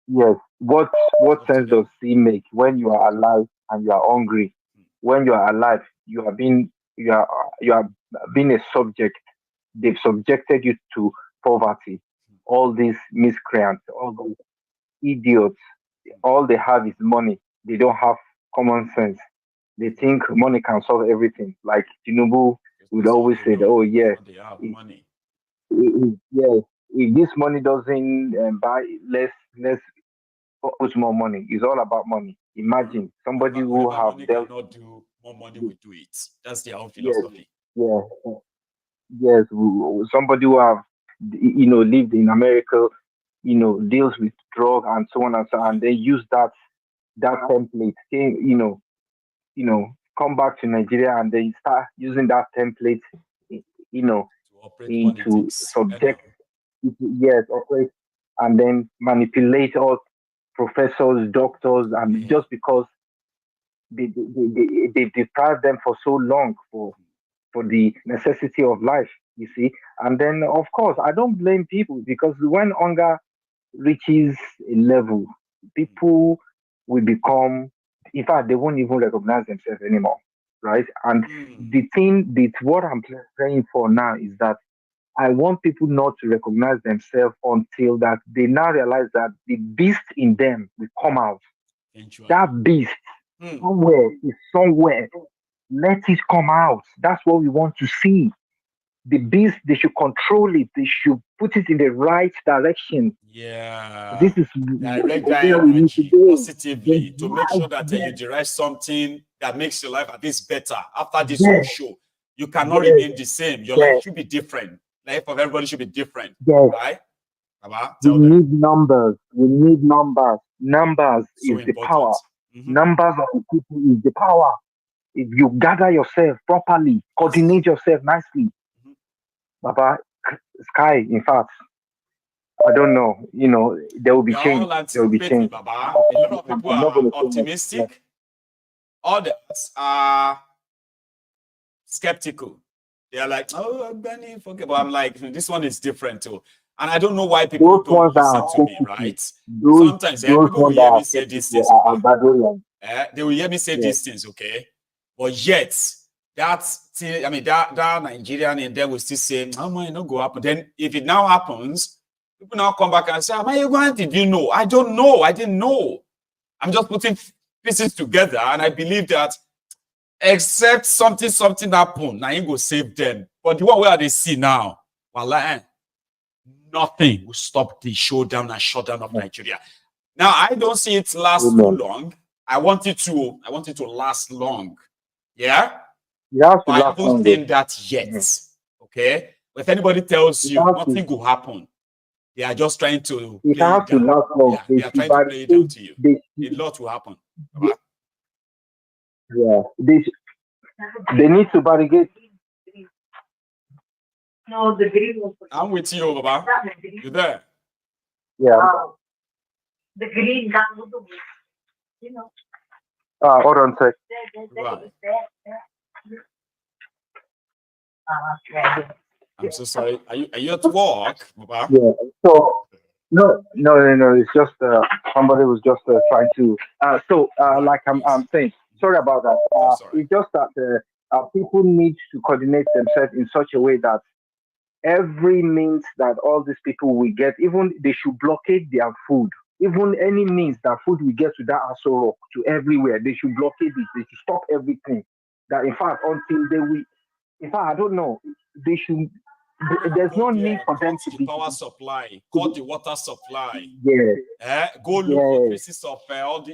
yes, what sense does it make when you are alive and you are hungry? When you are alive, you are being a subject. They've subjected you to poverty. All these miscreants, all those idiots, all they have is money. They don't have common sense. They think money can solve everything. Like Tinubu would always say, that, "Oh yeah, They have money. yeah, if this money doesn't buy, let's put more money. It's all about money. Imagine somebody who Whatever have money dealt, cannot do, more money will do it. That's their own yes, philosophy. yeah, yes, somebody who have lived in America, deals with drug and so on and so on, and they use that template, come back to Nigeria and they start using that template, into subject, yes, operate, and then manipulate all professors, doctors, and just because they deprived them for so long for the necessity of life, you see. And then, of course, I don't blame people because when hunger reaches a level, people will become, in fact, they won't even recognize themselves anymore, right? And what I'm praying for now is that I want people not to recognize themselves until that they now realize that the beast in them will come out. That beast somewhere is somewhere. Let it come out. That's what we want to see. The beast, they should control it. They should put it in the right direction. Yeah. This is direct that where we need to energy go. positively to make sure that you derive something that makes your life at least better after this Yes. whole show. You cannot Yes. remain the same. Your life Yes. should be different. Life of everybody should be different. Yes. Right? Baba, We tell them. need numbers. We need numbers. Numbers So is the important. power. Numbers of the people is the power. If you gather yourself properly, coordinate yourself nicely, Baba, sky, in fact, I don't know, there will be We are change. all There will be anticipating, change. Baba. A lot of people I'm not are going to say much. optimistic. Others are skeptical. They are like, oh, Benny, forget. But I'm like, this one is different too. And I don't know why people Those don't ones that listen are to me, skeptical, right? those Sometimes those people will ones that hear are me say these skeptical things. are Barbarians. They will hear me say these things, okay? But yet, that Nigerian in there will still say, oh man, it not go happen. Then if it now happens, people now come back and say, Maiyegun, did you know? I don't know. I didn't know. I'm just putting pieces together, and I believe that except something happen, now you go save them. But the one where they see now, well, nothing will stop the showdown and shutdown of Nigeria. Now I don't see it last too long. I want it to last long. Yeah? But I haven't seen that yet. Okay? But if anybody tells you nothing will happen, they are just trying to play it down. Yeah, they are trying to play it down to you. A lot will happen. Yeah, they need to barricade. No, the green one. I'm with you, Baba. You there? Yeah. The green down, you know. Hold on a sec. Right. I'm so sorry. Are you at work, Baba? Yeah. So no. It's just somebody was just trying to. Like I'm saying, sorry about that. It's just that people need to coordinate themselves in such a way that every means that all these people will get, even they should blockade their food. Even any means that food will get to that Aso Rock, to everywhere, they should blockade it. They should stop everything. That in fact, until they will, in fact, I don't know. They should there's no need for them to the be power supply, cut the water supply. Go look for pieces of all the,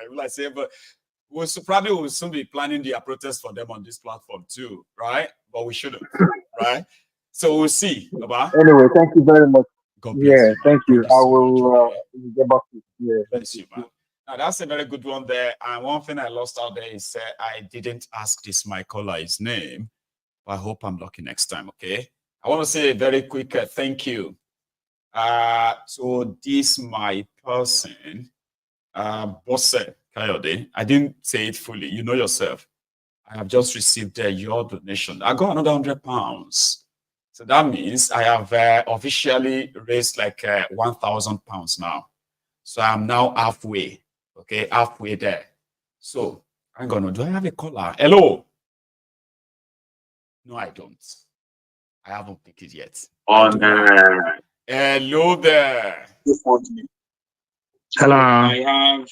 will I say, but we'll soon be planning their protest for them on this platform too, right? But we shouldn't, right? So we'll see. Baba. Anyway, thank you very much. God bless you. Thank you. Thank you I so will much, get back to you. Yeah, bless you, man. Now that's a very good one there. And one thing I lost out there is I didn't ask this my caller his name. But I hope I'm lucky next time. Okay. I want to say a very quick thank you. So this my person, Bosse Kayode. I didn't say it fully. You know yourself. I have just received your donation. I got another £100. So that means I have officially raised like £1,000 now. So I'm now halfway. Okay, halfway there. So I'm gonna. Do I have a caller? Hello. No, I don't. I haven't picked it yet. Hello there. Hello. I have.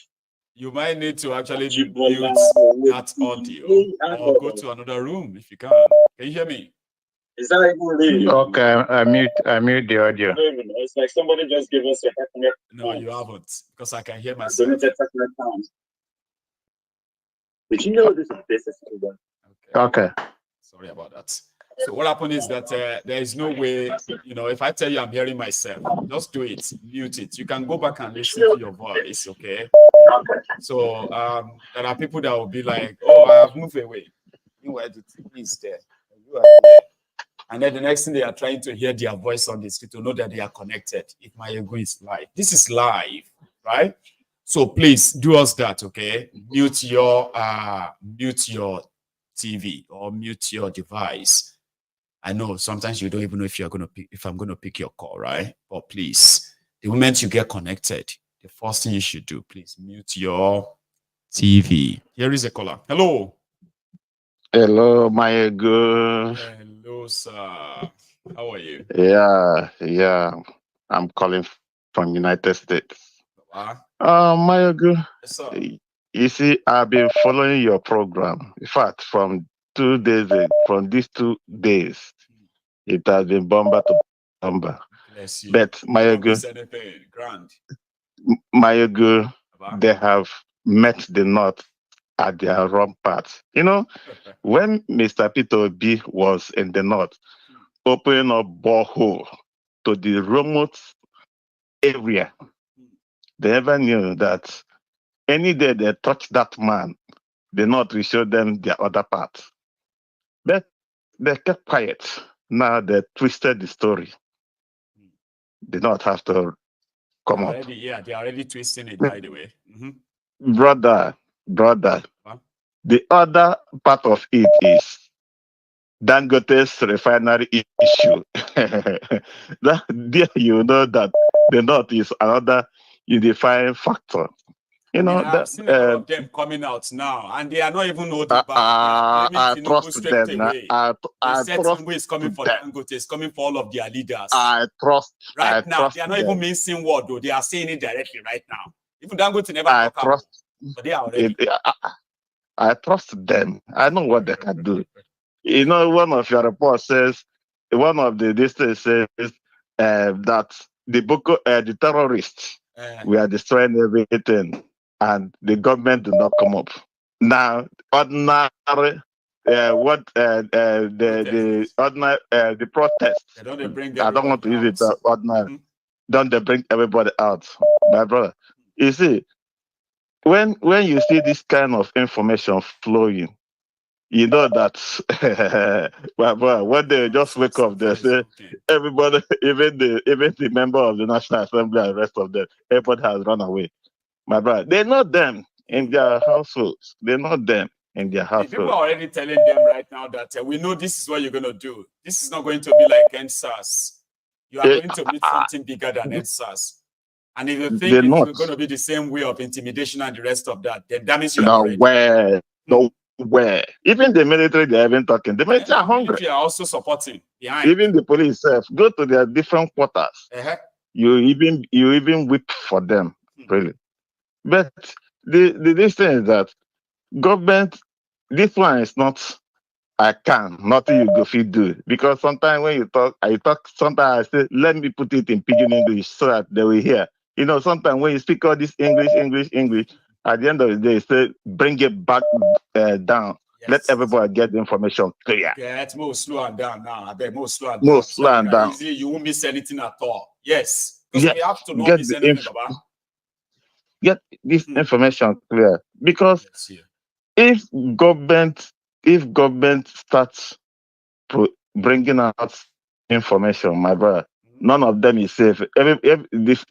You might need to actually mute that audio or go to another room if you can. Can you hear me? Is that even real? Okay, I mute the audio. It's like somebody just gave us a happiness. No, you haven't, because I can hear myself. Did you know this is okay. Sorry about that. So what happened is that there is no way, if I tell you I'm hearing myself, just do it, mute it. You can go back and listen to your voice, okay? So there are people that will be like, oh, I have moved away. Meanwhile, the TV is there. You are there. And then the next thing they are trying to hear their voice on the street to know that they are connected. If Maiyegun is live. This is live, right? So please do us that, okay? Mute your TV or mute your device. I know sometimes you don't even know if you're gonna pick, if I'm gonna pick your call, right? But please, the moment you get connected, the first thing you should do, please mute your TV. Here is a caller. Hello. Hello, Maiyegun. Hello, sir. How are you? Yeah. I'm calling from United States. Maiyegun. Yes, sir. You see, I've been following your program. In fact, from these 2 days, it has been bomber to bomber. Bless you. But Maiyegun, they have met the North at their wrong path. When Mr. Peter Obi was in the North, opening up borehole to the remote area, they never knew that any day they touch that man, the North will show them their other part. But they kept quiet. Now they twisted the story. They don't have to come up. Yeah, they're already twisting it, by the way. Brother, the other part of it is Dangote's refinery issue. There you know that the North is another unifying factor. I've seen a lot of them coming out now, and they are not even holding back. I trust them. I trust is coming for Dangote, is coming for all of their leaders. I trust. Now, they are not even mincing word, though. They are saying it directly right now. Even Dangote never talk about it, but they are already. I trust them. I know what they can do. One of your reports says, one of the districts says that the terrorists we are destroying everything, and the government do not come up. Now, ordinary the protest. I don't want to use it ordinary. Don't they bring everybody out, my brother? You see, when you see this kind of information flowing, you know that when they just wake up, they say everybody, even the member of the National Assembly and the rest of them, everybody has run away. My brother, they know them in their households. They know them in their households. People are already telling them right now that we know this is what you're going to do. This is not going to be like NSAS. You are going to meet something bigger than NSAS. And if you think it's going to be the same way of intimidation and the rest of that, then that means you are ready. Nowhere. Even the military, they are even talking. The military are hungry. They are also supporting behind. Even the police go to their different quarters. You even weep for them, really. But this thing is that government, this one is not I can. Nothing you go fit do. Because sometimes when you talk, sometimes I say, let me put it in pidgin English so that they will hear. You know, sometimes when you speak all this English, at the end of the day, say, bring it back down. Yes. Let everybody get the information clear. Yeah, it's more slow and down now. I bet more slow and more down. Slow and down. Easily, you won't miss anything at all. Yes. Because Yes. we have to not miss anything, Baba. Get this information clear. Because if government starts bringing out information, my brother, none of them is safe.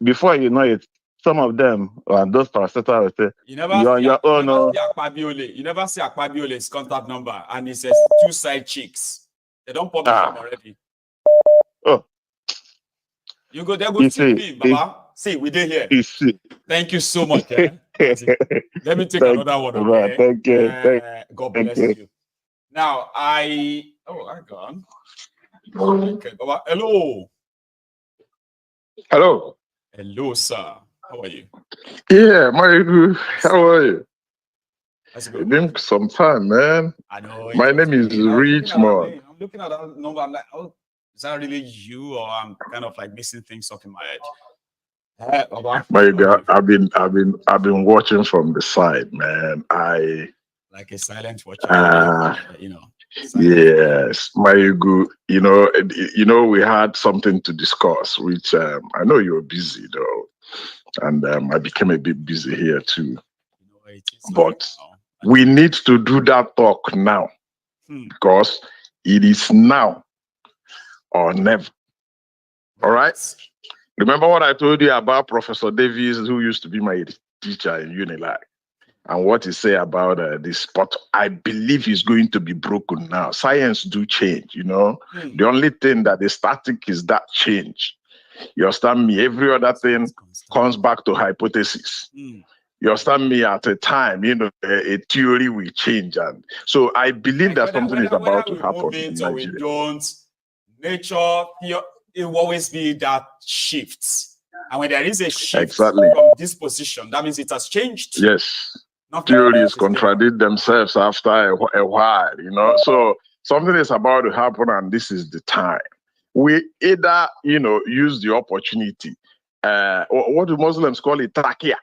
Before you know it, some of them, those parastatals will say, you never see Akpabiole's contact number, and it says 2 side chicks. They don't publish them already. Oh. You go there, go see me, Baba. See, we did here. Thank you so much. Let me take another one, okay? Thank you. God bless you. Now, I gone. Okay, Baba. Hello. Hello. Hello, sir. How are you? Yeah, Maiyegun. How are you? It's been some time, man. I know. My name is Richmond. I'm looking at that number. I'm like, oh, is that really you? Or I'm kind of like missing things up in my head. Maiyegun, I've been watching from the side, man. Like a silent watcher, you know. Yes, Maiyegun. You know, we had something to discuss, which I know you're busy though, and I became a bit busy here too. But we need to do that talk now because it is now or never. All right. Remember what I told you about Professor Davies, who used to be my teacher in Unilag, and what he said about this. But I believe he's going to be broken now. Science do change, you know. The only thing that is static is that change. You understand me? Every other thing comes back to hypothesis. You understand me? At a time, you know, a theory will change, and so I believe that something is about to happen in Nigeria. We don't. Nature, it will always be that shift, and when there is a shift from this position, that means it has changed. Yes, theories contradict themselves after a while, you know. So something is about to happen, and this is the time. We either, you know, use the opportunity, or what do Muslims call it, takia.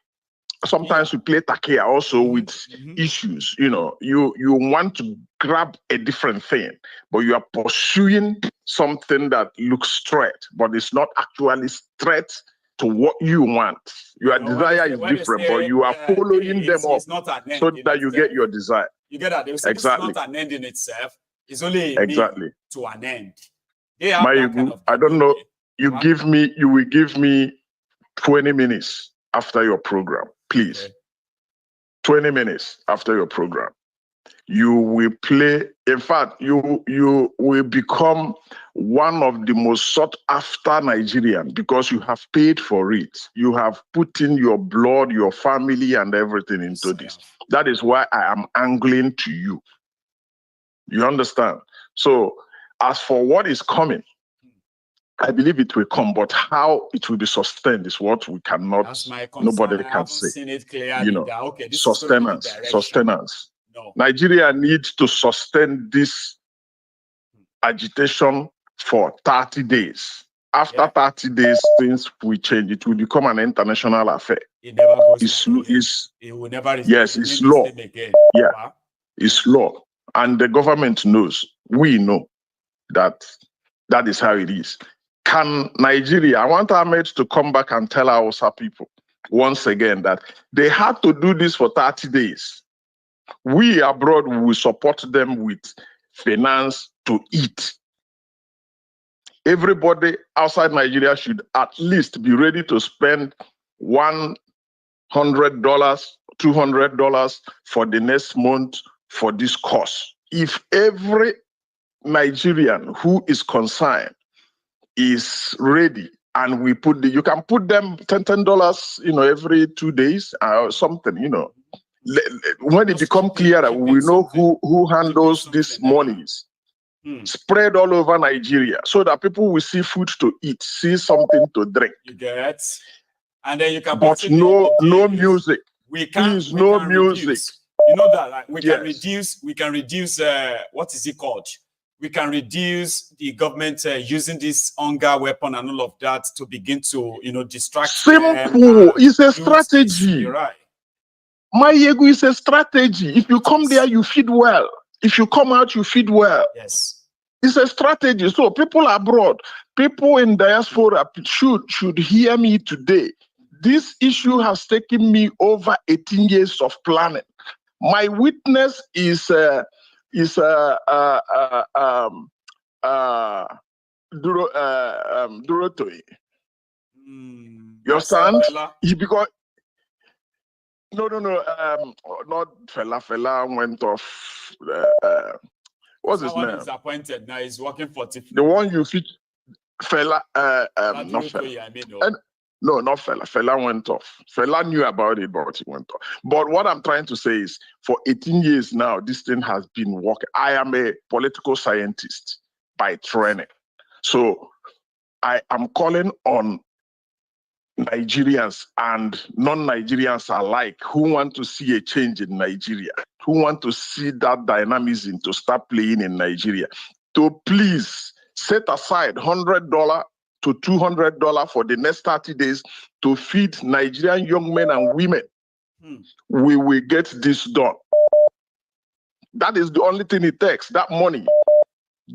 Sometimes we play takia also with issues. You know, you want to grab a different thing, but you are pursuing something that looks straight, but it's not actually straight to what you want. Your desire is different, but you are following them up so that you get your desire. You get that? They say exactly. It's not an end in itself. It's only a means to an end. Maiyegun, I don't know. You will give me 20 minutes after your program, please. Okay. 20 minutes after your program. You will play. In fact, you will become one of the most sought after Nigerians because you have paid for it. You have put in your blood, your family, and everything into this. That is why I am angling to you. You understand? So, as for what is coming, I believe it will come, but how it will be sustained is what we cannot, nobody can say. Seen it clearly, you know, okay, sustenance. No. Nigeria needs to sustain this agitation for 30 days. After 30 days, things will change. It will become an international affair. It never goes it will never. Yes, it's law. Yeah, it's law. And the government knows, we know that is how it is. Can Nigeria, I want Ahmed to come back and tell our Hausa people once again that they had to do this for 30 days. We abroad will support them with finance to eat. Everybody outside Nigeria should at least be ready to spend $100, $200 for the next month for this course. If every Nigerian who is concerned is ready, and we put you can put them $10, you know, every 2 days or something, you know. When it becomes clearer, we know who handles these monies. Spread all over Nigeria so that people will see food to eat, see something to drink. You get, and then you can. But no music. We can't. Please, no music. You know that, right? We can Yes. reduce what is it called? We can reduce the government using this hunger weapon and all of that to begin to, distract them. Simple. It's a You're strategy. right. Maiyegu is a strategy. If you come there, you feed well. If you come out, you feed well. Yes. It's a strategy. So people abroad, people in diaspora should hear me today. This issue has taken me over 18 years of planning. My witness is Durotoi. You understand? Because no, not Fela. Fela went off. What's his name? Disappointed now. He's working for Thiefnubu. The one you fit Fela. Not Fela. No, not Fela. Fela went off. Fela knew about it, but he went off. But what I'm trying to say is, for 18 years now, this thing has been working. I am a political scientist by training. So I am calling on Nigerians and non-Nigerians alike who want to see a change in Nigeria, who want to see that dynamism to start playing in Nigeria, to please set aside $100 to $200 for the next 30 days to feed Nigerian young men and women. We will get this done. That is the only thing it takes, that money.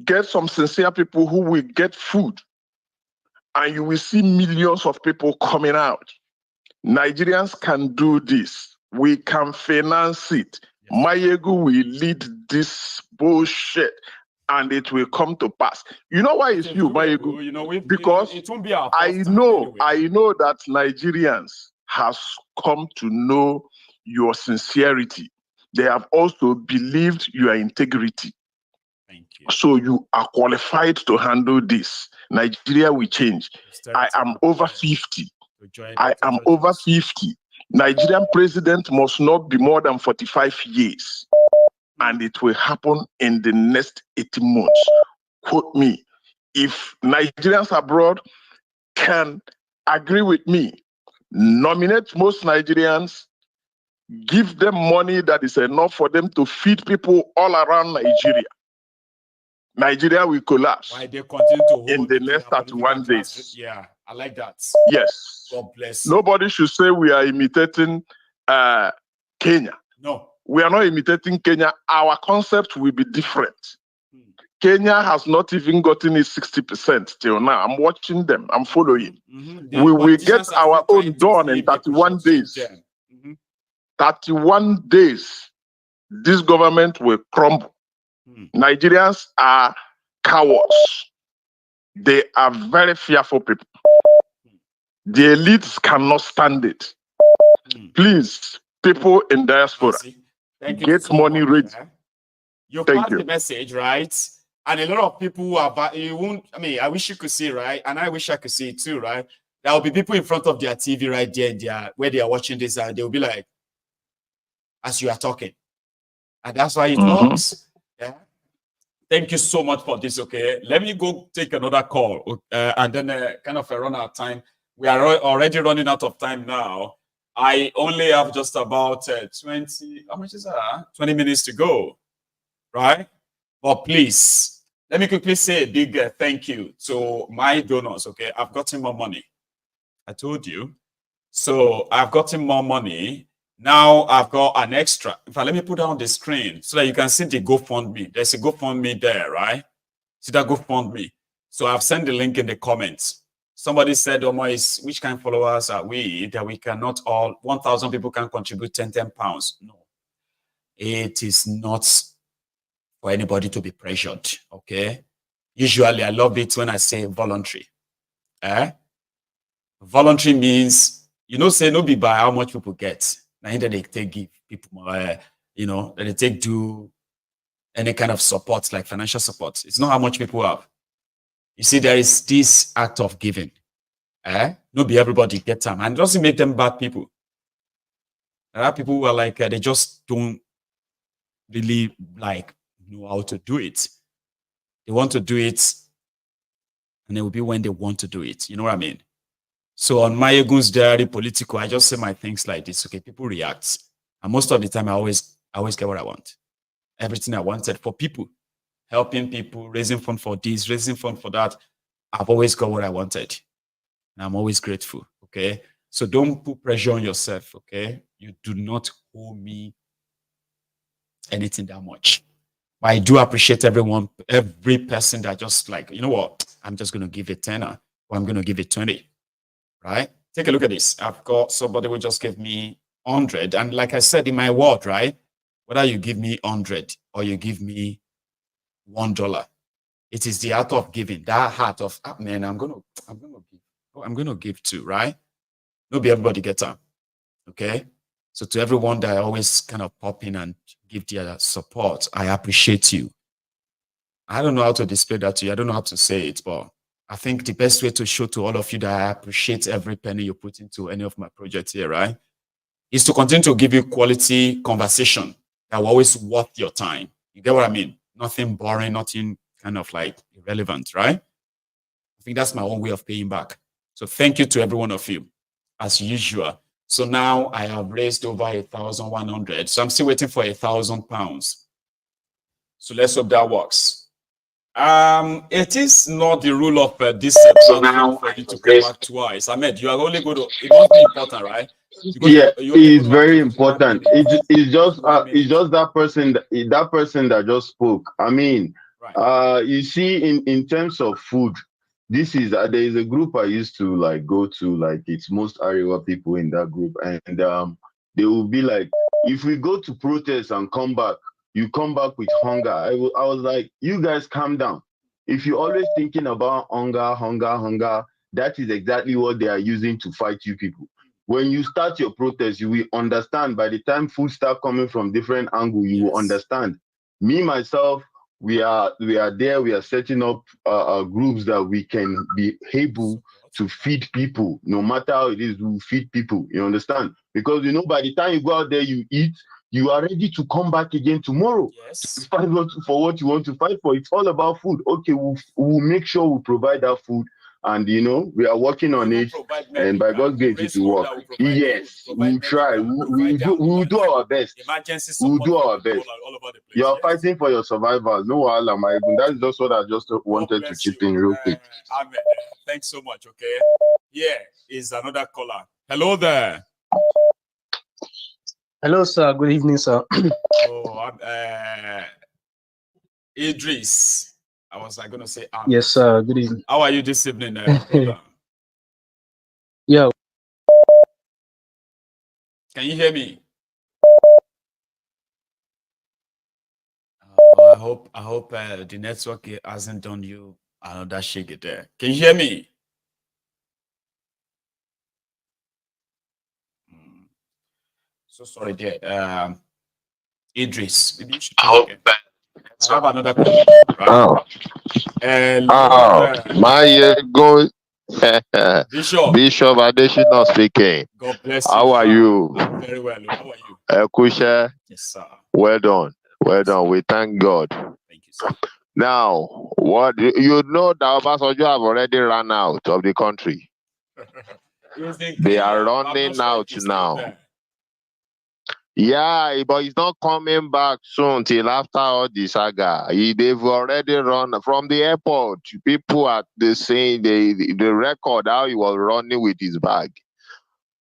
Get some sincere people who will get food, and you will see millions of people coming out. Nigerians can do this. We can finance it. Maiyegun will lead this bullshit, and it will come to pass. You know why it's you, Maiyegun? Because it won't be our I know that Nigerians has come to know your sincerity. They have also believed your integrity. Thank you. So you are qualified to handle this. Nigeria will change. I am over 50. I am over 50. Nigerian president must not be more than 45 years. And it will happen in the next 18 months. Quote me. If Nigerians abroad can agree with me, nominate most Nigerians, give them money that is enough for them to feed people all around Nigeria. Nigeria will collapse. Why they continue to hold in the next 31 days. Yeah, I like that. Yes. God bless. Nobody should say we are imitating Kenya. No. We are not imitating Kenya. Our concept will be different. Kenya has not even gotten its 60% till now. I'm watching them. I'm following. We will get our own done in 31 days. 31 days. This government will crumble. Nigerians are cowards. They are very fearful people. The elites cannot stand it. Please, people in diaspora, get money ready. You passed the message, right? And a lot of people who are, I wish you could see, right? And I wish I could see it too, right? There will be people in front of their TV right there, where they are watching this, and they will be like, as you are talking. And that's why it works. Yeah. Thank you so much for this. Okay, let me go take another call, and then kind of run out of time. We are already running out of time now. I only have just about 20. How much is that? 20 minutes to go, right? But please, let me quickly say a big thank you to my donors. Okay, I've gotten more money. I told you. So I've gotten more money. Now I've got an extra. In fact, let me put that on the screen so that you can see the GoFundMe. There's a GoFundMe there, right? See that GoFundMe. So I've sent the link in the comments. Somebody said, Omo, which kind of followers are we that we cannot all, 1,000 people can contribute 10 pounds? No. It is not for anybody to be pressured, okay? Usually, I love it when I say voluntary. Voluntary means, say no be by how much people get. Now that they take give people, that they take do any kind of support, like financial support. It's not how much people have. You see, there is this act of giving. Not be everybody get time, and it doesn't make them bad people. There are people who are like they just don't really know how to do it. They want to do it, and it will be when they want to do it. You know what I mean? So on MaiyegunsDiary, Politico, I just say my things like this. Okay, people react, and most of the time I always I always get what I want. Everything I wanted for people, helping people, raising fund for this, raising fund for that. I've always got what I wanted. And I'm always grateful. Okay. So don't put pressure on yourself. Okay. You do not owe me anything that much. But I do appreciate everyone, every person that just like, you know what, I'm just going to give it 10 or I'm going to give it 20, right? Take a look at this. I've got somebody who just gave me 100. And like I said in my word, right? Whether you give me 100 or you give me $1, it is the art of giving, that heart of, man, I'm going to give to, right? Not be everybody gets up. Okay. So to everyone that always kind of pop in and give their support, I appreciate you. I don't know how to display that to you. I don't know how to say it, but I think the best way to show to all of you that I appreciate every penny you put into any of my projects here, right, is to continue to give you quality conversation that will always worth your time. You get what I mean? Nothing boring, nothing kind of like irrelevant, right? I think that's my own way of paying back. So thank you to every one of you, as usual. So now I have raised over 1,100. So I'm still waiting for £1,000. So let's hope that works. It is not the rule of this platform for you to come back twice. Ahmed, you are only going to, it must be important, right? Because Yeah, it's very important. It's just that person that just spoke. I mean, you see, in terms of food, this is there is a group I used to like go to, like it's most Arewa people in that group, and they will be like, if we go to protest and come back, you come back with hunger. I was like, you guys calm down. If you're always thinking about hunger, that is exactly what they are using to fight you people. When you start your protest, you will understand. By the time food start coming from different angles, you will understand. Me, myself, we are there. We are setting up groups that we can be able to feed people. No matter how it is, we will feed people. You understand? Because, you know, by the time you go out there, you eat, you are ready to come back again tomorrow to fight for what you want to fight for. It's all about food. Okay, we'll make sure we provide that food. And, you know, we are working on it. And by God's grace, it will work. Yes, we'll try. We'll do our best. We'll do our best. You are fighting for your survival. No, Maiyegun. That's just what I just wanted to chip in real quick. Amen. Thanks so much. Okay. Yeah, is another caller. Hello there. Hello, sir. Good evening, sir. Idris. I was like going to say Ahmed. Yes, sir. Good evening. How are you this evening, brother? Yeah. Can you hear me? I hope the network hasn't done you another shake it there. Can you hear me? So sorry there. Idris, maybe you should try again. I have another question. Right? Maiyegun. Bishop Adesina speaking. God bless you. How are you? I'm very well. How are you? Kusha. Yes, sir. Well done. Well done. We thank God. Thank you, sir. Now, what you know that Obasanjo have already run out of the country. They are running out now. Yeah, but he's not coming back soon till after all the saga. They've already run from the airport. People are saying the record how he was running with his bag.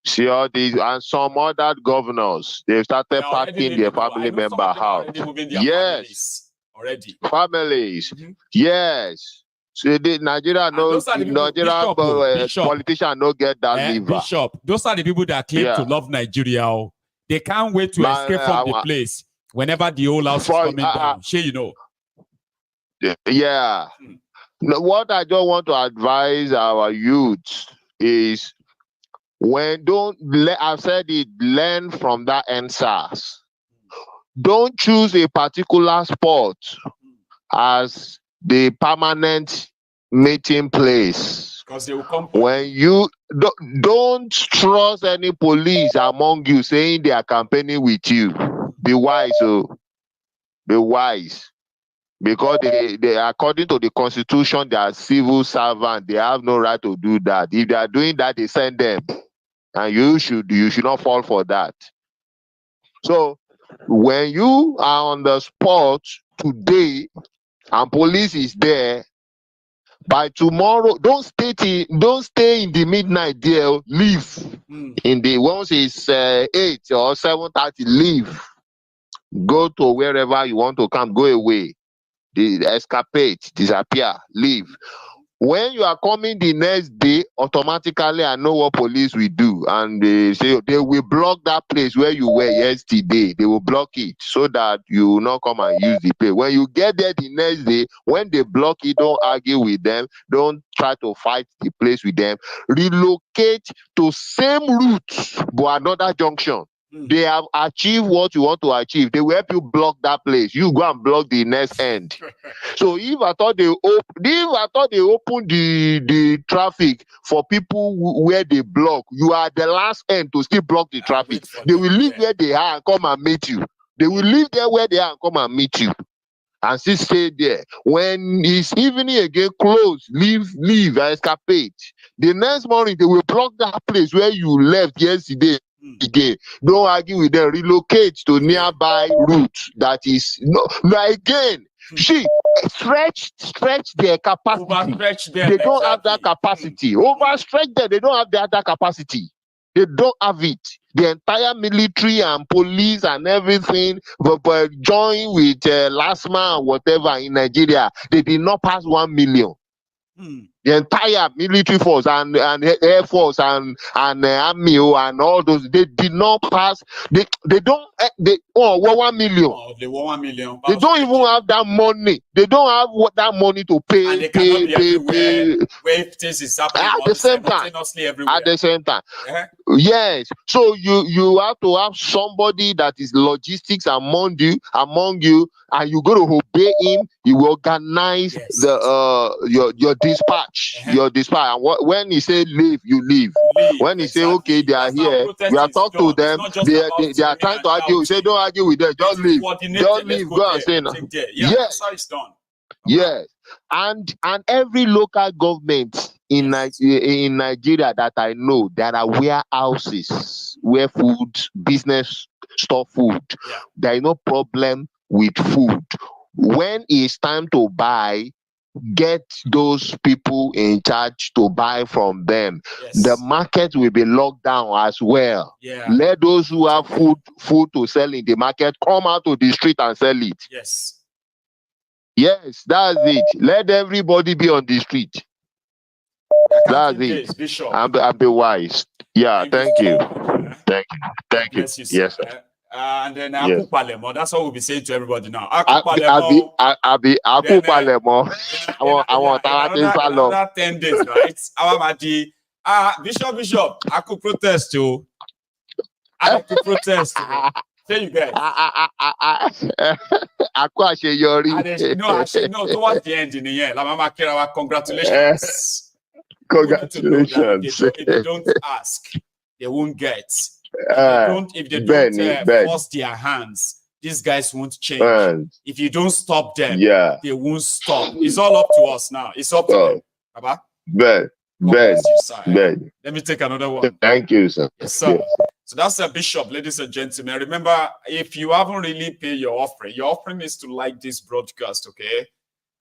See all these and some other governors, they've started packing their family member out. Yes, families. Yes. So the Nigeria knows politicians no get that liver. Bishop, those are the people that claim to love Nigeria. They can't wait to escape from the place whenever the whole house is coming down. Sure, you know. Yeah. What I just want to advise our youth is I've said it, learn from that NSAS. Don't choose a particular spot as the permanent meeting place. Because they will come. When you don't trust any police among you saying they are campaigning with you. Be wise, be wise. Because they according to the constitution, they are civil servants. They have no right to do that. If they are doing that, they send them. And you should not fall for that. So When you are on the spot today and police is there, by tomorrow, don't stay in the midnight there. Leave in the once it's 8 or 7:30. Leave. Go to wherever you want to come. Go away. Escapade. Disappear. Leave. When you are coming the next day, automatically I know what police will do, and they say they will block that place where you were yesterday. They will block it so that you will not come and use the place. When you get there the next day, when they block it, don't argue with them. Don't try to fight the place with them. Relocate to same route but another junction. They have achieved what you want to achieve. They will help you block that place. You go and block the next end. So if I thought they open the traffic for people where they block, you are the last end to still block the traffic. They will leave where they are and come and meet you. They will leave there where they are and come and meet you. And still stay there. When it's evening again, close, leave, and escapade. The next morning, they will block that place where you left yesterday again. Don't argue with them. Relocate to nearby route that is no again. Stretch their capacity. They don't have that capacity. Overstretch them. They don't have that capacity. They don't have it. The entire military and police and everything, but join with LASMA and whatever in Nigeria, they did not pass 1 million. The entire military force and air force and army and all those, they did not pass. They 1 million. Oh, they want 1 million. They don't even have that money. They don't have that money to pay. And they cannot be everywhere. Where things is happening at the same time. Everywhere. At the same time. Yeah. Yes. So you have to have somebody that is logistics among you, and you got to obey him. You will organize your dispatch. Your dispatch. And when he say leave, you leave. When he say okay, they are here, you have talked to them. They are trying to argue. You say don't argue with them. Just leave. Just leave. Go and say no. Yes. That's how it's done. Yes. And every local government in Nigeria that I know, there are warehouses where business store food. There is no problem with food. When it's time to buy, get those people in charge to buy from them. The market will be locked down as well. Let those who have food to sell in the market come out to the street and sell it. Yes, that's it. Let everybody be on the street. That's it. Bishop. And be wise. Yeah, thank you. Thank you. Yes, sir. And then Akupalemo. That's what we'll be saying to everybody now. Akupalemo. Akupalemo. I want another 10 days, right? Awamadi. Bishop. Aku protest too. Aku protest too. Say you guys. No, towards the end in the year. La Mama Kirawa, congratulations. Congratulations. If they don't ask, they won't get. If they don't force their hands, these guys won't change. If you don't stop them, they won't stop. It's all up to us now. It's up to them. Baba? Let me take another one. Thank you, sir. Yes, sir. Yes. So that's a bishop, ladies and gentlemen. Remember, if you haven't really paid your offering is to like this broadcast, okay?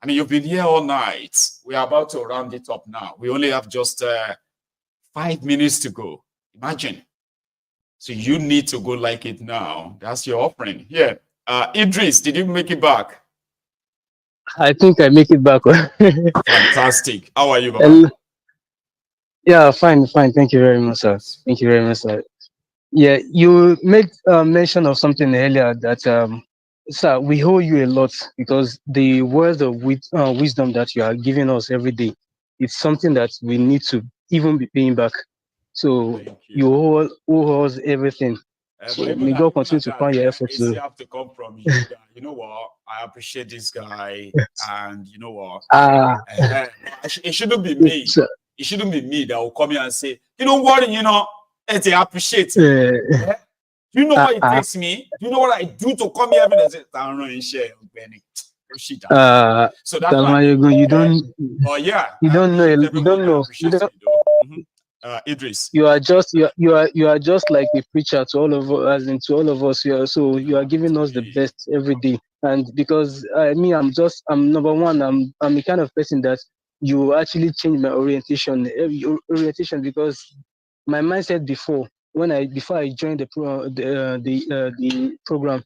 I mean, you've been here all night. We are about to round it up now. We only have just 5 minutes to go. Imagine. So you need to go like it now. That's your offering. Yeah. Idris, did you make it back? I think I make it back. Fantastic. How are you, Baba? Yeah, fine. Thank you very much, sir. Thank you very much, sir. Yeah, you made mention of something earlier that, sir, we owe you a lot because the words of wisdom that you are giving us every day, it's something that we need to even be paying back. So you owe us everything. So may God continue to find your efforts. You have to come from you. You know what? I appreciate this guy, and you know what? It shouldn't be me. It shouldn't be me that will come here and say, "You don't worry, you know, I appreciate it." You know what it takes me? You know what I do to come here and say, so that's why you don't. Oh yeah. You don't know. You don't know. Idris. You are just like a preacher to all of us, as in to all of us. So you are giving us the best every day. And because I'm number one. I'm the kind of person that you actually change my orientation because my mindset before I joined the program,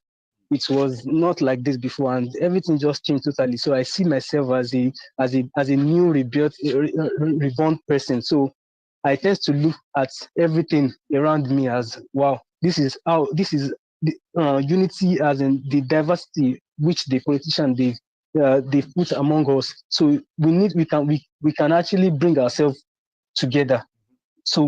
it was not like this before, and everything just changed totally. So I see myself as a new reborn person. So I tend to look at everything around me as wow. This is the unity, as in the diversity which the politician they put among us. So we can actually bring ourselves together. So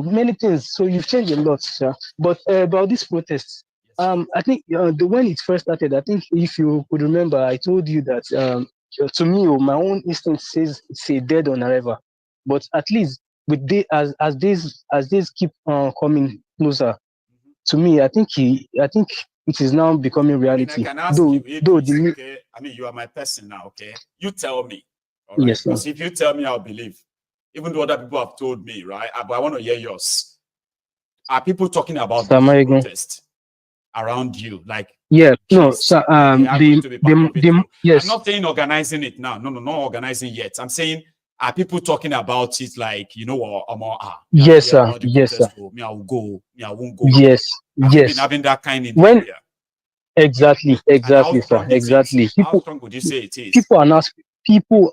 many things. So you've changed a lot, sir. But about this protest, I think when it first started, I think if you could remember, I told you that to me, my own instinct says it's a dead on arrival. But at least with as days keep coming closer, to me, I think it is now becoming reality. I can ask you, Idris, okay? I mean, you are my person now, okay? You tell me, all right? Yes, sir. Because if you tell me, I'll believe. Even though other people have told me, right? But I want to hear yours. Are people talking about this protest around you? Like, yeah, no, yes, sir. yes. I'm not saying organizing it now. No, not organizing yet. I'm saying, are people talking about it like, you know what? Yes, sir. Yes, sir. Me, I will go. Me, I won't go. Yes, Have yes. you been having that kind in the area? Exactly, sir. Exactly. How strong would you say it is? People are now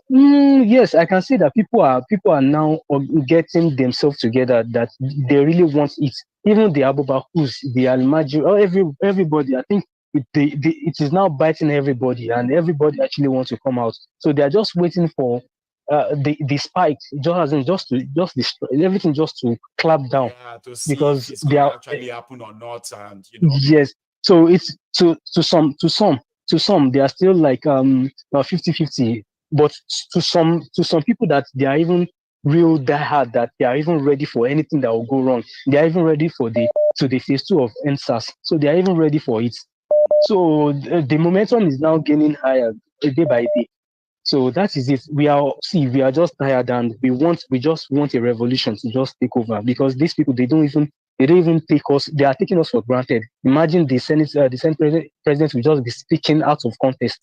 yes, I can say that people are now getting themselves together, that they really want it. Even the Abubakus, the Almaji, or everybody, I think it is now biting everybody, and everybody actually wants to come out. So they are just waiting for the spike, just to destroy everything, just to clap down, to see because if it's they going are to actually happen or not, and you know. yes. So it's to some they are still like 50-50, but to some people that they are even real diehard, that they are even ready for anything that will go wrong. They are even ready for the phase 2 of NSAS. So they are even ready for it. So the momentum is now gaining higher day by day. So that is it. We are just tired, and we just want a revolution to just take over, because these people, they don't even take us. They are taking us for granted. Imagine the Senate president will just be speaking out of context,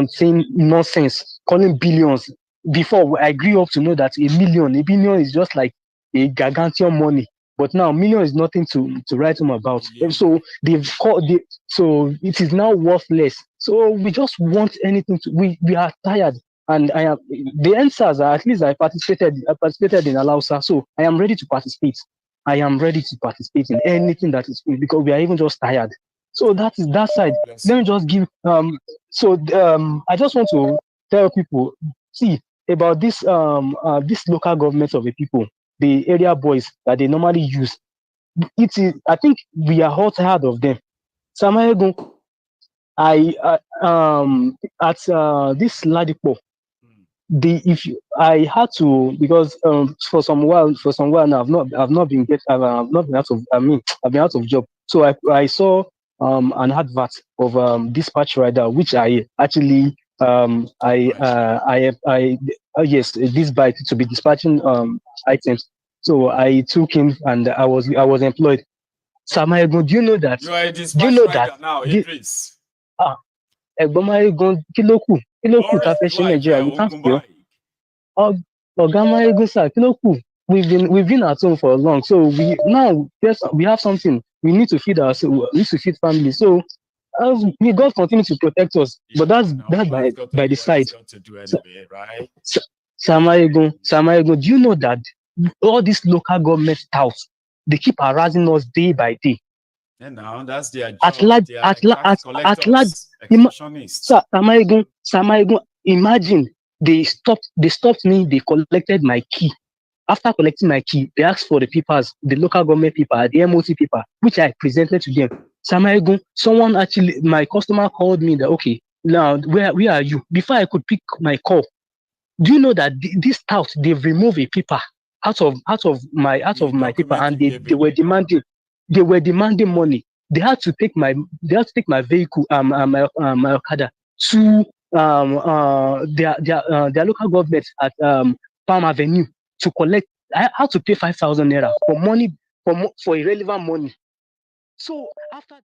saying nonsense, calling billions. Before, I grew up to know that a billion is just like a gargantuan money. But now, million is nothing to write home about. So so it is now worthless. So we just want anything we are tired. And the answers are, at least I participated in Alausa, so I am ready to participate. I am ready to participate in anything that is, because we are even just tired. So that is that side. Let me just give I just want to tell people, see about this local government of the people, the area boys that they normally use. It is, I think we are all tired of them. Maiyegun, at this Ladipo, I had to, because for some while now I've not been out of, I've been out of job. So I saw an advert of dispatch rider, which I actually yes, this bike to be dispatching items. So I took him, and I was employed. Maiyegun, do you know that? You are a dispatch rider now, Idris. Maiyegun, kí ló kù tá fẹ́ ṣe Nigeria? We can't fail. Ọ̀gá Maiyegun, sir, kí ló kù? We've been at home for long, so we have something. We need to feed ourselves. We need to feed family. So may God continue to protect us. But that's by the side. Maiyegun, do you know that all these local government touts, they keep harassing us day by day? And now that's their job. Maiyegun, imagine they stopped me. They collected my key. After collecting my key, they asked for the papers, the local government paper, the MOT paper, which I presented to them. Maiyegun, my customer called me that, okay, now where are you? Before I could pick my call, do you know that this tout, they've removed a paper out of my paper, and they were demanding money. They had to take my vehicle, my Okada, to their local government at Palm Avenue to collect I had to pay 5,000 naira for money for irrelevant money. So after